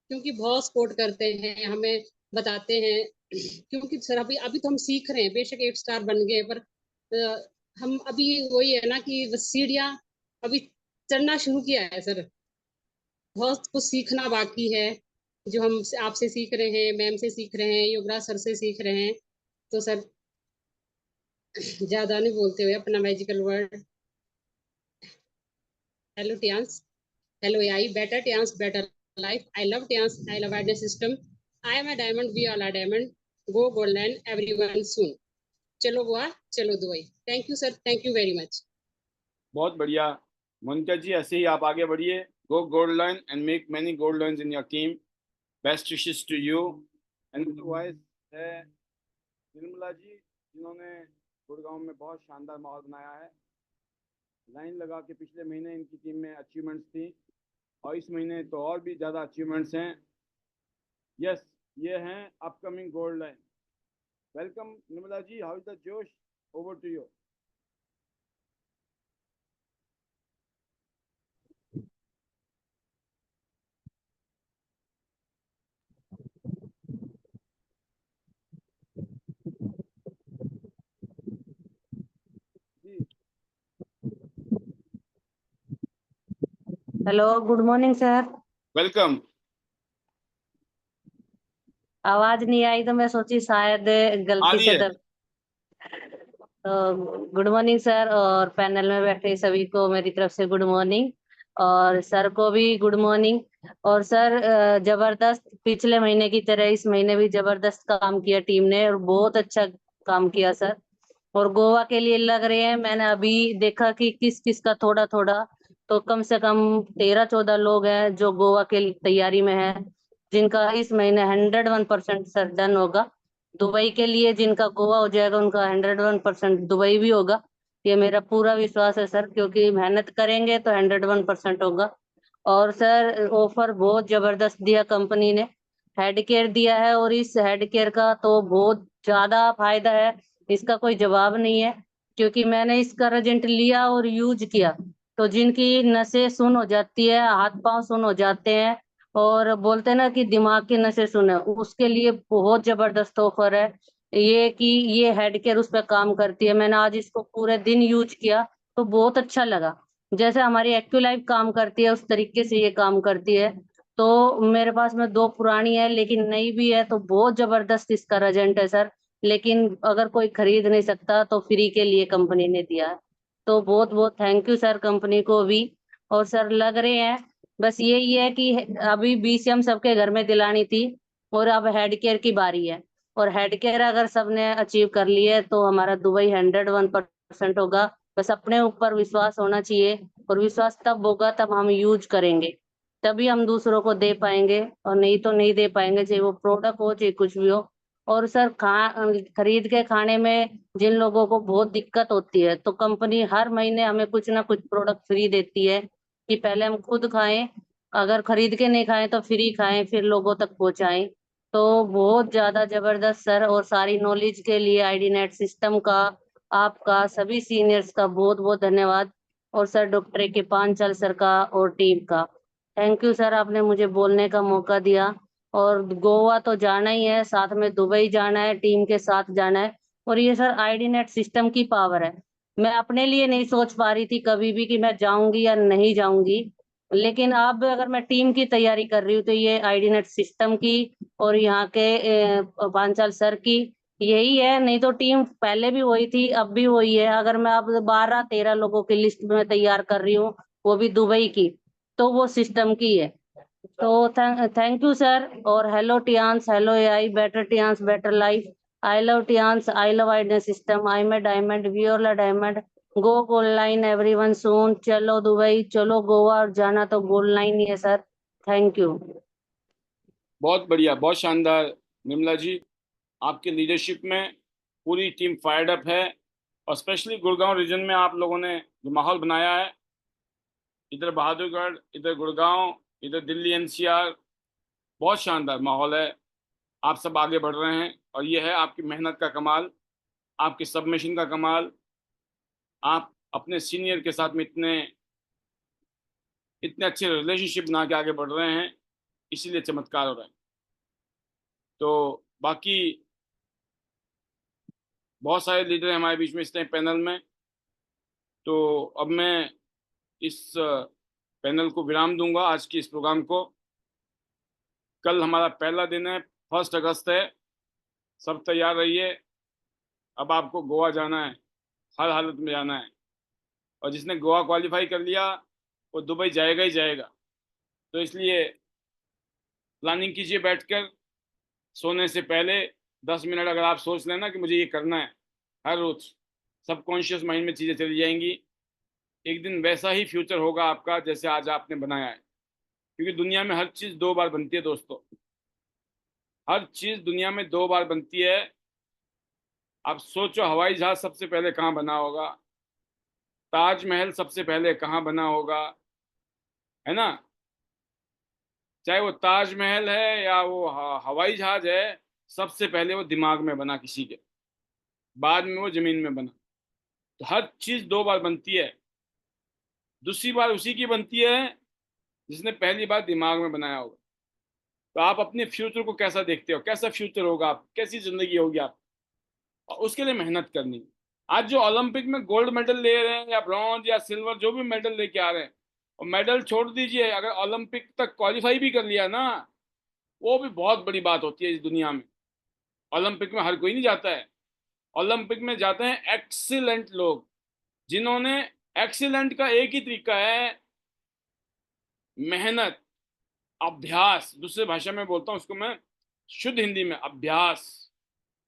क्योंकि बहुत सपोर्ट करते हैं हमें, बताते हैं। क्योंकि सर अभी अभी तो हम सीख रहे हैं, बेशक 8 स्टार बन गए, पर हम अभी वही है ना कि बस सीढ़ियाँ अभी चढ़ना शुरू किया है सर। बहुत कुछ सीखना बाकी है, जो हम आपसे सीख रहे हैं, मैम से सीख रहे हैं, योगराज सर से सीख रहे हैं। तो सर ज्यादा नहीं बोलते हुए अपना magical word, hello Tiens, hello AI, better Tiens, better life, I love Tiens, I love idea system, I am a diamond, we all are diamond, go golden everyone soon. चलो गोवा, चलो Dubai. Thank you sir, thank you very much. बहुत बढ़िया मोनिका जी, ऐसे ही आप आगे बढ़िए, go gold line and make many gold lines in your team. Best wishes to you. And vice है निर्मला जी, जिन्होंने गुड़गांव में बहुत शानदार माहौल बनाया है। लाइन लगा के पिछले महीने इनकी टीम में अचीवमेंट्स थी और इस महीने तो और भी ज़्यादा अचीवमेंट्स हैं। यस, ये हैं upcoming gold line. Welcome Nirmala ji, how is the जोश, ओवर टू यू। जी hello, good morning sir. Welcome. आवाज नहीं आई तो मैं सोची शायद आ गलती रही से है। तो गुड मॉर्निंग सर, और पैनल में बैठे सभी को मेरी तरफ से गुड मॉर्निंग, और सर को भी गुड मॉर्निंग। और सर जबरदस्त, पिछले महीने की तरह इस महीने भी जबरदस्त काम किया टीम ने और बहुत अच्छा काम किया सर। और गोवा के लिए लग रहे हैं, मैंने अभी देखा कि किस किस का थोड़ा थोड़ा, तो कम से कम 13-14 लोग हैं जो गोवा के लिए तैयारी में है, जिनका इस महीने 101% सर डन होगा। दुबई के लिए जिनका गोवा हो जाएगा उनका 101% दुबई भी होगा, ये मेरा पूरा विश्वास है सर, क्योंकि मेहनत करेंगे तो 101% होगा। और सर ऑफर बहुत जबरदस्त दिया कंपनी ने, हेड केयर दिया है, और इस हेड केयर का तो बहुत ज्यादा फायदा है, इसका कोई जवाब नहीं है। क्योंकि मैंने इसका रिजल्ट लिया और यूज किया, तो जिनकी नसें सुन हो जाती है, हाथ पांव सुन हो जाते हैं, और बोलते हैं ना कि दिमाग की नसें सुन है, उसके लिए बहुत जबरदस्त ऑफर है ये, कि ये हेड केयर उस पर काम करती है। मैंने आज इसको पूरे दिन यूज किया तो बहुत अच्छा लगा, जैसे हमारी एक्टिव काम करती है उस तरीके से ये काम करती है। तो मेरे पास में 2 पुरानी है लेकिन नई भी है, तो बहुत जबरदस्त इसका रिजल्ट है सर। लेकिन अगर कोई खरीद नहीं सकता तो फ्री के लिए कंपनी ने दिया है, तो बहुत बहुत थैंक यू सर कंपनी को भी। और सर लग रहे हैं, बस यही है कि अभी BCM सबके घर में दिलानी थी, और अब हेड केयर की बारी है। और हेड केयर अगर सबने अचीव कर लिए तो हमारा दुबई 101% होगा। बस अपने ऊपर विश्वास होना चाहिए, और विश्वास तब होगा तब हम यूज करेंगे, तभी हम दूसरों को दे पाएंगे, और नहीं तो नहीं दे पाएंगे, चाहे वो प्रोडक्ट हो चाहे कुछ भी हो। और सर खरीद के खाने में जिन लोगों को बहुत दिक्कत होती है, तो कंपनी हर महीने हमें कुछ ना कुछ प्रोडक्ट फ्री देती है, कि पहले हम खुद खाएं, अगर खरीद के नहीं खाएं तो फ्री खाएं, फिर लोगों तक पहुंचाएं। तो बहुत ज्यादा जबरदस्त सर, और सारी नॉलेज के लिए आईडी नेट सिस्टम का, आपका, सभी सीनियर्स का बहुत बहुत धन्यवाद। और सर डॉक्टर के पांचाल सर का और टीम का थैंक यू सर, आपने मुझे बोलने का मौका दिया। और गोवा तो जाना ही है, साथ में दुबई जाना है, टीम के साथ जाना है। और ये सर आईडी नेट सिस्टम की पावर है, मैं अपने लिए नहीं सोच पा रही थी कभी भी कि मैं जाऊंगी या नहीं जाऊंगी, लेकिन अब अगर मैं टीम की तैयारी कर रही हूँ तो ये आईडी नेट सिस्टम की और यहाँ के पांचाल सर की यही है। नहीं तो टीम पहले भी वही थी, अब भी वही है। अगर मैं अब 12-13 लोगों की लिस्ट में तैयार कर रही हूँ, वो भी दुबई की, तो वो सिस्टम की है। तो थैंक यू सर। और hello Tiens, hello AI, better Tiens better life, I love Tiens, I love आइडन system, I am a diamond, we are a diamond, go gold line everyone soon, चलो Dubai, चलो गोवा, और जाना तो gold line ही है sir. Thank you. बहुत बढ़िया, बहुत शानदार निर्मला जी, आपकी लीडरशिप में पूरी टीम फायर्ड अप है। और स्पेशली गुड़गांव रीजन में आप लोगों ने जो माहौल बनाया है, इधर बहादुरगढ़, इधर गुड़गांव, इधर दिल्ली NCR, बहुत शानदार माहौल है। आप सब आगे बढ़ रहे हैं और ये है आपकी मेहनत का कमाल, आपके सबमिशन का कमाल। आप अपने सीनियर के साथ में इतने इतने अच्छे रिलेशनशिप बना के आगे बढ़ रहे हैं, इसीलिए चमत्कार हो रहा है। तो बाकी बहुत सारे लीडर हैं हमारे बीच में इस टाइम पैनल में। तो अब मैं इस पैनल को विराम दूंगा, आज की इस प्रोग्राम को। कल हमारा पहला दिन है, 1 अगस्त है, सब तैयार रहिए। अब आपको गोवा जाना है, हर हालत में जाना है। और जिसने गोवा क्वालिफाई कर लिया वो दुबई जाएगा ही जाएगा। तो इसलिए प्लानिंग कीजिए बैठकर, सोने से पहले 10 मिनट अगर आप सोच लेना कि मुझे ये करना है, हर रोज सबकॉन्शियस माइंड में चीज़ें चली जाएंगी। एक दिन वैसा ही फ्यूचर होगा आपका जैसे आज आपने बनाया है, क्योंकि दुनिया में हर चीज़ 2 बार बनती है दोस्तों। हर चीज दुनिया में 2 बार बनती है। आप सोचो, हवाई जहाज सबसे पहले कहाँ बना होगा, ताजमहल सबसे पहले कहाँ बना होगा, है ना? चाहे वो ताजमहल है या वो हवाई जहाज है, सबसे पहले वो दिमाग में बना किसी के, बाद में वो जमीन में बना। तो हर चीज 2 बार बनती है। दूसरी बार उसी की बनती है जिसने पहली बार दिमाग में बनाया होगा। तो आप अपने फ्यूचर को कैसा देखते हो, कैसा फ्यूचर होगा, आप कैसी जिंदगी होगी आप, और उसके लिए मेहनत करनी है। आज जो ओलंपिक में गोल्ड मेडल ले रहे हैं या ब्रॉन्ज या सिल्वर, जो भी मेडल लेके आ रहे हैं, और मेडल छोड़ दीजिए, अगर ओलंपिक तक क्वालिफाई भी कर लिया ना, वो भी बहुत बड़ी बात होती है इस दुनिया में। ओलंपिक में हर कोई नहीं जाता है। ओलंपिक में जाते हैं एक्सीलेंट लोग, जिन्होंने, एक्सीलेंट का एक ही तरीका है, मेहनत, अभ्यास। दूसरे भाषा में बोलता हूं उसको मैं, शुद्ध हिंदी में अभ्यास।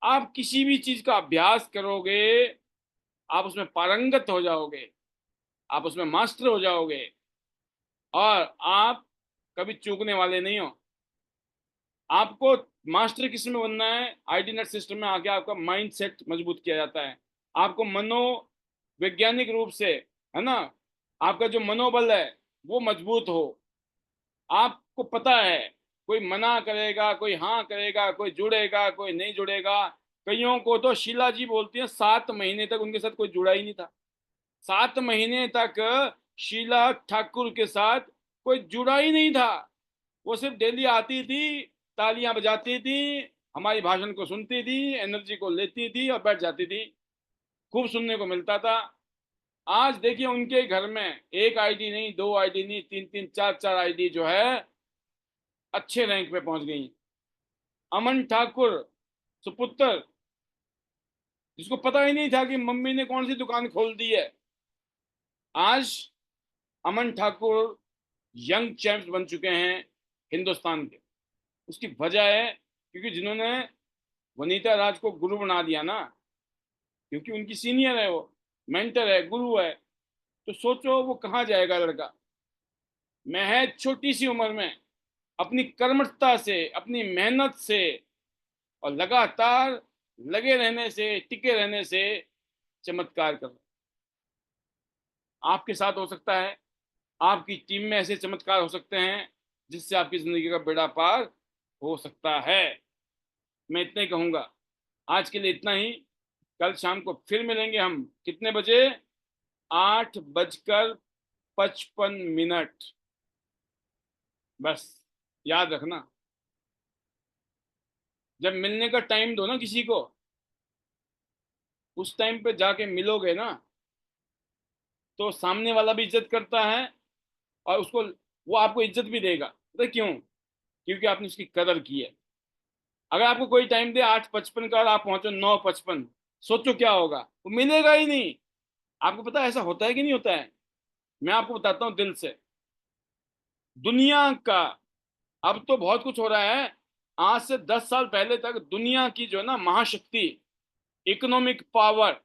आप किसी भी चीज का अभ्यास करोगे, आप उसमें पारंगत हो जाओगे, आप उसमें मास्टर हो जाओगे, और आप कभी चूकने वाले नहीं हो। आपको मास्टर किस में बनना है? आईटी नेट सिस्टम में आके आपका माइंड सेट मजबूत किया जाता है। आपको मनोवैज्ञानिक रूप से, है ना, आपका जो मनोबल है वो मजबूत हो। आपको पता है, कोई मना करेगा, कोई हाँ करेगा, कोई जुड़ेगा, कोई नहीं जुड़ेगा। कईयों को तो शीला जी बोलती हैं 7 महीने तक उनके साथ कोई जुड़ा ही नहीं था। 7 महीने तक शीला ठाकुर के साथ कोई जुड़ा ही नहीं था। वो सिर्फ डेली आती थी, तालियां बजाती थी, हमारी भाषण को सुनती थी, एनर्जी को लेती थी और बैठ जाती थी। खूब सुनने को मिलता था। आज देखिए उनके घर में 1 आईडी नहीं, 2 आईडी नहीं, 3-3, 4-4 आईडी जो है अच्छे रैंक पे पहुंच गई। अमन ठाकुर सुपुत्र, जिसको पता ही नहीं था कि मम्मी ने कौन सी दुकान खोल दी है, आज अमन ठाकुर यंग चैंप्स बन चुके हैं हिंदुस्तान के। उसकी वजह है क्योंकि जिन्होंने वनीता राज को गुरु बना दिया ना, क्योंकि उनकी सीनियर है, वो मेंटर है, गुरु है। तो सोचो वो कहाँ जाएगा लड़का। महज छोटी सी उम्र में अपनी कर्मठता से, अपनी मेहनत से और लगातार लगे रहने से, टिके रहने से चमत्कार कर, आपके साथ हो सकता है। आपकी टीम में ऐसे चमत्कार हो सकते हैं जिससे आपकी जिंदगी का बेड़ा पार हो सकता है। मैं इतना ही कहूंगा, आज के लिए इतना ही। कल शाम को फिर मिलेंगे हम, कितने बजे? 8:55। बस याद रखना, जब मिलने का टाइम दो ना किसी को, उस टाइम पे जाके मिलोगे ना, तो सामने वाला भी इज्जत करता है और उसको, वो आपको इज्जत भी देगा। पता क्यों? क्योंकि आपने उसकी कदर की है। अगर आपको कोई टाइम दे 8:55 का और आप पहुंचो 9:55, सोचो क्या होगा? वो मिलेगा ही नहीं। आपको पता है ऐसा होता है कि नहीं होता है? मैं आपको बताता हूँ दिल से। दुनिया का अब तो बहुत कुछ हो रहा है। आज से 10 साल पहले तक दुनिया की जो है ना महाशक्ति, इकोनॉमिक पावर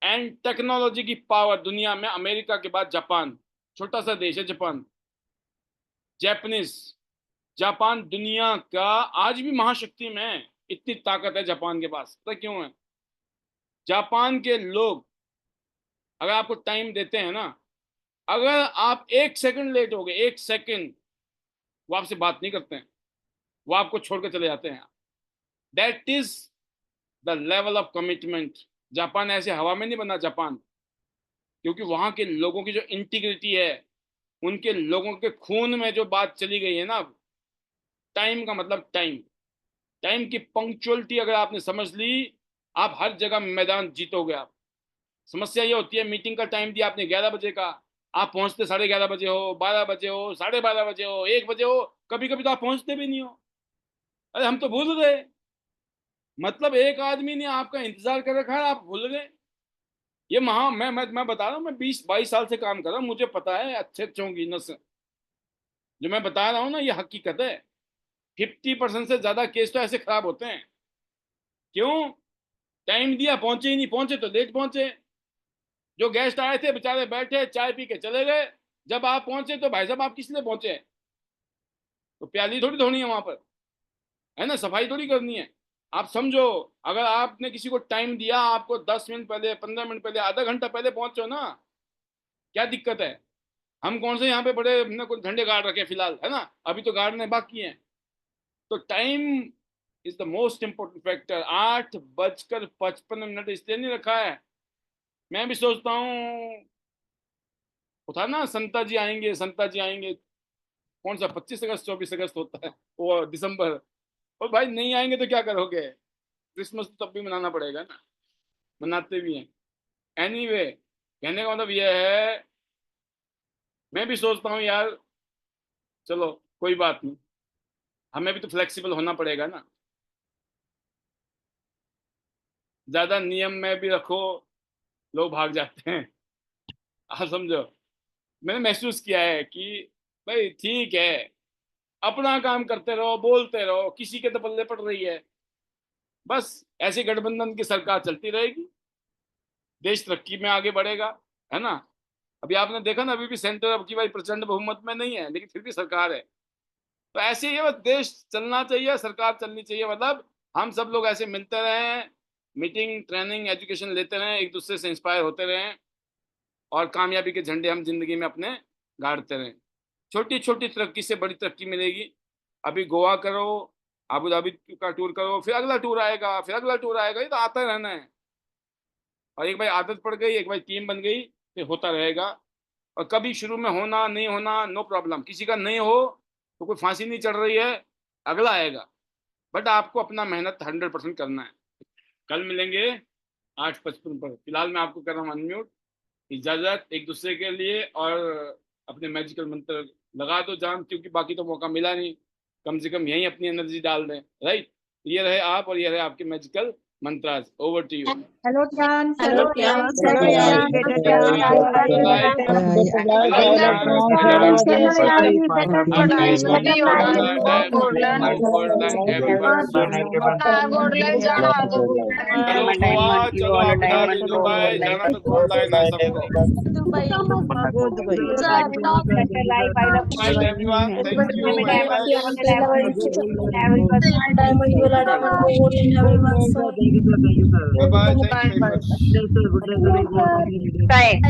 एंड टेक्नोलॉजी की पावर दुनिया में, अमेरिका के बाद जापान, छोटा सा देश है जापान, जापानीज, जापान दुनिया का आज भी महाशक्ति में है। इतनी ताकत है जापान के पास। पता क्यों है? जापान के लोग अगर आपको टाइम देते हैं ना, अगर आप 1 सेकंड लेट हो गए, 1 सेकंड, वो आपसे बात नहीं करते हैं, वो आपको छोड़कर चले जाते हैं। That is the level of commitment. Japan ऐसे हवा में नहीं बना जापान, क्योंकि वहां के लोगों की जो इंटीग्रिटी है, उनके लोगों के खून में जो बात चली गई है ना, टाइम का मतलब टाइम, टाइम की पंक्चुअलिटी अगर आपने समझ ली, आप हर जगह मैदान जीतोगे आप। समस्या ये होती है, मीटिंग का टाइम दिया आपने 11 बजे का, आप पहुंचते 11:30 बजे हो, 12 बजे हो, 12:30 बजे हो, 1 बजे हो, कभी कभी तो आप पहुंचते भी नहीं हो। अरे हम तो भूल गए। मतलब एक आदमी ने आपका इंतजार कर रखा है, आप भूल गए। ये मैं बता रहा हूँ, मैं 20-22 साल से काम कर रहा हूँ, मुझे पता है अच्छे अच्छों की नस। जो मैं बता रहा हूँ ना, ये हकीकत है। 50% से ज्यादा केस तो ऐसे खराब होते हैं। क्यों? टाइम दिया, पहुंचे ही नहीं, पहुंचे तो लेट पहुंचे। जो गेस्ट आए थे बेचारे बैठे, चाय पी के चले गए। जब आप पहुंचे तो भाई साहब आप किस लिए पहुंचे? तो प्याली थोड़ी धोनी है वहां पर। है ना, सफाई थोड़ी करनी है। आप समझो, अगर आपने किसी को टाइम दिया, आपको 10 मिनट पहले, 15 मिनट पहले, आधा घंटा पहले पहुंचो ना, क्या दिक्कत है? हम कौन से यहाँ पे बड़े हमने कोई झंडे गाड़ रखे फिलहाल, है ना, अभी तो गाड़ने बाकी हैं। तो time is the most important factor. 8:55 इसलिए नहीं रखा है, मैं भी सोचता हूँ था ना, संता जी आएंगे, संता जी आएंगे, कौन सा 25 अगस्त 24 अगस्त होता है वो दिसंबर, और भाई नहीं आएंगे तो क्या करोगे? क्रिसमस तो तब भी मनाना पड़ेगा ना, मनाते भी हैं। एनीवे, कहने का मतलब यह है, मैं भी सोचता हूँ यार, चलो कोई बात नहीं, हमें भी तो फ्लेक्सिबल होना पड़ेगा ना। ज्यादा नियम में भी रखो, लोग भाग जाते हैं। आप समझो, मैंने महसूस किया है कि भाई ठीक है, अपना काम करते रहो, बोलते रहो, किसी के तो पल्ले पड़ रही है, बस ऐसे गठबंधन की सरकार चलती रहेगी, देश तरक्की में आगे बढ़ेगा, है ना। अभी आपने देखा ना, अभी भी सेंटर अब की भाई प्रचंड बहुमत में नहीं है, लेकिन फिर भी सरकार है। तो ऐसे ही है, बस देश चलना चाहिए, सरकार चलनी चाहिए, मतलब हम सब लोग ऐसे मिलते रहें, मीटिंग, ट्रेनिंग, एजुकेशन लेते रहें, एक दूसरे से इंस्पायर होते रहें, और कामयाबी के झंडे हम जिंदगी में अपने गाड़ते रहें। छोटी छोटी तरक्की से बड़ी तरक्की मिलेगी। अभी गोवा करो, अबू धाबी का टूर करो, फिर अगला टूर आएगा, फिर अगला टूर आएगा, ये तो आता रहना है। और एक भाई आदत पड़ गई, एक भाई टीम बन गई, फिर होता रहेगा। और कभी शुरू में होना नहीं होना नो प्रॉब्लम, किसी का नहीं हो तो कोई फांसी नहीं चढ़ रही है, अगला आएगा, बट आपको अपना मेहनत 100% करना है। कल मिलेंगे 8:55 पर। फिलहाल मैं आपको कर रहा हूँ अनम्यूट। इजाजत एक दूसरे के लिए, और अपने मैजिकल मंत्र लगा दो जान, क्योंकि बाकी तो मौका मिला नहीं, कम से कम यहीं अपनी एनर्जी डाल दें, राइट। ये रहे आप, और ये रहे आपके magical mantras. Over to you. Hello ध्यान, हेलो ध्यान, हेलो ध्यान, चलो गोवा, चलो अबू धाबी, दुबई, जाना तो गोल्ड लाइन है सबको। Dubai, Bye everyone, thank you very much. Diamond वाला डायमंड को voting everyone, so Bye bye, thank you very much. Right.